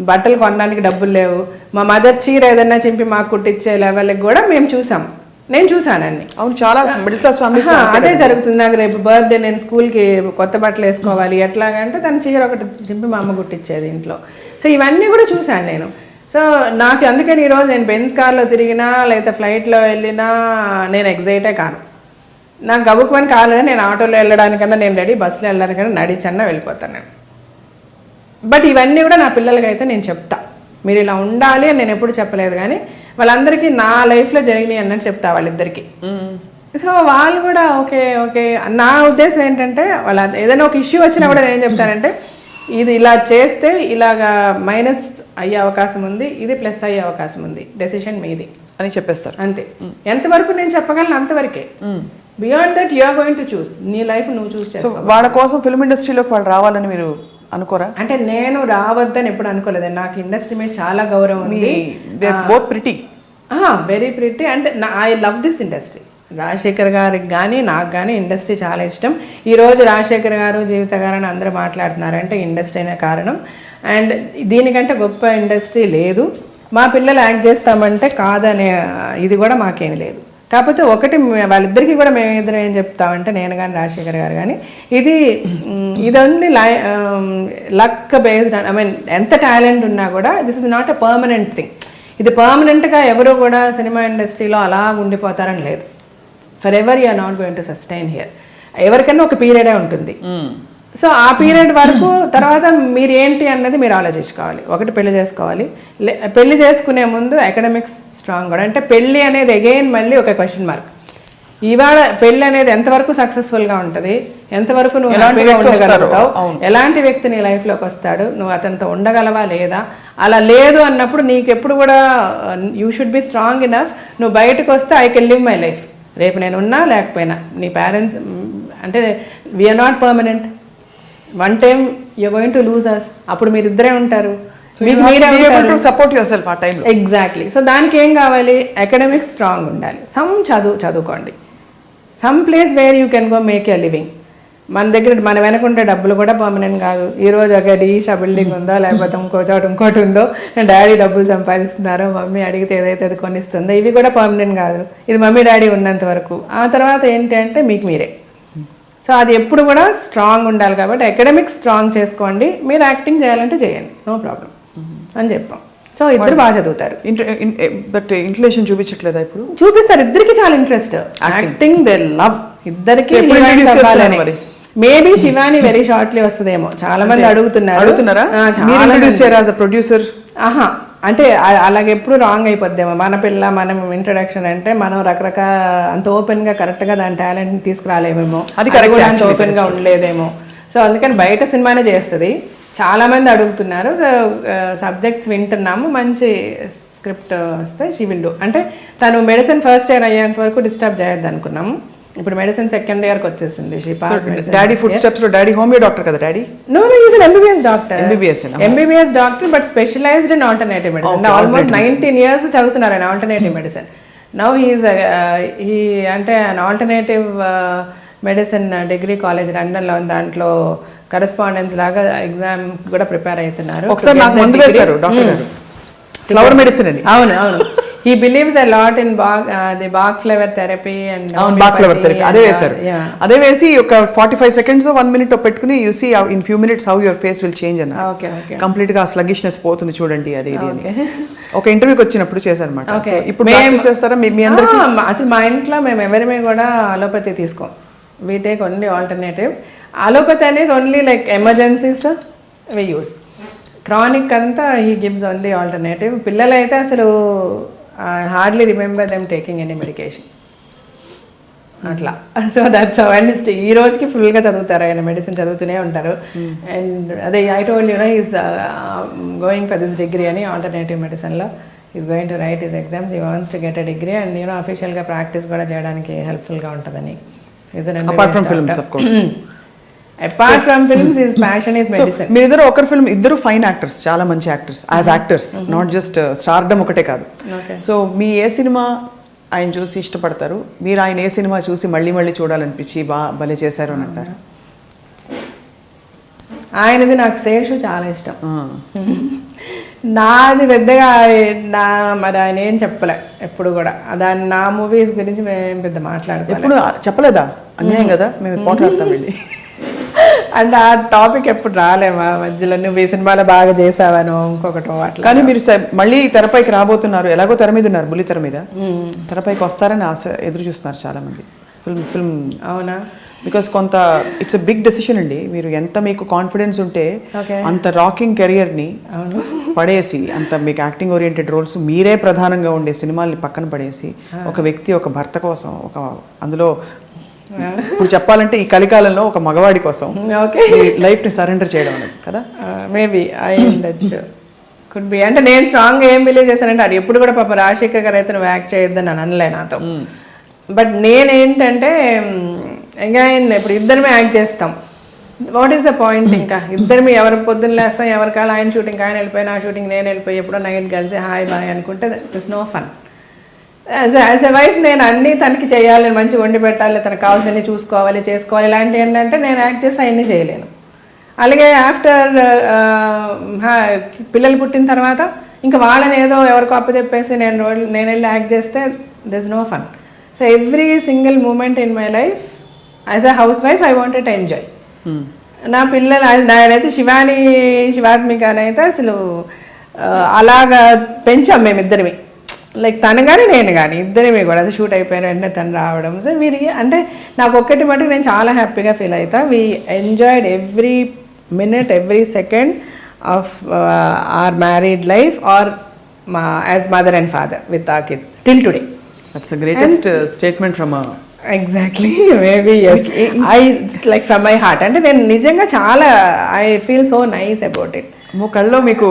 బట్టలు కొనడానికి డబ్బులు లేవు, మా మదర్ చీర ఏదన్నా చింపి మాకు కుట్టించే లెవెల్కి కూడా మేము చూసాం, నేను చూసానండి. అవును, చాలా మిడిల్ క్లాస్ ఫ్యామిలీస్ అదే జరుగుతుంది. నాకు రేపు బర్త్డే, నేను స్కూల్కి కొత్త బట్టలు వేసుకోవాలి, ఎట్లాగంటే తన చీర ఒకటి చింపి మా అమ్మ కుట్టించేది ఇంట్లో. సో ఇవన్నీ కూడా చూశాను నేను. సో నాకు అందుకని ఈరోజు నేను బెంజ్ కార్లో తిరిగినా లేకపోతే ఫ్లైట్లో వెళ్ళినా నేను ఎగ్జైటే కాను. నాకు గబుక్కుమని కాలేదు, నేను ఆటోలో వెళ్ళడానికన్నా నేను రెడీ, బస్సులో వెళ్ళడానికన్నా నడిచన్నా వెళ్ళిపోతాను నేను. బట్ ఇవన్నీ కూడా నా పిల్లలకైతే నేను చెప్తా, మీరు ఇలా ఉండాలి అని నేను ఎప్పుడు చెప్పలేదు, కానీ వాళ్ళందరికీ నా లైఫ్లో జరిగినాయి అన్నట్టు చెప్తా వాళ్ళిద్దరికి. సో వాళ్ళు కూడా ఓకే ఓకే. నా ఉద్దేశం ఏంటంటే వాళ్ళ ఏదైనా ఒక ఇష్యూ వచ్చినా కూడా నేను ఏం చెప్తానంటే, ఇది ఇలా చేస్తే ఇలాగా మైనస్ అయ్యే అవకాశం ఉంది, ఇది ప్లస్ అయ్యే అవకాశం ఉంది, డెసిషన్ మీది అని చెప్పేస్తారు అంతే. ఎంతవరకు నేను చెప్పగలను అంతవరకే. Beyond that you are going to choose, నీ లైఫ్ నువ్వు చూస్ చేసుకో. వాళ్ళ కోసం ఫిల్మ్ ఇండస్ట్రీలోకి వాళ్ళు రావాలని మీరు అనుకోరా? అంటే నేను రావద్దని ఎప్పుడు అనుకోలేదు. నాకు ఇండస్ట్రీ మీద చాలా గౌరవం ఉంది. Both pretty, very pretty, and I love this industry. Rajasekhar గారికి కానీ నాకు కానీ ఇండస్ట్రీ చాలా ఇష్టం. ఈరోజు రాజశేఖర్ గారు, జీవిత గారు అని అందరూ మాట్లాడుతున్నారంటే ఇండస్ట్రీనే కారణం. అండ్ దీనికంటే గొప్ప ఇండస్ట్రీ లేదు. మా పిల్లలు యాక్ట్ చేస్తామంటే కాదనే ఇది కూడా మాకేమీ లేదు. కాకపోతే ఒకటి వాళ్ళిద్దరికీ కూడా మేము ఇద్దరం ఏం చెప్తామంటే, నేను కానీ రాజశేఖర్ గారు కానీ, ఇది only luck based. I mean ఎంత టాలెంట్ ఉన్నా కూడా this is not a permanent thing. ఇది పర్మనెంట్గా ఎవరు కూడా సినిమా ఇండస్ట్రీలో అలా ఉండిపోతారని లేదు. Forever you are not going to sustain here. ఎవరికైనా ఒక పీరియడే ఉంటుంది. సో ఆ పీరియడ్ వరకు తర్వాత మీరు ఏంటి అన్నది మీరు ఆలోచించుకోవాలి. ఒకటి పెళ్లి చేసుకోవాలి. పెళ్లి చేసుకునే ముందు అకాడమిక్స్ స్ట్రాంగ్ కూడా. అంటే పెళ్లి అనేది అగైన్ మళ్ళీ ఒక క్వశ్చన్ మార్క్. ఇవాళ పెళ్లి అనేది ఎంతవరకు సక్సెస్ఫుల్గా ఉంటుంది, ఎంతవరకు నువ్వు హ్యాపీగా ఉండగలుగుతావు, ఎలాంటి వ్యక్తి నీ లైఫ్లోకి వస్తాడు, నువ్వు అతనితో ఉండగలవా లేదా. అలా లేదు అన్నప్పుడు నీకు ఎప్పుడు కూడా you should be strong enough. నువ్వు బయటకు వస్తే I can live my life. రేపు నేను ఉన్నా లేకపోయినా నీ పేరెంట్స్ అంటే we're not permanent. One time you're going to lose us. అప్పుడు మీరు ఇద్దరే ఉంటారు, మీకు మీరే సపోర్ట్ యువర్ సెల్ఫ్ ఆ టైంలో. ఎగ్జాక్ట్లీ. సో దానికి ఏం కావాలి, అకాడమిక్స్ స్ట్రాంగ్ ఉండాలి. చదువుకోండి. Some place where you can go make a living. మన దగ్గర మన వెనకుంటే డబ్బులు కూడా పర్మనెంట్ కాదు. ఈరోజు ఒక డీషా బిల్డింగ్ ఉందో, లేకపోతే ఇంకోటి ఉందో, డాడీ డబ్బులు సంపాదిస్తున్నారో, మమ్మీ అడిగితే ఏదైతే అది కొనిస్తుందో, ఇవి కూడా పర్మనెంట్ కాదు. ఇది మమ్మీ డాడీ ఉన్నంత వరకు. ఆ తర్వాత ఏంటి అంటే మీకు మీరే. సో అది ఎప్పుడు కూడా స్ట్రాంగ్ ఉండాలి. కాబట్టి అకాడమిక్స్ స్ట్రాంగ్ చేసుకోండి. మీరు యాక్టింగ్ చేయాలంటే చేయండి, నో ప్రాబ్లం అని చెప్పాం. సో ఇద్దరు బాగా చదువుతారు. బట్ ఇంక్లినేషన్ చూపించట్లేదా ఇప్పుడు? చూపిస్తారు. ఇద్దరికి చాలా ఇంట్రెస్ట్ యాక్టింగ్, దే లవ్. ఇద్దరికి మేబీ శివాని వెరీ షార్ట్లీ వస్తుందేమో. చాలా మంది అడుగుతున్నారా ప్రొడ్యూసర్. ఆహా, అంటే అలాగే ఎప్పుడు రాంగ్ అయిపోద్దేమో. మన పిల్ల మనం ఇంట్రడక్షన్ అంటే మనం రకరకాల అంత ఓపెన్ గా కరెక్ట్ గా దాని టాలెంట్ ని తీసుకురాలేమేమో, అది కూడా అంత ఓపెన్ గా ఉండలేదేమో. సో అందుకని బయట సినిమానే చేస్తుంది. చాలా మంది అడుగుతున్నారు. సో సబ్జెక్ట్స్ వింటున్నాము. మంచి స్క్రిప్ట్ వస్తే షీ విల్ డూ. అంటే తను మెడిసిన్ ఫస్ట్ ఇయర్ అయ్యేంత వరకు డిస్టర్బ్ చేయొద్దు అనుకున్నాము. ఇప్పుడు మెడిసిన్ సెకండ్ ఇయర్కి వచ్చేసింది. డాడీ ఫుడ్ స్టెప్స్ లో. డాడీ హోమియో డాక్టర్ కదా daddy? No is an MBBS doctor. MBBS doctor but specialised in alternative medicine. Almost 19 years చదువుతున్నారు ఆయన ఆల్టర్నేటివ్ మెడిసిన్. నౌ హీ అంటే ఆల్టర్నేటివ్ మెడిసిన్ డిగ్రీ కాలేజ్ లండన్లో, దాంట్లో correspondence లాగా ఎగ్జామ్ కూడా prepare అవుతున్నారు. ఒకసారి నాకు మందు వేశారు డాక్టర్ గారు, ఫ్లవర్ మెడిసిన్ అని. అవును. He believes a lot in the Bach flower therapy and Bach flower therapy. అదే వేశారు. అదే వేసి ఒక 45 seconds 1 minute పెట్టుకుని you see in few minutes how your face will change అన్న. కంప్లీట్ గా స్లగిష్నెస్ పోతుంది చూడండి. అది ఒక ఇంటర్వ్యూకి వచ్చినప్పుడు చేశారన్నమాట. ఇప్పుడు ప్రాక్టీస్ చేస్తారా మీ అందరికీ? అసలు మా ఇంట్లో మేము ఎవరిమే కూడా అలోపతి తీసుకోం. We take only alternative. Allopathy అనేది only like emergencies we use. Chronic అంతా హీ గివ్స్ ఓన్లీ ఆల్టర్నేటివ్. పిల్లలైతే అసలు hardly remember them taking any medication అట్లా. సో దట్స్ అండ్ ఈ రోజుకి ఫుల్గా చదువుతారు ఆయన, మెడిసిన్ చదువుతూనే ఉంటారు. అండ్ అదే I told you know is going for this degree అని ఆల్టర్నేటివ్ మెడిసిన్లో. Is going to write his exams. He wants to get a degree and you know అఫీషియల్గా ప్రాక్టీస్ కూడా చేయడానికి హెల్ప్ఫుల్గా ఉంటుందని. Apart from films of course. Apart from films his passion is medicine. మీరిద్దరు ఒకరి film, ఇద్దరు ఫైన్ యాక్టర్స్, చాలా మంచి actors as actors, not just stardom ఒకటే కాదు. సో మీ ఏ సినిమా ఆయన చూసి ఇష్టపడతారు? మీరు ఆయన ఏ సినిమా చూసి మళ్ళీ మళ్ళీ చూడాలనిపించి భలే చేశారు అని అంటారు? ఆయనది నాకు శేషు చాలా ఇష్టం. నాది పెద్దగా మరి ఆయన ఏం చెప్పలే ఎప్పుడు కూడా. దాన్ని నా మూవీస్ గురించి మేము పెద్ద మాట్లాడుకోలేదు. ఎప్పుడు చెప్పలేదా? అన్యాయం కదా, మేము పోట్లాడతామండి. అంటే ఆ టాపిక్ ఎప్పుడు రాలేమా మధ్యలో నువ్వు ఈ సినిమాలో బాగా చేసావను ఇంకొకటో అట్లా. కానీ మీరు మళ్ళీ తెరపైకి రాబోతున్నారు, ఎలాగో తెర మీద ఉన్నారు, బుల్లి తెర మీద తెరపైకి వస్తారని ఆశ ఎదురు చూస్తున్నారు చాలా మంది. ఫిల్మ్ అవునా? బికాస్ కొంత ఇట్స్ ఎ బిగ్ డెసిషన్ అండి. మీరు ఎంత మీకు కాన్ఫిడెన్స్ ఉంటే అంత రాకింగ్ కెరియర్ని పడేసి, అంత మీకు యాక్టింగ్ ఓరియంటెడ్ రోల్స్ మీరే ప్రధానంగా ఉండే సినిమాల్ని పక్కన పడేసి ఒక వ్యక్తి ఒక భర్త కోసం ఒక అందులో ఇప్పుడు చెప్పాలంటే ఈ కలికాలంలో ఒక మగవాడి కోసం లైఫ్ని సరెండర్ చేయడం అనేది కదా. మేబీ ఐ ఉండొచ్చు, కుడ్ బి. అంటే నేను స్ట్రాంగ్గా ఏం బిలీవ్ చేశానంటే అది ఎప్పుడు కూడా పాప రాజశేఖర్ గారు అయితే నువ్వు యాక్ట్ చేయొద్దని అని అనలే నాతో. బట్ నేనేంటంటే ఇంకా ఇప్పుడు ఇద్దరమే యాక్ట్ చేస్తాం, వాట్ ఈస్ ద పాయింట్? ఇంకా ఇద్దరిమి ఎవరు పొద్దున్న లేస్తాం, ఎవరి కాళ్ళు ఆయన షూటింగ్ ఆయన వెళ్ళిపోయి నా షూటింగ్ నేను వెళ్ళిపోయి ఎప్పుడో నైట్ కలిసి హాయ్ బాయ్ అనుకుంటే that is no fun. As a wife నేను అన్నీ తనకి చేయాలి, నేను మంచిగా వండి పెట్టాలి, తనకు కావాల్సినవి చూసుకోవాలి చేసుకోవాలి, ఇలాంటివి ఏంటంటే నేను యాక్ట్ చేసి అవన్నీ చేయలేను. అలాగే ఆఫ్టర్ పిల్లలు పుట్టిన తర్వాత ఇంకా వాళ్ళని ఏదో ఎవరికో అప్పచెప్పేసి నేను వెళ్ళి యాక్ట్ చేస్తే this no fun. So every single moment in my life as a house wife I wanted to enjoy. నా పిల్లలు నాయనైతే శివాత్మిక అయితే అసలు అలాగా పెంచాం మేమిద్దరిమి, లైక్ తను కానీ నేను కానీ ఇద్దరిమి కూడా. అది షూట్ అయిపోయిన వెంటనే తను రావడం. సో వీరి అంటే నాకు ఒక్కటి మటుకు నేను చాలా హ్యాపీగా ఫీల్ అవుతా. We enjoyed every minute every second of our married life or as mother and father with our kids till today. That's the greatest statement from a... Exactly, maybe yes. Like from my heart. అంటే నేను నిజంగా చాలా I feel so nice about it. కళ్ళలో మీకు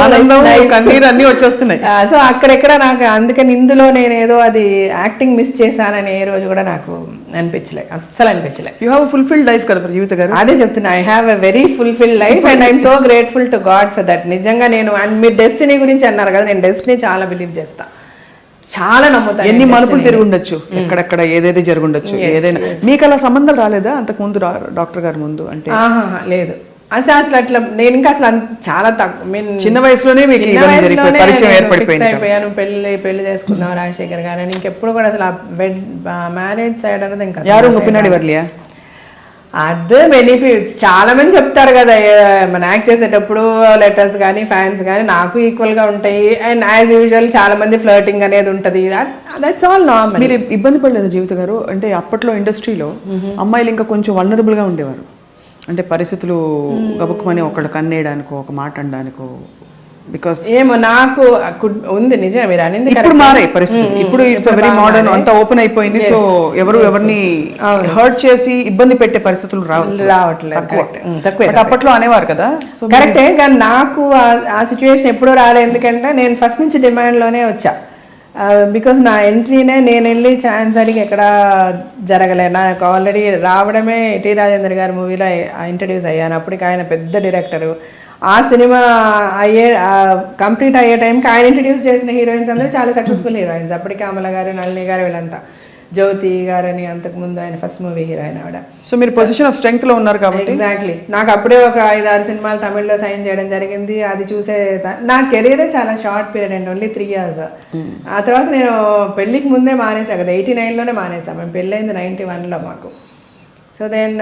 ఆనందం కన్నీరు అన్నీ వచ్చేస్తున్నాయి. సో అక్కడెక్కడ నాకు అందుకని ఇందులో నేను ఏదో అది యాక్టింగ్ మిస్ చేశానని ఏ రోజు కూడా నాకు అనిపించలే, అస్సలు అనిపించలే. యూ హ్యావ్ ఫుల్ఫిల్డ్ లైఫ్ కదా జీవిత గారు. అదే చెప్తున్నా, I have a very fulfilled life and I'm so grateful to God for that. నిజంగా నేను అండ్ మీరు డెస్టినీ గురించి అన్నారు కదా, నేను డెస్టినీ చాలా బిలీవ్ చేస్తా, చాలా నమ్ముతాను. ఎన్ని మలుపులు తిరిగి ఉండొచ్చు, ఎక్కడెక్కడ ఏదైతే జరుగుండొచ్చు, ఏదైనా. మీకు అలా సంబంధాలు రాలేదా అంతకు ముందు డాక్టర్ గారి ముందు? అంటే లేదు అసలు అట్లా నేను ఇంకా అసలు చాలా తక్కువ చిన్న వయసులోనే అయిపోయాను. పెళ్లి చేసుకున్నాం రాజశేఖర్ గారు. ఇంకెప్పుడు కూడా అసలు మ్యారేజ్ సైడ్ అనేది ఇంకా యారు ఒప్పినాడు వర్లియా? అదే చాలా మంది చెప్తారు కదా మన యాక్ట్ చేసేటప్పుడు లెటర్స్ కానీ ఫ్యాన్స్ కానీ నాకు ఈక్వల్గా ఉంటాయి. అండ్ యాజ్ యూజువల్ చాలా మంది ఫ్లర్టింగ్ అనేది ఉంటుంది. That's all normal. మీరు ఇబ్బంది పడలేదు జీవిత గారు? అంటే అప్పట్లో ఇండస్ట్రీలో అమ్మాయిలు ఇంకా కొంచెం వల్నరబుల్గా ఉండేవారు. అంటే పరిస్థితులు గబుక్కుమని ఒకళ్ళు కన్నేయడానికో ఒక మాట అనడానికో. బికాస్ ఏమో నాకు ఉంది నిజమే మీరు అనేది. ఇప్పుడు మారే పరిస్థితి, ఇప్పుడు ఇట్స్ వెరీ మోడర్న్, అంతా ఓపెన్ అయిపోయింది. సో ఎవరిని హర్ట్ చేసి ఇబ్బంది పెట్టే పరిస్థితులు రావట్లేదు. అప్పట్లో అనేవారు కదా. సో కరెక్టే, కానీ నాకు ఆ సిచ్యువేషన్ ఎప్పుడూ రాలేదు. ఎందుకంటే నేను ఫస్ట్ నుంచి డిమాండ్లోనే వచ్చా. బికాస్ నా ఎంట్రీనే నేను వెళ్ళి ఛాన్స్ అడిగి ఎక్కడ జరగలే. నాకు ఆల్రెడీ రావడమే టి రాజేంద్ర గారి మూవీలో ఇంట్రడ్యూస్ అయ్యాను. అప్పటికి ఆయన పెద్ద డైరెక్టరు. ఆ సినిమా కంప్లీట్ అయ్యే టైంకి ఆయన ఇంట్రడ్యూస్ చేసిన హీరోయిన్స్ అందరూ చాలా సక్సెస్ఫుల్ హీరోయిన్స్. అప్పటికి అమల గారు, నళిని గారు, వీళ్ళంతా, జ్యోతి గారని అంతకుముందు ఆయన ఫస్ట్ మూవీ హీరోయిన్ ఆవిడ. సో మీరు పొజిషన్ ఆఫ్ స్ట్రెంగ్త్ లో ఉన్నారు కాబట్టి. ఎగ్జాక్ట్లీ. నాకు అప్పుడే ఒక 5-6 సినిమాలు తమిళ్లో సైన్ చేయడం జరిగింది. అది చూసే నా కెరీరే చాలా షార్ట్ పీరియడ్ అండి, ఓన్లీ 3 years. ఆ తర్వాత నేను పెళ్ళికి ముందే మానేసా కదా, 89లోనే మానేసాను. మేము పెళ్ళైంది 91లో మాకు. సో దెన్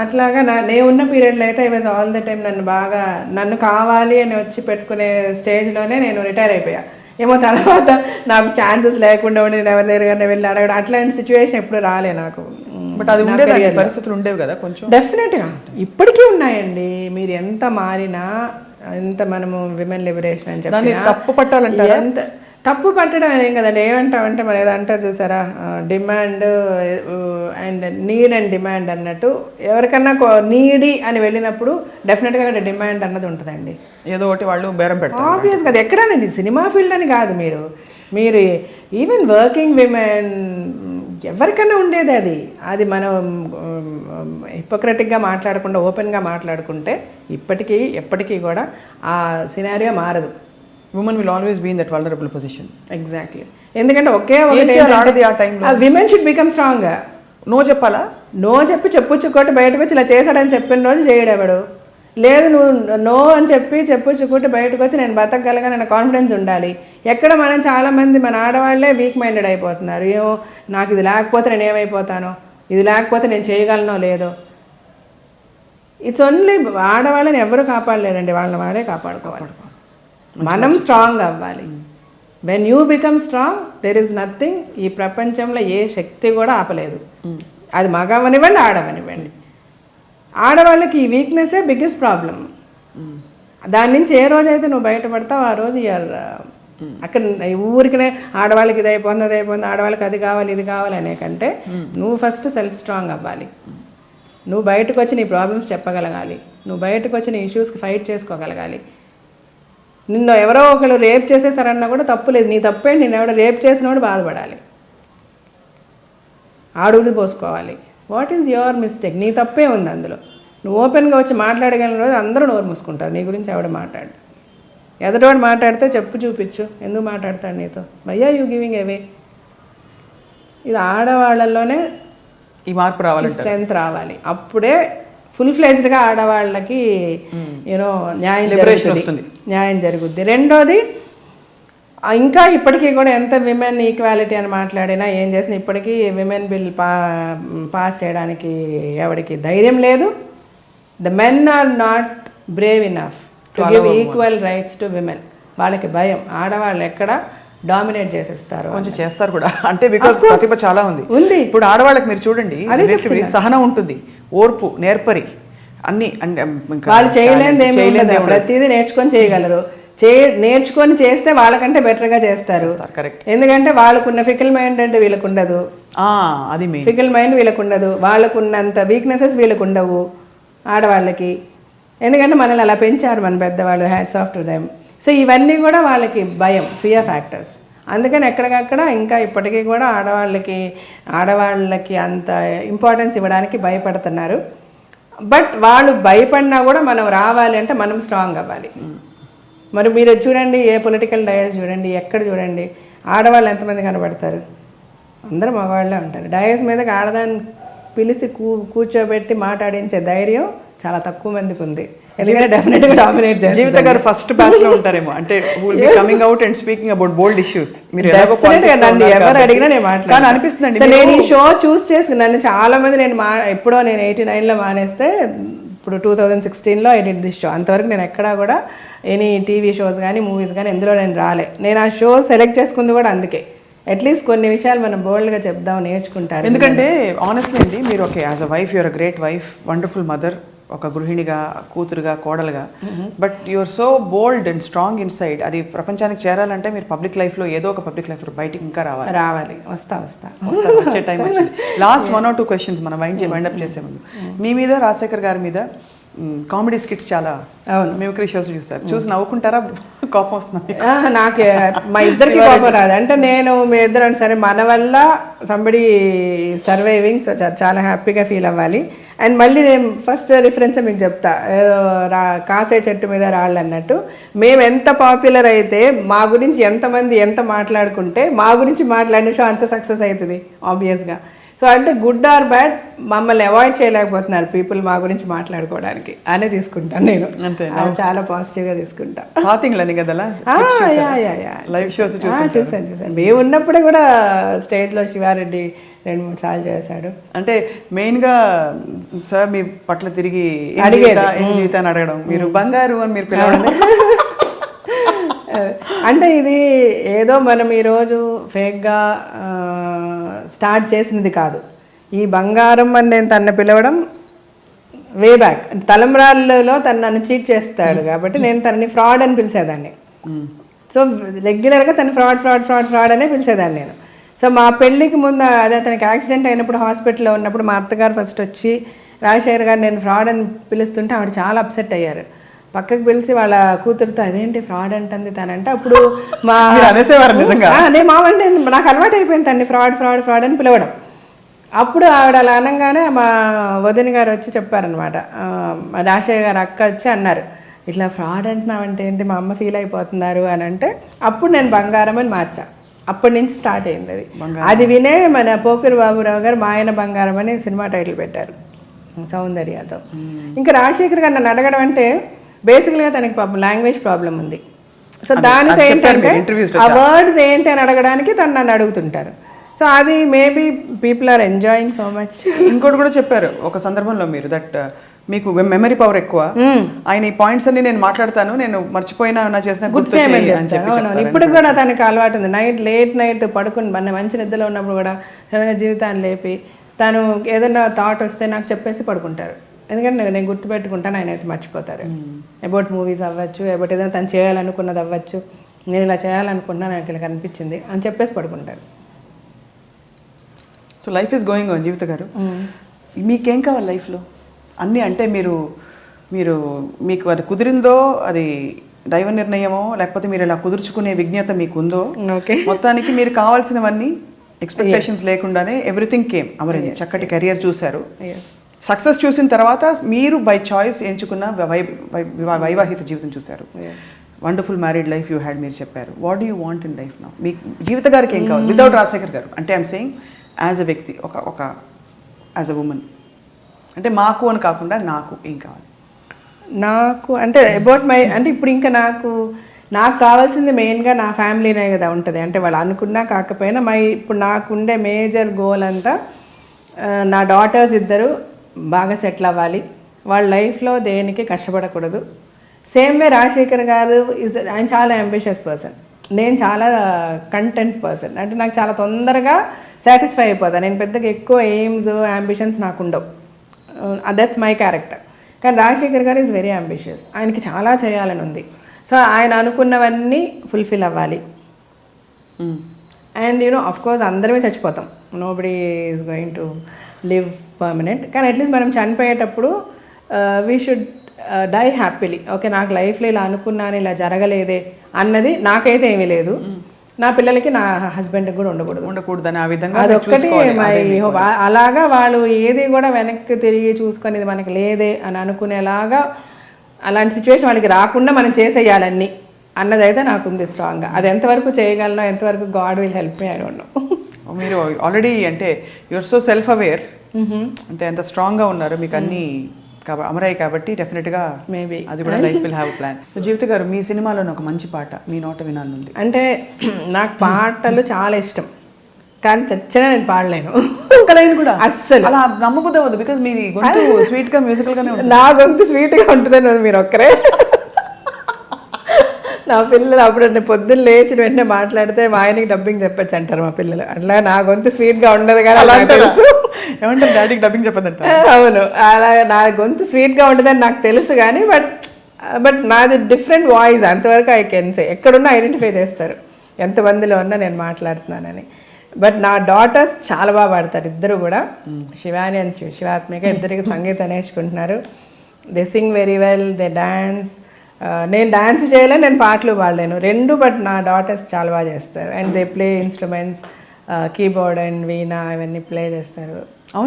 అట్లాగా నేను ఉన్న పీరియడ్లో అయితే I was all the time నన్ను కావాలి అని వచ్చి పెట్టుకునే స్టేజ్లోనే నేను రిటైర్ అయిపోయా. ఏమో తర్వాత నాకు ఛాన్సెస్ లేకుండా ఉండి నేను ఎవరి దగ్గర వెళ్ళి అడగడం అట్లాంటి సిచ్యువేషన్ ఎప్పుడు రాలే నాకు. బట్ అది పరిస్థితులు ఉండేవి కదా కొంచెం. డెఫినెట్గా ఇప్పటికీ ఉన్నాయండి. మీరు ఎంత మారినా, ఎంత మనము విమెన్ లిబరేషన్ అని చెప్పి తప్పు పట్టాలంటారా? ఎంత తప్పు పట్టడం ఏం కదండి. ఏమంటామంటే మరి ఏదో అంటారు చూసారా, demand and need and demand అన్నట్టు. ఎవరికన్నా నీడీ అని వెళ్ళినప్పుడు డెఫినెట్గా అక్కడ డిమాండ్ అన్నది ఉంటుందండి. ఏదో ఒకటి వాళ్ళు బేరం పెడతారు. ఆబ్వియస్ కదా, ఎక్కడానండి సినిమా ఫీల్డ్ అని కాదు, మీరు ఈవెన్ వర్కింగ్ విమెన్ ఎవరికైనా ఉండేది అది. అది మనం హిపోక్రటిక్గా మాట్లాడకుండా ఓపెన్గా మాట్లాడుకుంటే ఇప్పటికీ ఎప్పటికీ కూడా ఆ సినారియో మారదు. Women will always be in that vulnerable position. Exactly. ఎందుకంటే ఒకే women should become strong. No చెప్పాలా? నో చెప్పుచ్చుకోటి బయటకు వచ్చి ఇలా చేశాడని చెప్పిన రోజు చేయడేవాడు. లేదు నువ్వు నో అని చెప్పి చెప్పుచ్చుకుంటే బయటకు వచ్చి నేను బతకగలగా నేను కాన్ఫిడెన్స్ ఉండాలి. ఎక్కడ మనం చాలామంది మన ఆడవాళ్లే వీక్ మైండెడ్ అయిపోతున్నారు. ఏమో నాకు ఇది లేకపోతే నేను ఏమైపోతానో, ఇది లేకపోతే నేను చేయగలనో లేదో. ఇట్స్ ఓన్లీ ఆడవాళ్ళని ఎవరు కాపాడలేరండి, వాళ్ళని వాడే కాపాడుకోవాలి. మనం స్ట్రాంగ్ అవ్వాలి. When you become strong there is nothing, ఈ ప్రపంచంలో ఏ శక్తి కూడా ఆపలేదు. అది మగవనివ్వండి ఆడవనివ్వండి. ఆడవాళ్ళకి ఈ వీక్నెస్సే బిగ్గెస్ట్ ప్రాబ్లం. దాని నుంచి ఏ రోజైతే నువ్వు బయటపడతావు ఆ రోజు అక్కడ ఊరికనే ఆడవాళ్ళకి ఇది అయిపోతుంది ఆడవాళ్ళకి అది కావాలి ఇది కావాలి అనే కంటే నువ్వు ఫస్ట్ సెల్ఫ్ స్ట్రాంగ్ అవ్వాలి. నువ్వు బయటకు వచ్చి నీ ప్రాబ్లమ్స్ చెప్పగలగాలి, నువ్వు బయటకు వచ్చి నీ ఇష్యూస్కి ఫైట్ చేసుకోగలగాలి. నిన్ను ఎవరో ఒకరు రేప్ చేసేసారన్నా కూడా తప్పు లేదు, నీ తప్పే. నేను ఎవడో రేప్ చేసినోడు బాధపడాలి, ఆడుగులు పోసుకోవాలి. What is your mistake? నీ తప్పే ఉంది అందులో. నువ్వు ఓపెన్గా వచ్చి మాట్లాడగలిగిన రోజు అందరూ నోరు మూసుకుంటారు, నీ గురించి ఎవడ మాట్లాడు. ఎదుటివాడు మాట్లాడితే చెప్పు చూపించు, ఎందుకు మాట్లాడతాడు నీతో, why are you giving away. ఇది ఆడవాళ్ళల్లోనే ఈ మార్పు రావాలి, స్ట్రెంత్ రావాలి. అప్పుడే ఫుల్ ఫ్లెజ్డ్గా ఆడవాళ్ళకి యూనో న్యాయం జరుగుద్ది. రెండోది, ఇంకా ఇప్పటికీ కూడా ఎంత విమెన్ ఈక్వాలిటీ అని మాట్లాడినా ఏం చేసినా ఇప్పటికీ విమెన్ బిల్ పాస్ చేయడానికి ఎవరికి ధైర్యం లేదు. The men are not brave enough to give equal rights to women. వాళ్ళకి భయం, ఆడవాళ్ళు ఎక్కడ డామినేట్ చేసేస్తారు, కొంచెం చేస్తారు కూడా. అంటే బికాస్ ప్రతిభ చాలా ఉంది. ఇప్పుడు ఆడవాళ్ళకి మీరు చూడండి, సహనం ఉంటుంది, ఓర్పు, నేర్పరి, అన్ని. వాళ్ళు చేయలేనిది ప్రతిదీ నేర్చుకొని చేయగలరు. నేర్చుకొని చేస్తే వాళ్ళకంటే బెటర్గా చేస్తారు. ఎందుకంటే వాళ్ళకున్న ఫికల్ మైండ్ అంటే వీళ్ళకు ఉండదు. అది ఫికల్ మైండ్ వీళ్ళకు ఉండదు, వాళ్ళకున్నంత వీక్నెసెస్ వీళ్ళకు ఉండవు ఆడవాళ్ళకి. ఎందుకంటే మనల్ని అలా పెంచారు మన పెద్దవాళ్ళు, hats off to them. So ఇవన్నీ కూడా వాళ్ళకి భయం, ఫియర్ ఫ్యాక్టర్స్. అందుకని ఎక్కడికక్కడ ఇంకా ఇప్పటికీ కూడా ఆడవాళ్ళకి అంత ఇంపార్టెన్స్ ఇవ్వడానికి భయపడుతున్నారు. బట్ వాళ్ళు భయపడినా కూడా మనం రావాలి అంటే మనం స్ట్రాంగ్ అవ్వాలి. మరి మీరు చూడండి, ఏ పొలిటికల్ డయస్ చూడండి, ఎక్కడ చూడండి, ఆడవాళ్ళు ఎంతమంది కనబడతారు? అందరూ మగవాళ్ళే ఉంటారు. డయస్ మీదకి ఆడదాన్ని పిలిచి కూర్చోబెట్టి మాట్లాడించే ధైర్యం చాలా తక్కువ మందికి ఉంది. ఎందుకంటే డెఫినెట్ గా డామినేట్ చేస్తారు. జీవిత గారు ఫస్ట్ బ్యాచ్ లో ఉంటారేమో, అంటే who will be coming out and speaking about bold issues. మీరు ఎవరు అడిగినా నేను మాట్లాడాను అనిపిస్తుంది. నేను ఈ షో చూస్ చేసి నన్ను చాలా మంది, ఎప్పుడో నేను 89లో మానేస్తే ఇప్పుడు 2016లో ఐ డిడ్ దిస్ షో. అంతవరకు నేను ఎక్కడా కూడా ఎనీ టీవీ షోస్ కానీ మూవీస్ కానీ ఎందులో నేను రాలే. నేను ఆ షో సెలెక్ట్ చేసుకుంది కూడా అందుకే, అట్లీస్ట్ కొన్ని విషయాలు మనం బోల్డ్గా చెప్దాం, నేర్చుకుంటారు. ఎందుకంటే ఆనెస్ట్లీ అండి, మీరు okay as a wife you're a great wife, wonderful mother, ఒక గృహిణిగా, కూతురుగా, కోడలుగా. But you're so bold and strong inside. అది ప్రపంచానికి చేరాలంటే మీరు పబ్లిక్ లైఫ్లో, ఏదో ఒక పబ్లిక్ లైఫ్లో బయటికి ఇంకా రావాలి. వచ్చే టైం వచ్చింది. లాస్ట్ 1 or 2 క్వశ్చన్స్ మనం వైండప్ చేసే ముందు, మీ మీద, రాజశేఖర్ గారి మీద కామెడీ స్కిట్స్ చాలా మిమిక్రీ షోస్ చూస్తారు, చూసి నవ్వుకుంటారా, కోపం వస్తుంది? నాకు మా ఇద్దరికి కోపం రాదు. అంటే నేను మీ ఇద్దరు సరే మన వల్ల సంబడి సర్వైవింగ్, సో చాలా హ్యాపీగా ఫీల్ అవ్వాలి. అండ్ మళ్ళీ నేను ఫస్ట్ రిఫరెన్స్ మీకు చెప్తా, కాసే చెట్టు మీద రాళ్ళు అన్నట్టు. మేము ఎంత పాపులర్ అయితే మా గురించి ఎంతమంది ఎంత మాట్లాడుకుంటే మా గురించి మాట్లాడిన షో అంత సక్సెస్ అవుతుంది ఆబ్వియస్గా. సో అంటే గుడ్ ఆర్ బ్యాడ్ మమ్మల్ని అవాయిడ్ చేయలేకపోతున్నారు పీపుల్ మా గురించి మాట్లాడుకోవడానికి అనే తీసుకుంటాను నేను. చాలా పాజిటివ్గా తీసుకుంటా. చూసాను. మేము ఉన్నప్పుడే కూడా స్టేజ్లో శివారెడ్డి 2-3 సార్లు చేశాడు. అంటే మెయిన్గా సార్ మీ పట్ల తిరిగి జీవితాన్ని అడగడం, మీరు బంగారు అని మీరు పిలవడం. అంటే ఇది ఏదో మనం ఈరోజు ఫేక్గా స్టార్ట్ చేసినది కాదు. ఈ బంగారం అని నేను తను పిలవడం వే బ్యాక్, తలంబ్రాలలో తను నన్ను చీట్ చేస్తాడు కాబట్టి నేను తనని ఫ్రాడ్ అని పిలిచేదాన్ని. సో రెగ్యులర్గా తను ఫ్రాడ్ అనే పిలిచేదాన్ని నేను. సో మా పెళ్ళికి ముందు, అదే అతనికి యాక్సిడెంట్ అయినప్పుడు హాస్పిటల్లో ఉన్నప్పుడు మా అత్తగారు ఫస్ట్ వచ్చి రాజశేఖర్ గారు నేను ఫ్రాడ్ అని పిలుస్తుంటే ఆవిడ చాలా అప్సెట్ అయ్యారు. పక్కకు పిలిచి వాళ్ళ కూతురుతో అదేంటి ఫ్రాడ్ అంటుంది తనంటే, అప్పుడు మావంటే నాకు అలవాటు అయిపోయింది తన్ని ఫ్రాడ్ అని పిలవడం. అప్పుడు ఆవిడ అలా అనగానే మా వదిన గారు వచ్చి చెప్పారనమాట, రాజశేఖర్ గారు అక్క వచ్చి అన్నారు, ఇట్లా ఫ్రాడ్ అంటున్నావంటే ఏంటి, మా అమ్మ ఫీల్ అయిపోతున్నారు అని అంటే అప్పుడు నేను బంగారం అని మార్చా. అప్పటి నుంచి స్టార్ట్ అయింది అది. అది వినే మన పోకూరి బాబురావు గారు మా ఆయన బంగారం అని సినిమా టైటిల్ పెట్టారు సౌందర్యతో. ఇంకా రాజశేఖర్ గారు నన్ను అడగడం అంటే బేసిక్గా తనకి లాంగ్వేజ్ ప్రాబ్లం ఉంది. సో దానితో ఏంటంటే ఆ వర్డ్స్ ఏంటి అని అడగడానికి తను నన్ను అడుగుతుంటారు. సో అది maybe people are enjoying so much. ఇంకోటి కూడా చెప్పారు ఒక సందర్భంలో మీరు, దట్ మీకు మెమరీ పవర్ ఎక్కువ. ఆయన ఈ పాయింట్స్ అన్ని నేను మాట్లాడతాను, నేను మర్చిపోయినా ఏమైనా చేసినా గుర్తు చేయమని చేయి అని చెప్పి చెప్తారు. ఇప్పుడు కూడా తనకి అలవాటు ఉంది. లేట్ నైట్ పడుకుని మంచి నిద్రలో ఉన్నప్పుడు కూడా సడన్గా జీవితాన్ని లేపి తను ఏదైనా థాట్ వస్తే నాకు చెప్పేసి పడుకుంటారు. ఎందుకంటే నేను గుర్తుపెట్టుకుంటాను, ఆయన అయితే మర్చిపోతారు. అబౌట్ మూవీస్ అవ్వచ్చు, అబౌట్ ఏదైనా తను చేయాలనుకున్నది అవ్వచ్చు, నేను ఇలా చేయాలనుకున్నా నాకు ఇలా కనిపించింది అని చెప్పేసి పడుకుంటారు. So life is going on. Jeevitha garu, మీకేం కావాలి లైఫ్లో? అన్నీ అంటే మీరు మీకు అది కుదిరిందో, అది దైవ నిర్ణయమో, లేకపోతే మీరు ఇలా కుదుర్చుకునే విజ్ఞత మీకు ఉందో, మొత్తానికి మీరు కావాల్సినవన్నీ ఎక్స్పెక్టేషన్స్ లేకుండానే ఎవ్రీథింగ్ కేమ్ అమరింది. చక్కటి కెరియర్ చూశారు, సక్సెస్ చూసిన తర్వాత మీరు బై చాయిస్ ఎంచుకున్న వైవాహిక జీవితం చూశారు. Wonderful married life you had మీరు చెప్పారు. What do you want in life now? మీకు జీవిత గారికి ఏం కావాలి వితౌట్ రాజశేఖర్ గారు? అంటే ఐఎమ్ సేయింగ్ యాజ్ అ వ్యక్తి, ఒక యాజ్ అ ఉమెన్, అంటే మాకు అని కాకుండా నాకు ఏం కావాలి? నాకు అంటే అబౌట్ మై అంటే ఇప్పుడు ఇంకా నాకు కావాల్సింది మెయిన్గా నా ఫ్యామిలీనే కదా ఉంటుంది. అంటే వాళ్ళు అనుకున్నా కాకపోయినా ఇప్పుడు నాకు ఉండే మేజర్ గోల్ అంతా నా డాటర్స్ ఇద్దరు బాగా సెటిల్ అవ్వాలి, వాళ్ళ లైఫ్లో దేనికి కష్టపడకూడదు. సేమ్ వే రాజశేఖర్ గారు ఆయన చాలా అంబిషియస్ పర్సన్, నేను చాలా కంటెంట్ పర్సన్. అంటే నాకు చాలా తొందరగా సాటిస్ఫై అయిపోతాను. నేను పెద్దగా ఎక్కువ ఎయిమ్స్ అంబిషన్స్ నాకు ఉండవు. That's my character. కానీ రాజశేఖర్ గారు ఈజ్ వెరీ అంబిషియస్, ఆయనకి చాలా చేయాలని ఉంది. సో ఆయన అనుకున్నవన్నీ ఫుల్ఫిల్ అవ్వాలి. అండ్ ఆఫ్ కోర్స్ అందరమే చచ్చిపోతాం, nobody is going to live permanent. కానీ అట్లీస్ట్ మనం చనిపోయేటప్పుడు we should die happily. Okay, నాకు లైఫ్లో ఇలా అనుకున్నాను, ఇలా జరగలేదే అన్నది నాకైతే ఏమీ లేదు, నా పిల్లలకి నా హస్బెండ్కి కూడా ఉండకూడదని ఆ విధంగా అదొక్కటి మై హోప్. అలాగా వాళ్ళు ఏది కూడా వెనక్కి తిరిగి చూసుకొని ఇది మనకి లేదే అని అనుకునేలాగా అలాంటి సిచ్యువేషన్ వాళ్ళకి రాకుండా మనం చేసేయాలన్నీ అన్నదైతే నాకుంది స్ట్రాంగ్గా. అది ఎంతవరకు చేయగలనో, ఎంతవరకు God will help me, I don't no. మీరు ఆల్రెడీ అంటే యువర్ సో సెల్ఫ్ అవేర్, అంటే ఎంత స్ట్రాంగ్గా ఉన్నారు, మీకు అన్నీ అమరాయి కాబట్టి డెఫినెట్గా మేబీ అది కూడా లైఫ్ విల్ హ్యావ్ ప్లాన్. జీవిత గారు, మీ సినిమాలో ఒక మంచి పాట మీ నోట వినాలనుంది. అంటే నాకు పాటలు చాలా ఇష్టం, కానీ చచ్చినా నేను పాడలేను ఒక లైన్ కూడా అస్సలు. అలా నమ్మబుద్ధి అవ్వదు, బికాస్ మీది గొంతు స్వీట్గా మ్యూజికల్గానే ఉంటుంది. నా గొంతు స్వీట్గా ఉంటుందని మీరు ఒక్కరే. నా పిల్లలు అప్పుడు పొద్దున్న లేచిన వెంటనే మాట్లాడితే మా ఆయనకి డబ్బింగ్ చెప్పచ్చు అంటారు మా పిల్లలు. అట్లా నా గొంతు స్వీట్గా ఉండదు కానీ అలా తెలుసు. ఏమంటారు, డాడీకి డబ్బింగ్ చెప్పదంట. అవును, అలా నా గొంతు స్వీట్గా ఉంటుందని నాకు తెలుసు కానీ బట్ నాది డిఫరెంట్ వాయిస్, అంతవరకు ఐ కెన్ సే. ఎక్కడున్నా ఐడెంటిఫై చేస్తారు, ఎంతమందిలో ఉన్నా నేను మాట్లాడుతున్నానని. బట్ నా డాటర్స్ చాలా బాగా పాడతారు, ఇద్దరు కూడా. శివాని అండ్ శివాత్మిక ఇద్దరికి సంగీతం నేర్చుకుంటున్నారు. They Singh very well, they dance. నేను డాన్స్ చేయలేను, నేను పాటలు పాడలేను రెండు, బట్ నా డాటర్స్ చాలా బాగా చేస్తారు. And they play instruments, keyboard and veena ఇవన్నీ ప్లే చేస్తారు.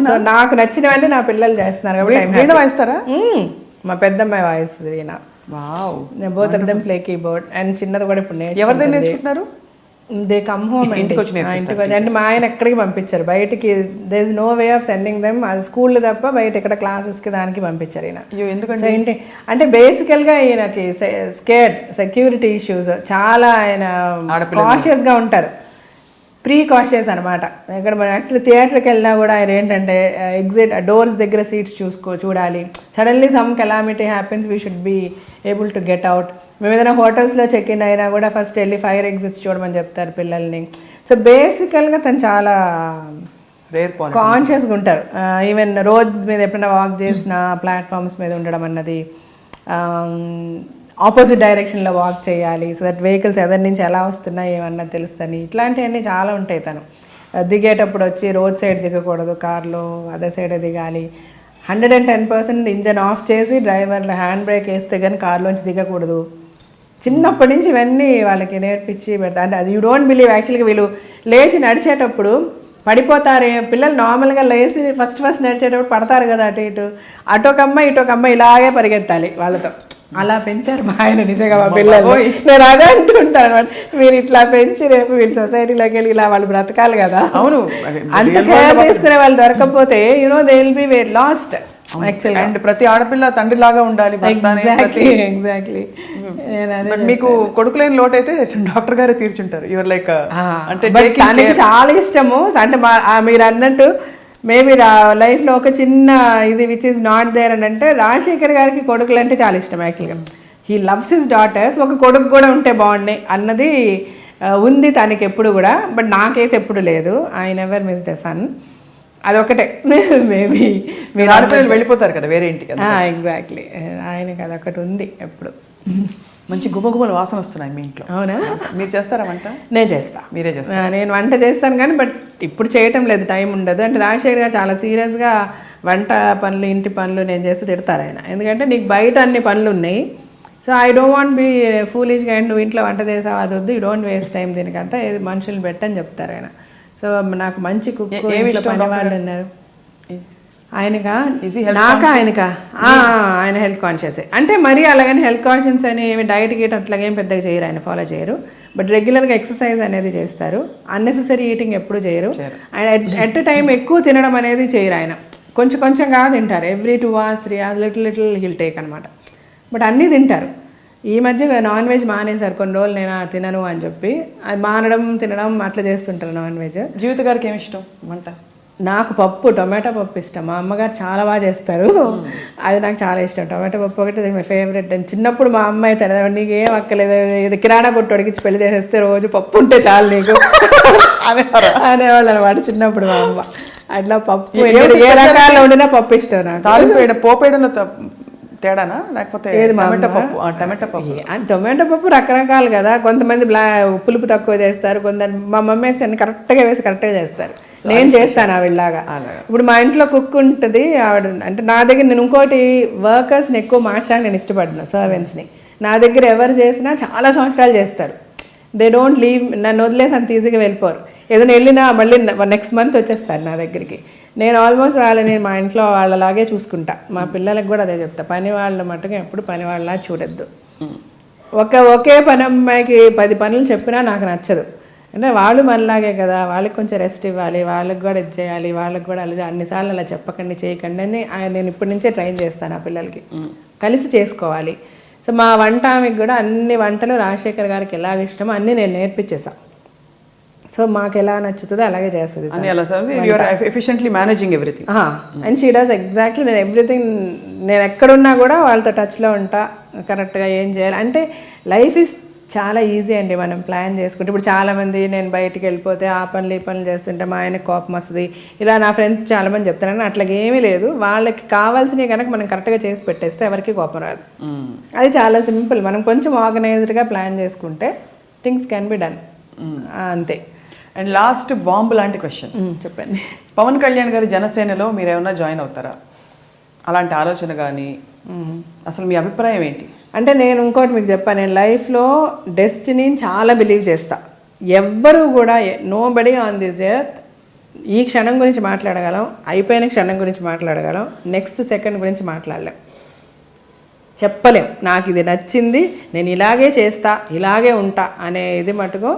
సో నాకు నచ్చినవన్నీ నా పిల్లలు చేస్తున్నారు కాబట్టి. వాయిస్తారా? మా పెద్దమ్మాయి వాయిస్తుంది veena. Both of them play keyboard. And చిన్నది కూడా ఇప్పుడు నేర్చుకుంటున్నారు. దే కమ్ హోమ్ ఇంటికి వచ్చి. అంటే మా ఆయన ఎక్కడికి పంపించారు బయటికి. They is no way of sending them, అది స్కూల్ తప్ప బయట ఇక్కడ క్లాసెస్కి దానికి పంపించారు ఈయన. ఎందుకంటే ఏంటి అంటే బేసికల్గా ఈయనకి స్కేర్డ్ సెక్యూరిటీ ఇష్యూస్ చాలా, ఆయన కాషియస్గా ఉంటారు, ప్రీకాషియస్ అనమాట. ఇక్కడ మనం యాక్చువల్లీ థియేటర్కి వెళ్ళినా కూడా ఆయన ఏంటంటే ఎగ్జిట్ డోర్స్ దగ్గర సీట్స్ చూడాలి. Suddenly some calamity happens, we should be able to get out. మేము ఏదైనా హోటల్స్లో చెక్ ఇన్ అయినా కూడా ఫస్ట్ వెళ్ళి ఫైర్ ఎగ్జిట్స్ చూడమని చెప్తారు పిల్లల్ని. సో బేసికల్గా తను చాలా కాన్షియస్గా ఉంటారు. ఈవెన్ రోడ్ మీద ఎప్పుడైనా వాక్ చేసిన ప్లాట్ఫామ్స్ మీద ఉండడం అన్నది, ఆపోజిట్ డైరెక్షన్లో వాక్ చేయాలి సో దట్ వెహికల్స్ ఎదరి నుంచి ఎలా వస్తున్నాయి ఏమన్నా తెలుస్తుంది. ఇట్లాంటివన్నీ చాలా ఉంటాయి. తను దిగేటప్పుడు వచ్చి రోడ్ సైడ్ దిగకూడదు, కార్లో అదే సైడ్ దిగాలి. 110% ఇంజన్ ఆఫ్ చేసి డ్రైవర్లో హ్యాండ్ బ్రేక్ వేస్తే కానీ కార్లోంచి దిగకూడదు. చిన్నప్పటి నుంచి ఇవన్నీ వాళ్ళకి నేర్పించి పెడతా. అంటే అది యూ డోంట్ బిలీవ్, యాక్చువల్గా వీళ్ళు లేచి నడిచేటప్పుడు పడిపోతారే పిల్లలు. నార్మల్గా లేచి ఫస్ట్ నడిచేటప్పుడు పడతారు కదా, అటు ఒక అమ్మాయి ఇలాగే పరిగెత్తాలి వాళ్ళతో. అలా పెంచారు మా ఆయన నిజంగా మా పిల్లలు. నేను అదే అంటుంటాను అనమాట, మీరు ఇట్లా పెంచి రేపు వీళ్ళు సొసైటీలోకి వెళ్ళి ఇలా వాళ్ళు బ్రతకాలి కదా. అవును, అంత కేర్ తీసుకునే వాళ్ళు దొరకపోతే they will be very lost యాక్చువల్గా. అండ్ ప్రతి ఆడపిల్ల తండ్రి లాగా ఉండాలి. ఎగ్జాక్ట్లీ. మీకు కొడుకు లేని లోటు అయితే డాక్టర్ గారే తీర్చుంటారు. యువర్ లైక్ అంటే తనకి చాలా ఇష్టము. అంటే మీరు అన్నట్టు మేబీ లైఫ్లో ఒక చిన్న ఇది విచ్ ఈస్ నాట్ దేర్ అని అంటే రాజశేఖర్ గారికి కొడుకులు అంటే చాలా ఇష్టం యాక్చువల్గా. He loves his daughters. ఒక కొడుకు కూడా ఉంటే బాగున్నాయి అన్నది ఉంది తనకి ఎప్పుడు కూడా. బట్ నాకైతే ఎప్పుడు లేదు. I never miss the sun. అదొకటే మేబీ మీరు ఆడపిల్లలు వెళ్ళిపోతారు కదా వేరే ఇంటికి. ఎగ్జాక్ట్లీ, ఆయనకి అదొకటి ఉంది ఎప్పుడు. మంచి గుమగుమల వాసన వస్తున్నాయి మీ ఇంట్లో. అవునా? మీరు చేస్తారా వంట? నేను చేస్తా. మీరే చేస్తారా? నేను వంట చేస్తాను కానీ బట్ ఇప్పుడు చేయటం లేదు, టైం ఉండదు. అంటే రాజశేఖర్ గారు చాలా సీరియస్గా వంట పనులు ఇంటి పనులు నేను చేస్తే తిడతారు ఆయన. ఎందుకంటే నీకు బయట అన్ని పనులు ఉన్నాయి, so I don't want be ఫూలిష్గా అండ్ నువ్వు ఇంట్లో వంట చేసావు అది వద్దు, యూ డోంట్ వేస్ట్ టైం దీనికంతా, ఏది మనుషులు పెట్టని చెప్తారు ఆయన. సో నాకు మంచి కుక్ పని వాళ్ళు ఉన్నారు. ఆయనకా నాకా ఆయనకా ఆయన హెల్త్ కాన్షియస్. అంటే మరీ అలాగని హెల్త్ కాన్షియస్ అని ఏమి డైట్ గీట్ అట్లాగేం పెద్దగా చేయరు, ఆయన ఫాలో చేయరు. బట్ రెగ్యులర్గా ఎక్సర్సైజ్ అనేది చేస్తారు. అన్నెసెసరీ ఈటింగ్ ఎప్పుడు చేయరు. ఆయన ఎట్ టైం ఎక్కువ తినడం అనేది చేయరు. ఆయన కొంచెం కొంచెంగా తింటారు. Every 2 hours 3 hours little hill take అనమాట. బట్ అన్నీ తింటారు. ఈ మధ్య నాన్ వెజ్ మానేశారు కొన్ని రోజులు, నేను తినను అని చెప్పి. అది మానడం తినడం అట్లా చేస్తుంటారు నాన్ వెజ్. జీవిత గారికి ఏమి ఇష్టం వంట? నాకు పప్పు, టొమాటో పప్పు ఇష్టం. మా అమ్మగారు చాలా బాగా చేస్తారు, అది నాకు చాలా ఇష్టం. టొమాటో పప్పు ఒకటి మై ఫేవరెట్. చిన్నప్పుడు మా అమ్మ అయితే నీకు ఏం అక్కలేదు, ఇది కిరాణా కొట్టు అడిగించి పెళ్లి చేసేస్తే రోజు పప్పు ఉంటే చాలు నీకు అనేవాళ్ళు అనమాట చిన్నప్పుడు మా అమ్మ. అట్లా పప్పు ఏ రకాల్లో ఉండినా పప్పు ఇష్టం నాకు. పోపేయడంలో తేడానా లేకపోతే టొమాటో పప్పు రకరకాలు కదా. కొంతమంది పులుపు తక్కువ చేస్తారు, కొందరు మా మమ్మీ అయితే అన్ని కరెక్ట్గా వేసి కరెక్ట్గా చేస్తారు. నేను చేస్తాను ఆవిడలాగా. ఇప్పుడు మా ఇంట్లో కుక్ ఉంటుంది ఆవిడ. అంటే నా దగ్గర నేను ఇంకోటి వర్కర్స్ని ఎక్కువ మార్చడానికి నేను ఇష్టపడ్డాను, సర్వెంట్స్ని. నా దగ్గర ఎవరు చేసినా చాలా సంవత్సరాలు చేస్తారు. దే డోంట్ లీవ్, నన్ను వదిలేసి అంత ఈజీగా వెళ్ళిపోరు. ఏదైనా వెళ్ళినా మళ్ళీ నెక్స్ట్ మంత్ వచ్చేస్తారు నా దగ్గరికి. నేను ఆల్మోస్ట్ వాళ్ళని మా ఇంట్లో వాళ్ళలాగే చూసుకుంటా. మా పిల్లలకు కూడా అదే చెప్తా, పని వాళ్ళ మట్టుగా ఎప్పుడు పని వాళ్ళలా చూడొద్దు. ఒకే పని అమ్మాయికి 10 పనులు చెప్పినా నాకు నచ్చదు. అంటే వాళ్ళు మనలాగే కదా, వాళ్ళకి కొంచెం రెస్ట్ ఇవ్వాలి, వాళ్ళకి కూడా ఇది చేయాలి, వాళ్ళకి కూడా అలా అన్నిసార్లు అలా చెప్పకండి చేయకండి అని నేను ఇప్పటి నుంచే ట్రైన్ చేస్తాను ఆ పిల్లలకి. కలిసి చేసుకోవాలి. సో మా వంట ఆమెకి కూడా అన్ని వంటలు రాజశేఖర్ గారికి ఎలాగ ఇష్టమో అన్నీ నేను నేర్పించేసా. సో మాకు ఎలా నచ్చుతుందో అలాగే చేస్తుంది. And she does exactly. నేను ఎవ్రీథింగ్, నేను ఎక్కడున్నా కూడా వాళ్ళతో టచ్లో ఉంటా, కరెక్ట్గా ఏం చేయాలి. అంటే లైఫ్ ఈజ్ చాలా ఈజీ అండి మనం ప్లాన్ చేసుకుంటే. ఇప్పుడు చాలామంది నేను బయటికి వెళ్ళిపోతే ఆ పనులు ఈ పనులు చేస్తుంటే మా ఆయనకి కోపం వస్తుంది, ఇలా నా ఫ్రెండ్స్ చాలామంది చెప్తాను. అట్లాగే ఏమీ లేదు. వాళ్ళకి కావాల్సినవి కనుక మనం కరెక్ట్గా చేసి పెట్టేస్తే ఎవరికి కోపం రాదు. అది చాలా సింపుల్. మనం కొంచెం ఆర్గనైజ్డ్గా ప్లాన్ చేసుకుంటే థింగ్స్ క్యాన్ బి డన్, అంతే. అండ్ లాస్ట్ బాంబు లాంటి క్వశ్చన్ చెప్పండి. పవన్ కళ్యాణ్ గారి జనసేనలో మీరు ఏమైనా జాయిన్ అవుతారా? అలాంటి ఆలోచన కానీ అసలు మీ అభిప్రాయం ఏంటి? అంటే నేను ఇంకోటి మీకు చెప్పాను, నేను లైఫ్లో డెస్టినీని చాలా బిలీవ్ చేస్తా. ఎవ్వరూ కూడా నోబడీ ఆన్ దిస్ ఎర్త్ ఈ క్షణం గురించి మాట్లాడగలం, అయిపోయిన క్షణం గురించి మాట్లాడగలం, నెక్స్ట్ సెకండ్ గురించి మాట్లాడలేం, చెప్పలేం. నాకు ఇది నచ్చింది, నేను ఇలాగే చేస్తా, ఇలాగే ఉంటా అనే ఇది మటుకు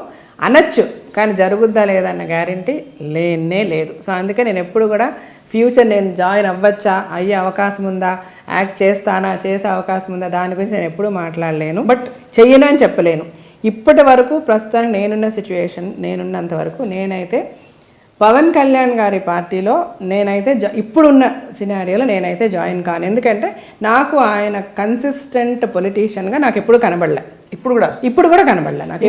అనొచ్చు, కానీ జరుగుద్దా లేదన్న గ్యారంటీ లేనే లేదు. సో అందుకే నేను ఎప్పుడు కూడా ఫ్యూచర్ నేను జాయిన్ అవ్వచ్చా, అయ్యే అవకాశం ఉందా, యాక్ట్ చేస్తానా, చేసే అవకాశం ఉందా, దాని గురించి నేను ఎప్పుడూ మాట్లాడలేను, బట్ చెయ్యను అని చెప్పలేను. ఇప్పటి వరకు ప్రస్తుతానికి నేనున్న సిచ్యువేషన్, నేనున్నంత వరకు నేనైతే పవన్ కళ్యాణ్ గారి పార్టీలో నేనైతే ఇప్పుడున్న సినారియోలో నేనైతే జాయిన్ కాను. ఎందుకంటే నాకు ఆయన కన్సిస్టెంట్ పొలిటీషియన్గా నాకు ఎప్పుడు కనబడలే. ఇప్పుడు కూడా కనబడలే నాకు.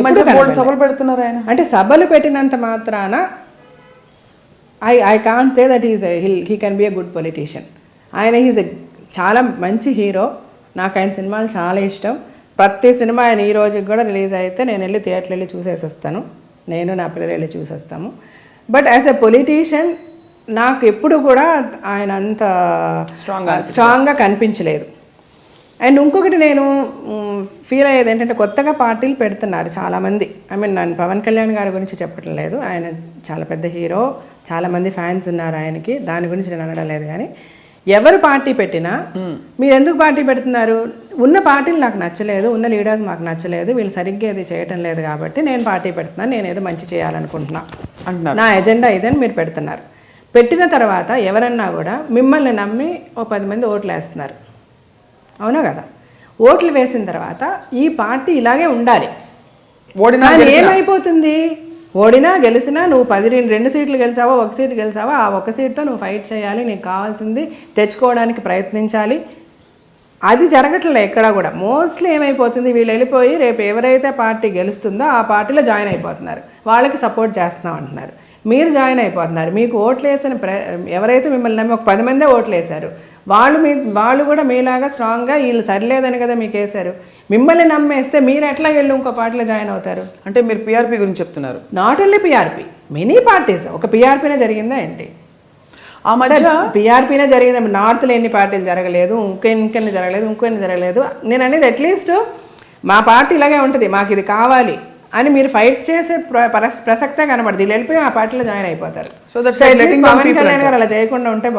సభలు పెడుతున్నారు ఆయన. అంటే సభలు పెట్టినంత మాత్రాన I can't say that he can be a good politician. ఆయన చాలా మంచి హీరో. నాకు ఆయన సినిమాలు చాలా ఇష్టం. ప్రతి సినిమా ఆయన ఈ రోజుకి కూడా రిలీజ్ అయితే నేను వెళ్ళి థియేటర్లో వెళ్ళి చూసేసి వస్తాను, నేను నా పిల్లలు వెళ్ళి చూసేస్తాము. బట్ యాజ్ ఎ పొలిటీషియన్ నాకు ఎప్పుడు కూడా ఆయన అంత స్ట్రాంగ్గా కనిపించలేదు. అండ్ ఇంకొకటి నేను ఫీల్ అయ్యేది ఏంటంటే కొత్తగా పార్టీలు పెడుతున్నారు చాలామంది. ఐ మీన్ నేను పవన్ కళ్యాణ్ గారి గురించి చెప్పటం లేదు, ఆయన చాలా పెద్ద హీరో, చాలామంది ఫ్యాన్స్ ఉన్నారు ఆయనకి, దాని గురించి నేను అనడం లేదు. కానీ ఎవరు పార్టీ పెట్టినా మీరు ఎందుకు పార్టీ పెడుతున్నారు, ఉన్న పార్టీలు నాకు నచ్చలేదు, ఉన్న లీడర్స్ మాకు నచ్చలేదు, వీళ్ళు సరిగ్గా ఇది చేయటం లేదు కాబట్టి నేను పార్టీ పెడుతున్నాను, నేను ఏదో మంచి చేయాలనుకుంటున్నా అంటున్నారు, నా ఎజెండా ఇదని మీరు పెడుతున్నారు. పెట్టిన తర్వాత ఎవరన్నా కూడా మిమ్మల్ని నమ్మి 10 మంది ఓట్లు వేస్తున్నారు, అవునా కదా? ఓట్లు వేసిన తర్వాత ఈ పార్టీ ఇలాగే ఉండాలి. ఏమైపోతుంది, ఓడినా గెలిచినా నువ్వు 2 సీట్లు గెలిచావో 1 సీటు గెలిచావో ఆ 1 సీట్తో నువ్వు ఫైట్ చేయాలి, నీకు కావాల్సింది తెచ్చుకోవడానికి ప్రయత్నించాలి. అది జరగట్లే ఎక్కడా కూడా. మోస్ట్లీ ఏమైపోతుంది, వీళ్ళు వెళ్ళిపోయి రేపు ఎవరైతే పార్టీ గెలుస్తుందో ఆ పార్టీలో జాయిన్ అయిపోతున్నారు, వాళ్ళకి సపోర్ట్ చేస్తున్నాం అంటున్నారు. మీరు జాయిన్ అయిపోతున్నారు, మీకు ఓట్లు వేసిన ఎవరైతే మిమ్మల్ని నమ్మి ఒక 10 మందే ఓట్లు వేశారు, వాళ్ళు కూడా మీలాగా స్ట్రాంగ్గా వీళ్ళు సరిలేదని కదా మీకు వేశారు. మిమ్మల్ని నమ్మేస్తే మీరు ఎట్లా వెళ్ళి ఇంకో పార్టీలో జాయిన్ అవుతారు? అంటే మీరు పీఆర్పీ గురించి చెప్తున్నారు. Not only PRP, many parties. ఒక పీఆర్పీనే జరిగిందా ఏంటి? ఆ మధ్య పీఆర్పీనే జరిగింది. నార్త్లో ఎన్ని పార్టీలు జరగలేదు, ఇంకెన్ని జరగలేదు. నేను అనేది అట్లీస్ట్ మా పార్టీ ఇలాగే ఉంటుంది, మాకు ఇది కావాలి అని మీరు ఫైట్ చేసే ప్రసక్తే కనబడదు. వీళ్ళు వెళ్ళిపోయి ఆ పార్టీలో జాయిన్ అయిపోతారు. పవన్ కళ్యాణ్ గారు అలా చేయకుండా ఉంటే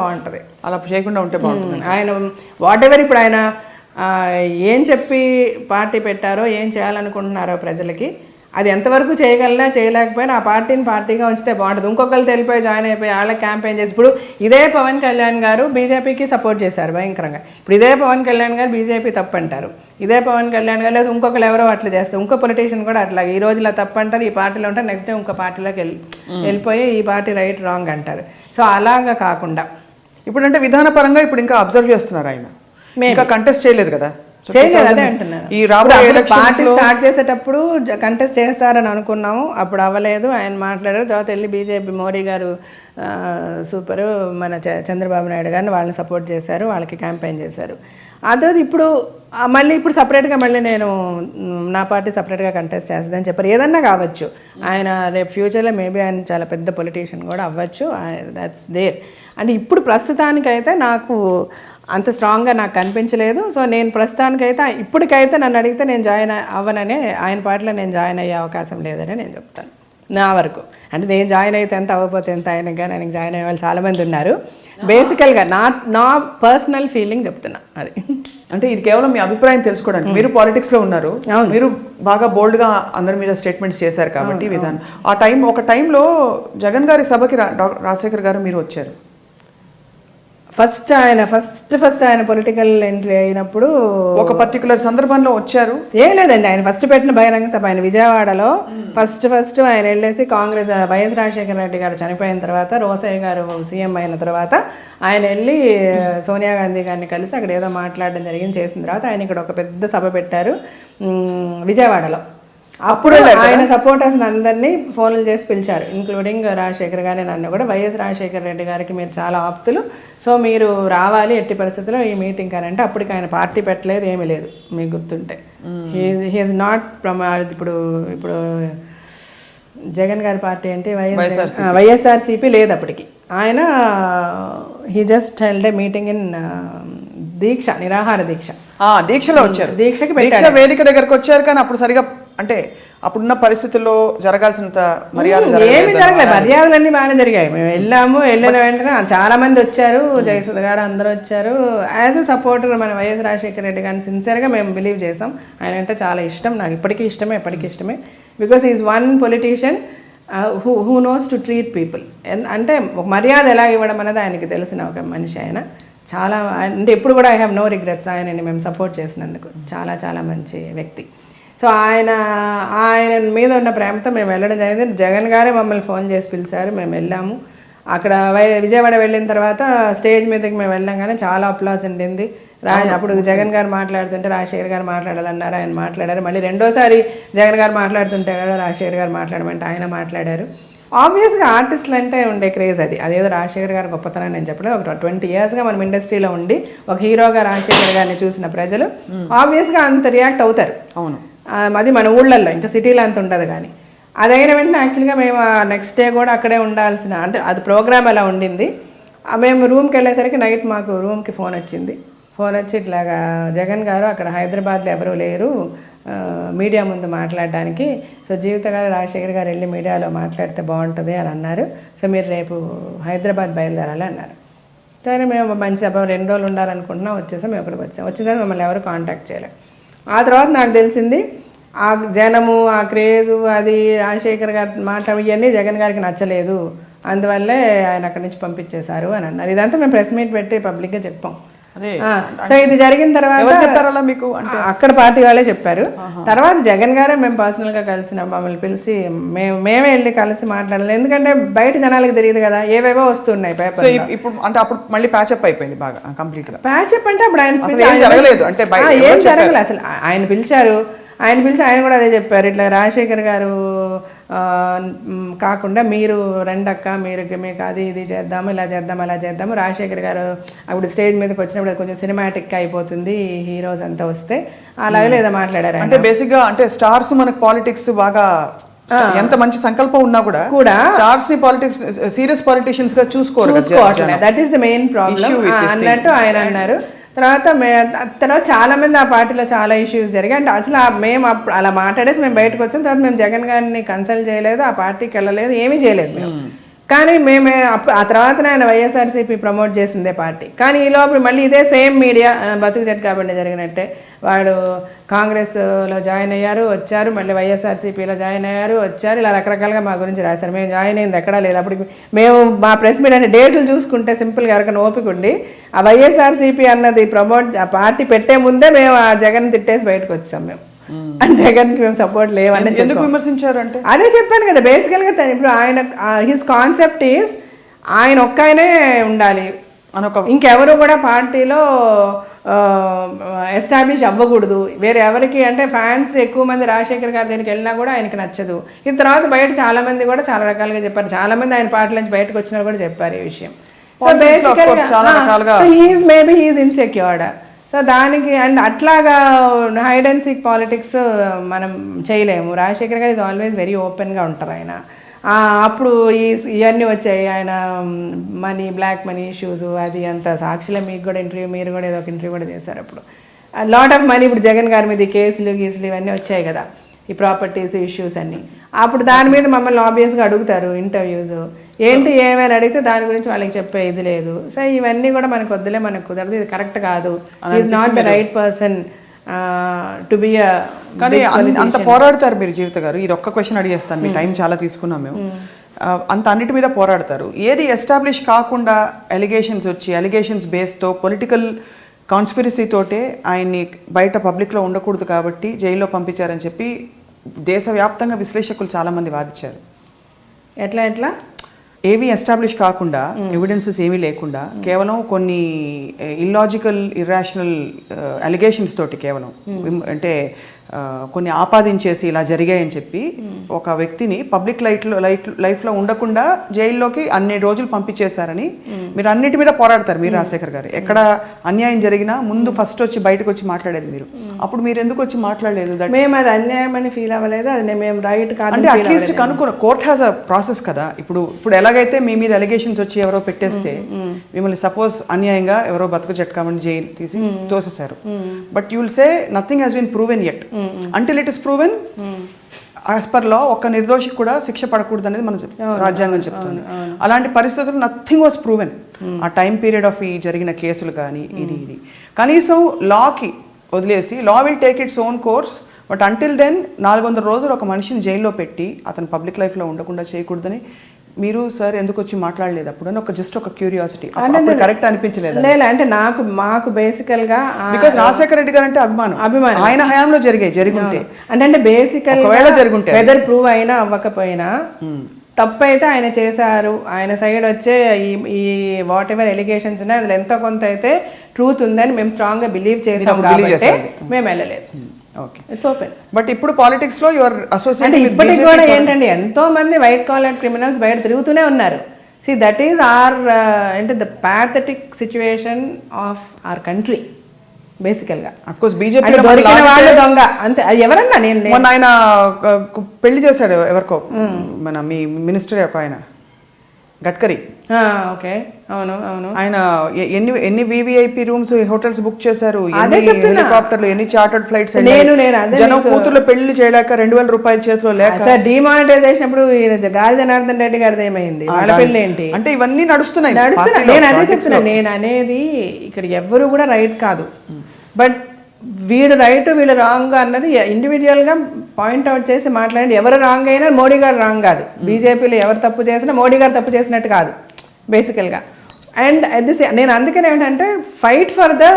బాగుంటుంది. ఆయన వాట్ ఎవర్ ఇప్పుడు ఆయన ఏం చెప్పి పార్టీ పెట్టారో, ఏం చేయాలనుకుంటున్నారో ప్రజలకి, అది ఎంతవరకు చేయగలనా చేయలేకపోయినా ఆ పార్టీని పార్టీగా ఉంచితే బాగుంటుంది. ఇంకొకరు తెలిపోయి జాయిన్ అయిపోయి వాళ్ళకి క్యాంపెయిన్ చేసి, ఇప్పుడు ఇదే పవన్ కళ్యాణ్ గారు బీజేపీకి సపోర్ట్ చేశారు భయంకరంగా. ఇప్పుడు ఇదే పవన్ కళ్యాణ్ గారు బీజేపీ తప్పు అంటారు, ఇదే పవన్ కళ్యాణ్ గారు లేదు ఇంకొకరు ఎవరో అట్లా చేస్తారు, ఇంకో పొలిటీషియన్ కూడా అట్లా ఈ రోజులో తప్పు అంటారు, ఈ పార్టీలో ఉంటారు, నెక్స్ట్ డే ఇంకో పార్టీలోకి వెళ్ళిపోయి ఈ పార్టీ రైట్ రాంగ్ అంటారు. సో అలాగా కాకుండా ఇప్పుడు అంటే విధానపరంగా ఇప్పుడు ఇంకా అబ్జర్వ్ చేస్తున్నారు, ఆయన ఇంకా కంటెస్ట్ చేయలేదు కదా, చేయలేదు. అదే అంటున్నారు. పార్టీ స్టార్ట్ చేసేటప్పుడు కంటెస్ట్ చేస్తారని అనుకున్నాము, అప్పుడు అవ్వలేదు, ఆయన మాట్లాడారు. తర్వాత వెళ్ళి బీజేపీ మోడీ గారు సూపరు, మన చంద్రబాబు నాయుడు గారిని వాళ్ళని సపోర్ట్ చేశారు, వాళ్ళకి క్యాంపెయిన్ చేశారు. ఆ తర్వాత ఇప్పుడు ఇప్పుడు సపరేట్గా మళ్ళీ నేను నా పార్టీ సపరేట్గా కంటెస్ట్ చేస్తుందని చెప్పారు. ఏదన్నా కావచ్చు, ఆయన రేపు ఫ్యూచర్లో మేబీ ఆయన చాలా పెద్ద పొలిటీషియన్ కూడా అవ్వచ్చు, దట్స్ దేర్. అంటే ఇప్పుడు ప్రస్తుతానికైతే నాకు అంత స్ట్రాంగ్గా నాకు కనిపించలేదు. సో నేను ప్రస్తుతానికైతే ఇప్పటికైతే నన్ను అడిగితే నేను జాయిన్ అవ్వననే, ఆయన పార్టీలో నేను జాయిన్ అయ్యే అవకాశం లేదని నేను చెప్తాను నా వరకు. అంటే నేను జాయిన్ అయితే ఎంత, అవ్వకపోతే ఎంత, ఆయనకు కానీ ఆయనకి జాయిన్ అయ్యే వాళ్ళు చాలామంది ఉన్నారు. బేసికల్గా నా పర్సనల్ ఫీలింగ్ చెప్తున్నా. అది అంటే ఇది కేవలం మీ అభిప్రాయం తెలుసుకోవడానికి. మీరు పాలిటిక్స్లో ఉన్నారు, మీరు బాగా బోల్డ్గా అందరి మీద స్టేట్మెంట్స్ చేశారు కాబట్టి విధానం. ఒక టైంలో జగన్ గారి సభకి రాజశేఖర్ గారు మీరు వచ్చారు. ఫస్ట్ ఆయన పొలిటికల్ ఎంట్రీ అయినప్పుడు ఒక పర్టికులర్ సందర్భంలో వచ్చారు. ఏం లేదండి, ఆయన ఫస్ట్ పెట్టిన బహిరంగ సభ ఆయన విజయవాడలో ఫస్ట్ ఆయన వెళ్ళేసి కాంగ్రెస్ వైఎస్ రాజశేఖర రెడ్డి గారు చనిపోయిన తర్వాత, రోసయ్య గారు సీఎం అయిన తర్వాత ఆయన వెళ్ళి సోనియా గాంధీ గారిని కలిసి అక్కడ ఏదో మాట్లాడడం జరిగింది. చేసిన తర్వాత ఆయన ఇక్కడ ఒక పెద్ద సభ పెట్టారు విజయవాడలో. అప్పుడు ఆయన సపోర్టర్స్ అందరినీ ఫోన్లు చేసి పిలిచారు, ఇంక్లూడింగ్ రాజశేఖర్ గారిని, నన్ను కూడా. వైఎస్ రాజశేఖర రెడ్డి గారికి మీరు చాలా ఆప్తులు, సో మీరు రావాలి ఎట్టి పరిస్థితుల్లో ఈ మీటింగ్ అని అంటే, అప్పటికి ఆయన పార్టీ పెట్టలేదు, ఏమీ లేదు మీకు గుర్తుంటే. హీఈస్ నాట్ ఇప్పుడు జగన్ గారి పార్టీ అంటే వైఎస్ఆర్సీపీ లేదు అప్పటికి. ఆయన he just held a meeting in deeksha, నిరాహార దీక్షలో వచ్చారు. దీక్ష వేదిక దగ్గరకు వచ్చారు, కానీ అప్పుడు సరిగా అంటే అప్పుడున్న పరిస్థితుల్లో జరగాల్సినంత ఏమి జరగలేదు. మర్యాదలన్నీ బాగానే జరిగాయి. మేము వెళ్ళిన వెంటనే చాలా మంది వచ్చారు, జయసుధ గారు అందరూ వచ్చారు. యాజ్ ఎ సపోర్టర్ మన వైఎస్ రాజశేఖర రెడ్డి గారిని సిన్సియర్గా మేము బిలీవ్ చేసాం. ఆయన అంటే చాలా ఇష్టం, నాకు ఇప్పటికీ ఇష్టమే, ఎప్పటికీ ఇష్టమే. Because is one politician who knows to treat people. అంటే ఒక మర్యాద ఎలా ఇవ్వడం అనేది ఆయనకి తెలిసిన ఒక మనిషి. ఆయన చాలా, అంటే ఎప్పుడు కూడా ఐ హ్యావ్ నో రిగ్రెట్స్ ఆయనని మేము సపోర్ట్ చేసినందుకు. చాలా చాలా మంచి వ్యక్తి. సో ఆయన మీద ఉన్న ప్రేమతో మేము వెళ్ళడం జరిగింది. జగన్ గారే మమ్మల్ని ఫోన్ చేసి పిలిచారు, మేము వెళ్ళాము. అక్కడ విజయవాడ వెళ్ళిన తర్వాత స్టేజ్ మీదకి మేము వెళ్ళాం, చాలా అప్లాస్ ఉండింది. అప్పుడు జగన్ గారు మాట్లాడుతుంటే రాజశేఖర్ గారు మాట్లాడాలన్నారు, ఆయన మాట్లాడారు. మళ్ళీ రెండోసారి జగన్ గారు మాట్లాడుతుంటే కూడా రాజశేఖర్ గారు మాట్లాడమంటే ఆయన మాట్లాడారు. ఆబ్వియస్గా ఆర్టిస్టులు అంటే ఉండే క్రేజ్ అదేదో రాజశేఖర్ గారు గొప్పతనం నేను చెప్పలేదు. ఒక 20 yearsగా మనం ఇండస్ట్రీలో ఉండి ఒక హీరోగా రాజశేఖర్ గారిని చూసిన ప్రజలు ఆబ్వియస్గా అంత రియాక్ట్ అవుతారు. అవును, అది మన ఊళ్ళల్లో, ఇంకా సిటీలో అంత ఉండదు. కానీ అదైన వెంటనే యాక్చువల్గా మేము నెక్స్ట్ డే కూడా అక్కడే ఉండాల్సిన, అంటే అది ప్రోగ్రామ్ అలా ఉండింది. మేము రూమ్కి వెళ్ళేసరికి నైట్ మాకు రూమ్కి ఫోన్ వచ్చి ఇట్లాగా జగన్ గారు అక్కడ హైదరాబాద్లో ఎవరూ లేరు మీడియా ముందు మాట్లాడడానికి, సో జీవిత గారు రాజశేఖర్ గారు వెళ్ళి మీడియాలో మాట్లాడితే బాగుంటుంది అని అన్నారు. సో మీరు రేపు హైదరాబాద్ బయలుదేరాలి అన్నారు. సరే మేము మంచి 2 రోజులు ఉండాలనుకుంటున్నాం, వచ్చేసాం. మేము ఇక్కడికి వచ్చేసరికి మమ్మల్ని ఎవరు కాంటాక్ట్ చేయలేదు. ఆ తర్వాత నాకు తెలిసింది ఆ జనము, ఆ క్రేజు, అది రాజశేఖర్ గారి మాట ఇవన్నీ జగన్ గారికి నచ్చలేదు, అందువల్లే ఆయన అక్కడి నుంచి పంపించేశారు అని అన్నారు. ఇదంతా మేము ప్రెస్ మీట్ పెట్టి పబ్లిక్గా చెప్పాం. సో ఇది జరిగిన తర్వాత చెప్పారు అలా మీకు అంటే అక్కడ పార్టీ వాళ్ళే చెప్పారు. తర్వాత జగన్ గారే మేము పర్సనల్ గా కలిసిన మమ్మల్ని పిలిచి మేమే వెళ్ళి కలిసి మాట్లాడాలి. ఎందుకంటే బయట జనాలకు తెలియదు కదా, ఏవేవో వస్తున్నాయి పేపర్. ఇప్పుడు అంటే అప్పుడు మళ్ళీ ప్యాచప్ అయిపోయింది బాగా కంప్లీట్ గా. ప్యాచప్ అంటే అప్పుడు ఆయన ఏం జరగలేదు అంటే ఏం జరగలేదు అసలు. ఆయన పిలిచారు, ఆయన కూడా అదే చెప్పారు, ఇట్లా రాజశేఖర్ గారు కాకుండా మీరు రెండక్క మీకు అది ఇది చేద్దాము, ఇలా చేద్దాం అలా చేద్దాము. రాజశేఖర్ గారు అప్పుడు స్టేజ్ మీదకి వచ్చినప్పుడు కొంచెం సినిమాటిక్ అయిపోతుంది హీరోస్ అంతా వస్తే, అలాగే లేదా మాట్లాడారు. అంటే బేసిక్ గా అంటే స్టార్స్ మనకు పాలిటిక్స్ బాగా ఎంత మంచి సంకల్పం ఉన్నా కూడా స్టార్స్ ని పాలిటిక్స్ సీరియస్ పాలిటిషియన్స్ గా చూసుకోవట్లేదు. That is the main problem అన్నట్టు ఆయన అన్నారు. తర్వాత చాలా మంది ఆ పార్టీలో చాలా ఇష్యూస్ జరిగాయి. అంటే అసలు మేము అప్పుడు అలా మాట్లాడేసి మేము బయటకు వచ్చిన తర్వాత మేము జగన్ గారిని కన్సల్ట్ చేయలేదు, ఆ పార్టీకి వెళ్ళలేదు, ఏమీ చేయలేదు మేము. కానీ ఆ తర్వాత ఆయన వైఎస్ఆర్సీపీ ప్రమోట్ చేసిందే పార్టీ. కానీ ఈ లోపల మళ్ళీ ఇదే సేమ్ మీడియా బతుకు జట్ కాబట్టి జరిగినట్టే వాడు కాంగ్రెస్లో జాయిన్ అయ్యారు, వచ్చారు, మళ్ళీ వైఎస్ఆర్సీపీలో జాయిన్ అయ్యారు, వచ్చారు, ఇలా రకరకాలుగా మా గురించి రాశారు. మేము జాయిన్ అయింది ఎక్కడా లేదు. అప్పుడు మేము మా ప్రెస్ మీట్ అంటే డేట్లు చూసుకుంటే సింపుల్గా ఎవరికైనా ఓపిక ఉండి ఆ వైఎస్ఆర్సీపీ అన్నది ఆ పార్టీ పెట్టే ముందే మేము ఆ జగన్ తిట్టేసి బయటకు వచ్చాం. మేము జగన్ కి మేము సపోర్ట్ లేవని ఎందుకు విమర్శించారు అంటే అదే చెప్పాను కదా, బేసికల్ గా ఇప్పుడు ఆయన హిస్ కాన్సెప్ట్ ఈస్ ఆయన ఒక్కనే ఉండాలి, ఇంకెవరు కూడా పార్టీలో ఎస్టాబ్లిష్ అవ్వకూడదు. వేరే ఎవరికి అంటే ఫ్యాన్స్ ఎక్కువ మంది రాజశేఖర్ గారి దగ్గరికి వెళ్ళినా కూడా ఆయనకి నచ్చదు. ఇది తర్వాత బయట చాలా మంది కూడా చాలా రకాలుగా చెప్పారు, చాలా మంది ఆయన పార్టీ నుంచి బయటకు వచ్చినా కూడా చెప్పారు ఈ విషయం. సో బేసికల్గా మేబీ హీఈస్ ఇన్సెక్యూర్డ్. సో దానికి అండ్ అట్లాగా హైడ్ అండ్ సీక్ పాలిటిక్స్ మనం చేయలేము. రాజశేఖర్ గారు ఈజ్ ఆల్వేస్ వెరీ ఓపెన్గా ఉంటారు ఆయన. అప్పుడు ఇవన్నీ వచ్చాయి, ఆయన మనీ, బ్లాక్ మనీ ఇష్యూస్, అది అంత సాక్షిలో మీకు కూడా ఇంటర్వ్యూ, మీరు కూడా ఏదో ఒక ఇంటర్వ్యూ కూడా చేశారు అప్పుడు. లాట్ ఆఫ్ మనీ ఇప్పుడు జగన్ గారి మీద కేసులు ఇవన్నీ వచ్చాయి కదా, ఈ ప్రాపర్టీస్ ఇష్యూస్ అన్నీ. అప్పుడు దాని మీద మమ్మల్ని ఆబ్వియస్గా అడుగుతారు ఇంటర్వ్యూస్, ఏంటి ఏమైనా అడిగితే దాని గురించి వాళ్ళకి చెప్పే ఇది లేదు. సో ఇవన్నీ కూడా మనకు వద్దులే, మనకు కుదరదు, ఇది కరెక్ట్ కాదు, is not the right person to be. కానీ అంత పోరాడతారు మీరు జీవిత గారు. ఇది ఒక్క క్వశ్చన్ అడిగేస్తాను, మీ టైం చాలా తీసుకున్నాం మేము. అంత అన్నిటి మీద పోరాడతారు, ఏది ఎస్టాబ్లిష్ కాకుండా ఎలిగేషన్స్ వచ్చి ఎలిగేషన్స్ బేస్తో పొలిటికల్ కాన్స్పిరసీ తోటే ఆయన్ని బయట పబ్లిక్లో ఉండకూడదు కాబట్టి జైల్లో పంపించారని చెప్పి దేశవ్యాప్తంగా విశ్లేషకులు చాలామంది వాదించారు. ఎట్లా ఏవి ఎస్టాబ్లిష్ కాకుండా, ఎవిడెన్సెస్ ఏమీ లేకుండా, కేవలం కొన్ని ఇల్లాజికల్ ఇర్రాషనల్ అలిగేషన్స్ తోటి కేవలం అంటే కొన్ని ఆపాదించేసి ఇలా జరిగాయని చెప్పి ఒక వ్యక్తిని పబ్లిక్ లైఫ్లో ఉండకుండా జైల్లోకి అన్ని రోజులు పంపించేశారని మీరు అన్నిటి మీద పోరాడతారు మీరు రాజశేఖర్ గారు. ఎక్కడ అన్యాయం జరిగినా ముందు ఫస్ట్ వచ్చి బయటకు వచ్చి మాట్లాడేది మీరు. అప్పుడు మీరు ఎందుకు వచ్చి మాట్లాడలేదు? మేము అది అన్యాయం అని ఫీల్ అవ్వలేదు, అది మేము రైట్ కాదు అంటే అట్లీస్ట్ కనుక్కున్న కోర్ట్ హ్యాస్ అ ప్రాసెస్ కదా. ఇప్పుడు ఎలాగైతే మీ మీద అలిగేషన్స్ వచ్చి ఎవరో పెట్టేస్తే మిమ్మల్ని సపోజ్ అన్యాయంగా ఎవరో బతుకు జట్కామని జైలు తీసి తోసేశారు, but you will say nothing has been proven yet until it is proven as per law ఒక్క నిర్దోషికి కూడా శిక్ష పడకూడదు అనేది మన రాజ్యాంగం చెప్తుంది. అలాంటి పరిస్థితులు నథింగ్ వాస్ ప్రూవెన్ ఆ టైం పీరియడ్ ఆఫ్ ఈ జరిగిన కేసులు కానీ ఇది కనీసం లాకి వదిలేసి law will take its own course. But until then 400 రోజులు ఒక మనిషిని జైల్లో పెట్టి అతను పబ్లిక్ లైఫ్లో ఉండకుండా చేయకూడదని మీరు సార్ ఎందుకు వచ్చి మాట్లాడలేదు అప్పుడు అని జస్ట్ ఒక క్యూరియాసిటీ. కరెక్ట్ అనిపించలేదు అంటే మాకు బేసికల్ గా బికాస్ రాజశేఖర రెడ్డి గారు అంటే అభిమానం ఆయన హయాంలో జరుగుంటే అంటే బేసికల్ జరుగుంటే వెదర్ ప్రూవ్ అయినా అవ్వకపోయినా తప్పైతే ఆయన చేశారు, ఆయన సైడ్ వచ్చే ఈ వాట్ ఎవర్ ఎలిగేషన్స్ ఉన్నాయి అందులో ఎంతో కొంత అయితే ట్రూత్ ఉందని మేము స్ట్రాంగ్ గా బిలీవ్ చేసాం కాబట్టి మేము వెళ్ళలేదు. It's open. బట్ ఇప్పుడు పాలిటిక్స్ లో యువర్ అసోసియేట్ ఇప్పటికి కూడా ఏంటండి ఎంతో మంది వైట్ కాలర్ క్రిమినల్స్ బయట తిరుగుతూనే ఉన్నారు. సి దట్ ఈస్ ఆర్ అంటే the pathetic situation of our country బేసికల్ గా. అఫ్ కోర్స్ బీజేపీ దొరికిన వాళ్ళు దొంగ అంతే. ఎవరన్నా మొన్న ఆయన పెళ్లి చేశాడు ఎవరికో మన మీ మినిస్టర్ ఒక ఆయన గడ్కరీ. ఓకే అవును అవును. ఆయన ఎన్ని వివిఐపి రూమ్స్ హోటల్స్ బుక్ చేశారు, ఎన్ని హెలికాప్టర్లు, ఎన్ని చార్టర్డ్ ఫ్లైట్స్, జనం కూతుర్లు పెళ్లి చేయలేక 2000 రూపాయల చేతిలో లేక డిమానిటైజేషన్ అప్పుడు గాలి జనార్దన్ రెడ్డి గారిది ఏమైంది, వాళ్ళ పెళ్లి ఏంటి అంటే ఇవన్నీ నడుస్తున్నాయి. నేను అదే చెప్తున్నా, నేను అనేది ఇక్కడ ఎవ్వరు కూడా రైట్ కాదు, బట్ వీడు రైట్ వీళ్ళు రాంగ్ అన్నది ఇండివిజువల్గా పాయింట్అవుట్ చేసి మాట్లాడి ఎవరు రాంగ్ అయినా మోడీ గారు రాంగ్ కాదు, బీజేపీలో ఎవరు తప్పు చేసినా మోడీ గారు తప్పు చేసినట్టు కాదు బేసికల్గా. అండ్ నేను అందుకనే ఏంటంటే fight for the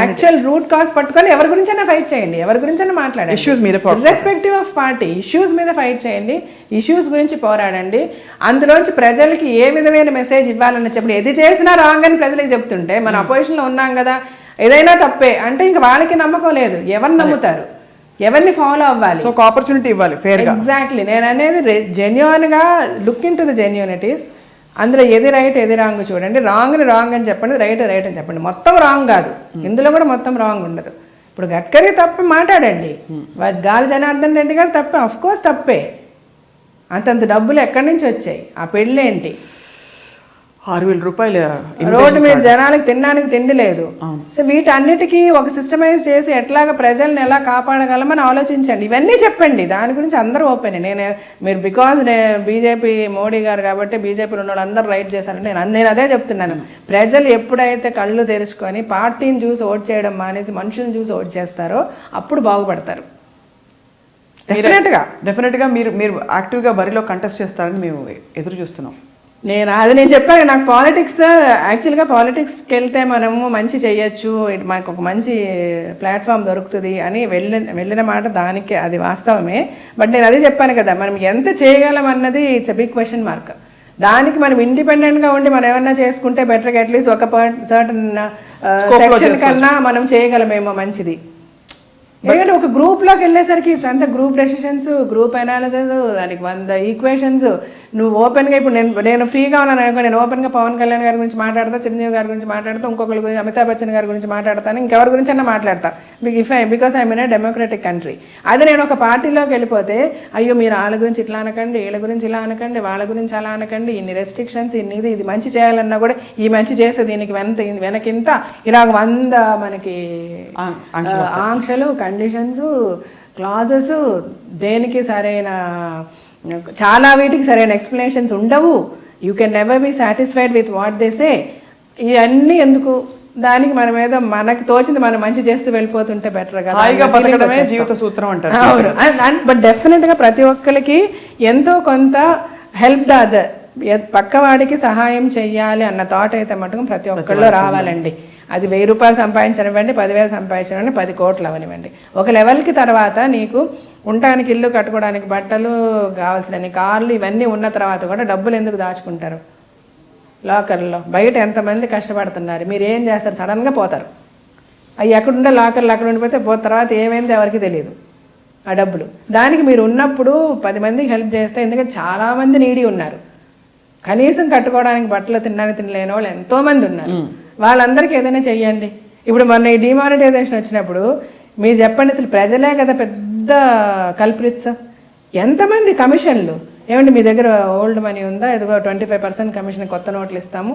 actual root cause పట్టుకొని ఎవరి గురించైనా ఫైట్ చేయండి, ఎవరి గురించైనా మాట్లాడండి, ఇష్యూస్ మీద రెస్పెక్టివ్ ఆఫ్ పార్టీ ఇష్యూస్ మీద ఫైట్ చేయండి, ఇష్యూస్ గురించి పోరాడండి. అందులోంచి ప్రజలకి ఏ విధమైన మెసేజ్ ఇవ్వాలని చెప్పి ఏది చేసినా రాంగ్ అని ప్రజలకు చెప్తుంటే మన అపోజిషన్లో ఉన్నాం కదా, ఏదైనా తప్పే అంటే ఇంకా వాళ్ళకి నమ్మకం లేదు, ఎవరిని నమ్ముతారు, ఎవరిని ఫాలో అవ్వాలి. సో ఆపర్చునిటీ ఇవ్వాలి ఫేర్ గా. ఎగ్జాక్ట్లీ నేను అనేది జెన్యూన్ గా లుక్ ఇన్ టు ద జెన్యూనిటీస్. అందులో ఏది రైట్ ఏది రాంగ్ చూడండి, రాంగ్ని రాంగ్ అని చెప్పండి, రైట్ రైట్ అని చెప్పండి. మొత్తం రాంగ్ కాదు, ఇందులో కూడా మొత్తం రాంగ్ ఉండదు. ఇప్పుడు గడ్కరీ తప్ప మాట్లాడండి, గాలి జనార్దన్ రెడ్డి గారు తప్పే, అఫ్ కోర్స్ తప్పే. అంతంత డబ్బులు ఎక్కడి నుంచి వచ్చాయి, ఆ పెళ్ళేంటి, 6,000 రూపాయలు రోడ్డు మీద జనాలకు తినడానికి తిండి లేదు. సో వీటన్నిటికీ ఒక సిస్టమైజ్ చేసి ఎట్లాగా ప్రజల్ని ఎలా కాపాడగలమని ఆలోచించండి, ఇవన్నీ చెప్పండి. దాని గురించి అందరూ ఓపెన్. మీరు బికాజ్ బీజేపీ మోడీ గారు కాబట్టి బీజేపీలో ఉన్న వాళ్ళు అందరూ రైట్ చేశారంటే నేను అదే చెప్తున్నాను. ప్రజలు ఎప్పుడైతే కళ్ళు తెరుచుకొని పార్టీని చూసి ఓట్ చేయడం మానేసి మనుషులను చూసి ఓట్ చేస్తారో అప్పుడు బాగుపడతారు. డెఫినెట్గా మీరు యాక్టివ్గా బరిలో కంటెస్ట్ చేస్తారని మేము ఎదురు చూస్తున్నాం. నేను చెప్పాను, నాకు పాలిటిక్స్ యాక్చువల్గా పాలిటిక్స్కి వెళ్తే మనము మంచి చేయొచ్చు, మనకు ఒక మంచి ప్లాట్ఫామ్ దొరుకుతుంది అని వెళ్ళిన మాట దానికి అది వాస్తవమే. బట్ నేను అదే చెప్పాను కదా, మనం ఎంత చేయగలం అన్నది it's a big question mark. దానికి మనం ఇండిపెండెంట్గా ఉండి మనం ఏమన్నా చేసుకుంటే బెటర్గా అట్లీస్ట్ ఒక సర్టన్ సెక్షన్ కన్నా మనం చేయగలమేమో మంచిది. ఎందుకంటే ఒక గ్రూప్లోకి వెళ్ళేసరికి అంత గ్రూప్ డెసిషన్స్, గ్రూప్ అనాలిసిస్, దానికి 100 ఈక్వేషన్స్. నువ్వు ఓపెన్గా ఇప్పుడు నేను ఫ్రీగా ఉన్నాను అనుకో, నేను ఓపెన్గా పవన్ కళ్యాణ్ గారి గురించి మాట్లాడతా, చిరంజీవి గారి గురించి మాట్లాడతా, ఇంకొకరి గురించి అమితాబ్ బచ్చన్ గారి గురించి మాట్లాడతాను, ఇంకెవరి గురించి అన్నా మాట్లాడతా. Because I mean A democratic country. అదే నేను ఒక పార్టీలోకి వెళ్ళిపోతే అయ్యో మీరు వాళ్ళ గురించి ఇట్లా అనకండి, వీళ్ళ గురించి ఇలా అనకండి, వాళ్ళ గురించి అలా అనకండి, ఇన్ని రెస్ట్రిక్షన్స్, ఇది మంచి చేయాలన్నా కూడా ఈ మంచి చేస్తే దీనికి వెనకింత ఇలా 100 మనకి ఆంక్షలు, కండిషన్స్, క్లాజెస్, దేనికి సరైన చాలా వీటికి సరైన ఎక్స్ప్లెనేషన్స్ ఉండవు. You can never be satisfied with what they say. ఇవన్నీ ఎందుకు, దానికి మన మీద మనకు తోచింది మనం మంచి చేస్తూ వెళ్ళిపోతుంటే బెటర్ కదా. జీవిత సూత్రం అంటారు. అవును, బట్ డెఫినెట్గా ప్రతి ఒక్కరికి ఎంతో కొంత హెల్ప్ ద అదర్, పక్కవాడికి సహాయం చెయ్యాలి అన్న థాట్ అయితే మటుకు ప్రతి ఒక్కళ్ళు రావాలండి. అది 1000 రూపాయలు సంపాదించనివ్వండి, 10,000 సంపాదించనివ్వండి, 10 కోట్లు అవనివ్వండి. ఒక లెవెల్కి తర్వాత నీకు ఉండటానికి ఇల్లు, కట్టుకోవడానికి బట్టలు, కావాల్సిన కార్లు ఇవన్నీ ఉన్న తర్వాత కూడా డబ్బులు ఎందుకు దాచుకుంటారు లాకర్లో? బయట ఎంతమంది కష్టపడుతున్నారు, మీరు ఏం చేస్తారు? సడన్గా పోతారు. అవి ఎక్కడుండే లాకర్లు అక్కడ ఉండిపోతే తర్వాత ఏమైంది ఎవరికి తెలియదు ఆ డబ్బులు. దానికి మీరు ఉన్నప్పుడు 10 మందికి హెల్ప్ చేస్తే, ఎందుకంటే చాలామంది నీడీ ఉన్నారు, కనీసం కట్టుకోవడానికి బట్టలు తినలేని వాళ్ళు ఎంతోమంది ఉన్నారు. వాళ్ళందరికీ ఏదైనా చెయ్యండి. ఇప్పుడు మొన్న ఈ డిమానిటైజేషన్ వచ్చినప్పుడు మీరు చెప్పండి, అసలు ప్రజలే కదా పెద్ద కల్ప్రిట్స్. ఎంతమంది కమిషన్లు, ఏమండి మీ దగ్గర ఓల్డ్ మనీ ఉందా, ఇదిగో 25% కమిషన్, కొత్త నోట్లు ఇస్తాము.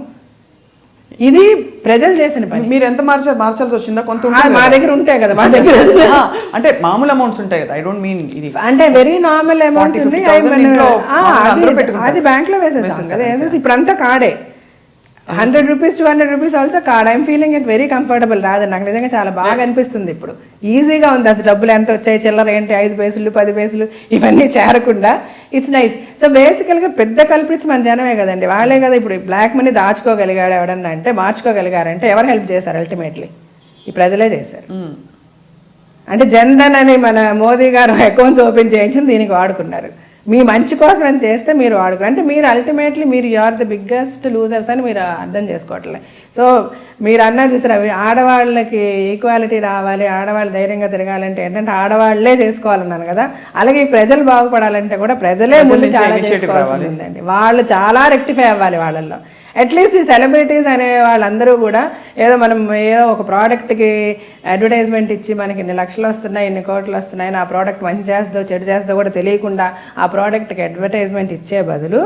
ఇది ప్రజలు చేసిన పని. మీరు ఎంత మార్చాల్సి వచ్చిందా? కొంత మా దగ్గర ఉంటాయి కదా, మా దగ్గర అంటే మామూలు అమౌంట్స్ ఉంటాయి కదా. ఐ డోంట్ మీన్ ఇది అంటే వెరీ నార్మల్ అమౌంట్స్ ఉంది, అది బ్యాంక్ లో వేసేసాం కదా. ఇప్పుడంతా కార్డే, 100 rupees 200 rupees also card. I'm feeling it very comfortable. రాదు నాకు నిజంగా చాలా బాగా అనిపిస్తుంది. ఇప్పుడు ఈజీగా ఉంది. అది డబ్బులు ఎంత వచ్చాయి, చిల్లర ఏంటి, 5 పైసలు 10 పైసలు ఇవన్నీ చేరకుండా ఇట్స్ నైస్. సో బేసికల్గా పెద్ద కల్పిట్స్ మన జనమే కదండి, వాళ్ళే కదా. ఇప్పుడు బ్లాక్ మనీ దాచుకోగలిగాడు ఎవడన్నా అంటే, మార్చుకోగలిగారంటే ఎవరు హెల్ప్ చేశారు? అల్టిమేట్లీ ఈ ప్రజలే చేశారు. అంటే జన్ధన్ అని మన మోదీ గారు అకౌంట్స్ ఓపెన్ చేయించింది దీనికి వాడుకున్నారు. మీ మంచి కోసం అని చేస్తే మీరు వాడుకున్నారు. అంటే మీరు అల్టిమేట్లీ మీరు you are the biggest losers అని మీరు అర్థం చేసుకోవట్లే. సో మీరు అన్నారు చూసారు, అవి ఆడవాళ్ళకి ఈక్వాలిటీ రావాలి, ఆడవాళ్ళు ధైర్యంగా తిరగాలంటే ఏంటంటే ఆడవాళ్లే చేసుకోవాలన్నాను కదా. అలాగే ఈ ప్రజలు బాగుపడాలంటే కూడా ప్రజలే ముందు చాలా చేసుకోవాల్సి ఉందండి. వాళ్ళు చాలా రెక్టిఫై అవ్వాలి వాళ్ళల్లో. అట్లీస్ట్ ఈ సెలబ్రిటీస్ అనే వాళ్ళందరూ కూడా ఏదో ఒక ప్రోడక్ట్కి అడ్వర్టైజ్మెంట్ ఇచ్చి మనకి ఇన్ని లక్షలు వస్తున్నాయి, ఇన్ని కోట్లు వస్తున్నాయి, ఆ ప్రోడక్ట్ మంచి చేస్తుందో చెడు చేస్తుందో కూడా తెలియకుండా ఆ ప్రోడక్ట్కి అడ్వర్టైజ్మెంట్ ఇచ్చే బదులు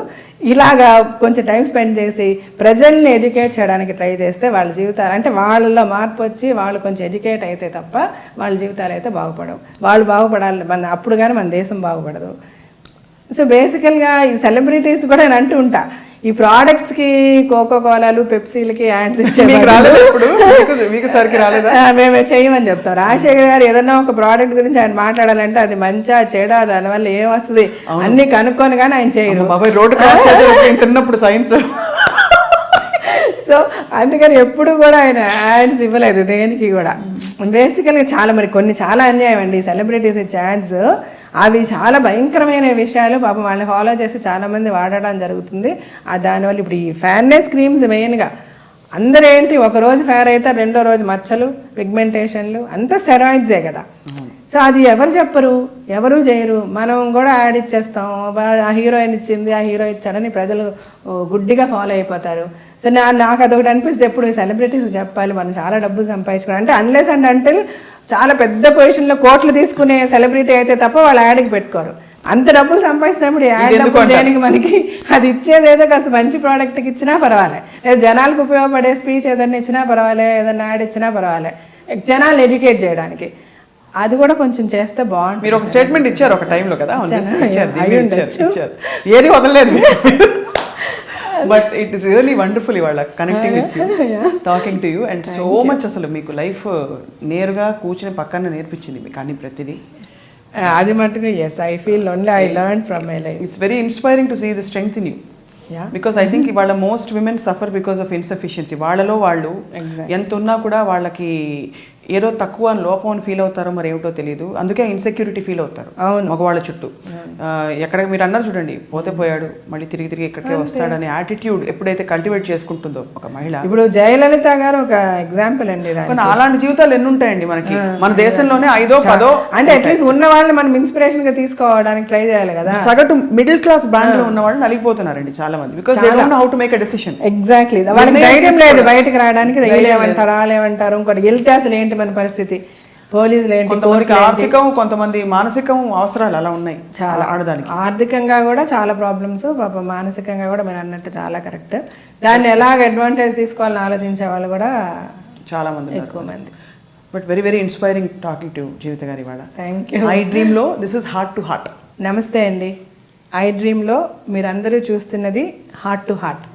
ఇలాగా కొంచెం టైం స్పెండ్ చేసి ప్రజల్ని ఎడ్యుకేట్ చేయడానికి ట్రై చేస్తే వాళ్ళ జీవితాలు, అంటే వాళ్ళలో మార్పు వచ్చి వాళ్ళు కొంచెం ఎడ్యుకేట్ అయితే తప్ప వాళ్ళ జీవితాలు అయితే బాగుపడవు. వాళ్ళు బాగుపడాలి, అప్పుడు కానీ మన దేశం బాగుపడదు. సో బేసికల్గా ఈ సెలబ్రిటీస్ కూడా నేను అంటూ ఉంటా, ఈ ప్రోడక్ట్స్ కి కోకో కోలాలు పెప్సీలకి యాడ్స్ ఇచ్చే మేమే చేయమని చెప్తాం. రాజశేఖర్ గారు ఏదన్నా ఒక ప్రోడక్ట్ గురించి ఆయన మాట్లాడాలంటే అది మంచిగా చెడా, దానివల్ల ఏం వస్తుంది అన్ని కనుక్కొని కానీ ఆయన చేయరు. రోడ్డు క్రాస్ చేసినప్పుడు సైన్స్. సో అందుకని ఎప్పుడు కూడా ఆయన యాడ్స్ ఇవ్వలేదు దేనికి కూడా. బేసికల్గా చాలా మరి కొన్ని చాలా అన్యాయం అండి సెలబ్రిటీస్ ఇచ్చే యాడ్స్. అవి చాలా భయంకరమైన విషయాలు, పాపం వాళ్ళని ఫాలో చేసి చాలామంది వాడడం జరుగుతుంది. దానివల్ల ఇప్పుడు ఈ ఫేర్నెస్ క్రీమ్స్ మెయిన్గా అందరూ ఏంటి, ఒకరోజు ఫేర్ అయితే రెండో రోజు మచ్చలు, పిగ్మెంటేషన్లు అంతా స్టెరాయిడ్సే కదా. సో అది ఎవరు చెప్పరు, ఎవరు చేయరు, మనం కూడా యాడ్ ఇచ్చేస్తాం. ఆ హీరోయిన్ ఇచ్చింది, ఆ హీరో ఇచ్చాడని ప్రజలు గుడ్డిగా ఫాలో అయిపోతారు. సో నాకు అదొకటి అనిపిస్తుంది, ఎప్పుడు సెలబ్రిటీస్ చెప్పాలి మనం చాలా డబ్బులు సంపాదించుకోవాలి అంటే, అన్లెస్ అండ్ అంటిల్ చాలా పెద్ద పొజిషన్లో కోట్లు తీసుకునే సెలబ్రిటీ అయితే తప్ప వాళ్ళు యాడ్కి పెట్టుకోరు. అంత డబ్బులు సంపాదించినప్పుడు యాడ్ డబ్బులు దేనికి మనకి? అది ఇచ్చేది ఏదో కాస్త మంచి ప్రోడక్ట్కి ఇచ్చినా పర్వాలే, లేదా జనాలకు ఉపయోగపడే స్పీచ్ ఏదైనా ఇచ్చినా పర్వాలే, ఏదైనా యాడ్ ఇచ్చినా పర్వాలే, జనాలు ఎడ్యుకేట్ చేయడానికి. అది కూడా కొంచెం చేస్తే బాగుంటుంది. మీరు ఒక స్టేట్మెంట్ ఇచ్చారు ఒక టైంలో కదా, ఇచ్చారు, ఏది వదలలేదు. But it is really wonderful ఇవాళ connecting with you, talking to you, and so much. అసలు మీకు లైఫ్ నేరుగా కూర్చుని పక్కన నేర్పించింది మీకు అన్ని ప్రతిదీ. అది మటుకు yes, I feel only I learn from my life. It's very inspiring to see the strength in you. Because I think ఇవాళ most women suffer because of insufficiency. వాళ్ళలో వాళ్ళు ఎంత ఉన్నా కూడా వాళ్ళకి ఏదో తక్కువ లోపం అని ఫీల్ అవుతారో మరి ఏమిటో తెలియదు. అందుకే ఇన్సెక్యూరిటీ ఫీల్ అవుతారు మగవాళ్ళ చుట్టూ. ఎక్కడ మీరు అన్నారు చూడండి, పోతే పోయాడు మళ్ళీ తిరిగి తిరిగి ఇక్కడికే వస్తాడనే యాటిట్యూడ్ ఎప్పుడైతే కల్టివేట్ చేసుకుంటుందో ఒక మహిళ. ఇప్పుడు జయలలిత గారు ఒక ఎగ్జాంపుల్ అండి. అలాంటి జీవితాలు ఎన్ని ఉంటాయండి మనకి మన దేశంలోనే, 5ో 10ో. అంటే అట్లీస్ట్ ఉన్న వాళ్ళని మనం ఇన్స్పిరేషన్ గా తీసుకోవడానికి ట్రై చేయాలి కదా. సగటు మిడిల్ క్లాస్ బ్యాండ్ లో ఉన్న వాళ్ళు నలిగిపోతున్నారండి చాలా మంది, because they don't know how to make a decision. Exactly, వాళ్ళకి ధైర్యం లేదు బయటకు రావడానికి. ఏమంటారు వాళ్ళేమంటారు, ఇంకోటి వెళ్తే అసలు ఏంటి మన పరిస్థితి, పోలీసులు ఏంటి, కొంతమందికి ఆర్థికం, కొంతమంది మానసికం అవసరాలు అలా ఉన్నాయి చాలా ఆడదానికి. ఆర్థికంగా కూడా చాలా ప్రాబ్లమ్స్, పాపం మానసికంగా కూడా మీరు అన్నట్టు చాలా కరెక్ట్. దాన్ని ఎలాగ అడ్వాంటేజ్ తీసుకోవాలని ఆలోచించే వాళ్ళు కూడా చాలా మంది, ఎక్కువ మంది. But very very inspiring talking to Jeevitha గారి ఇవాళ. Thank you. ఐ డ్రీమ్ లో this is heart to heart. నమస్తే అండి. ఐ డ్రీమ్లో మీరందరూ చూస్తున్నది హార్ట్ టు హార్ట్.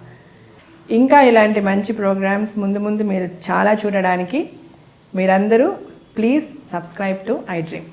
ఇంకా ఇలాంటి మంచి ప్రోగ్రామ్స్ ముందు ముందు మీరు చాలా చూడడానికి మీరందరూ please subscribe to I dream.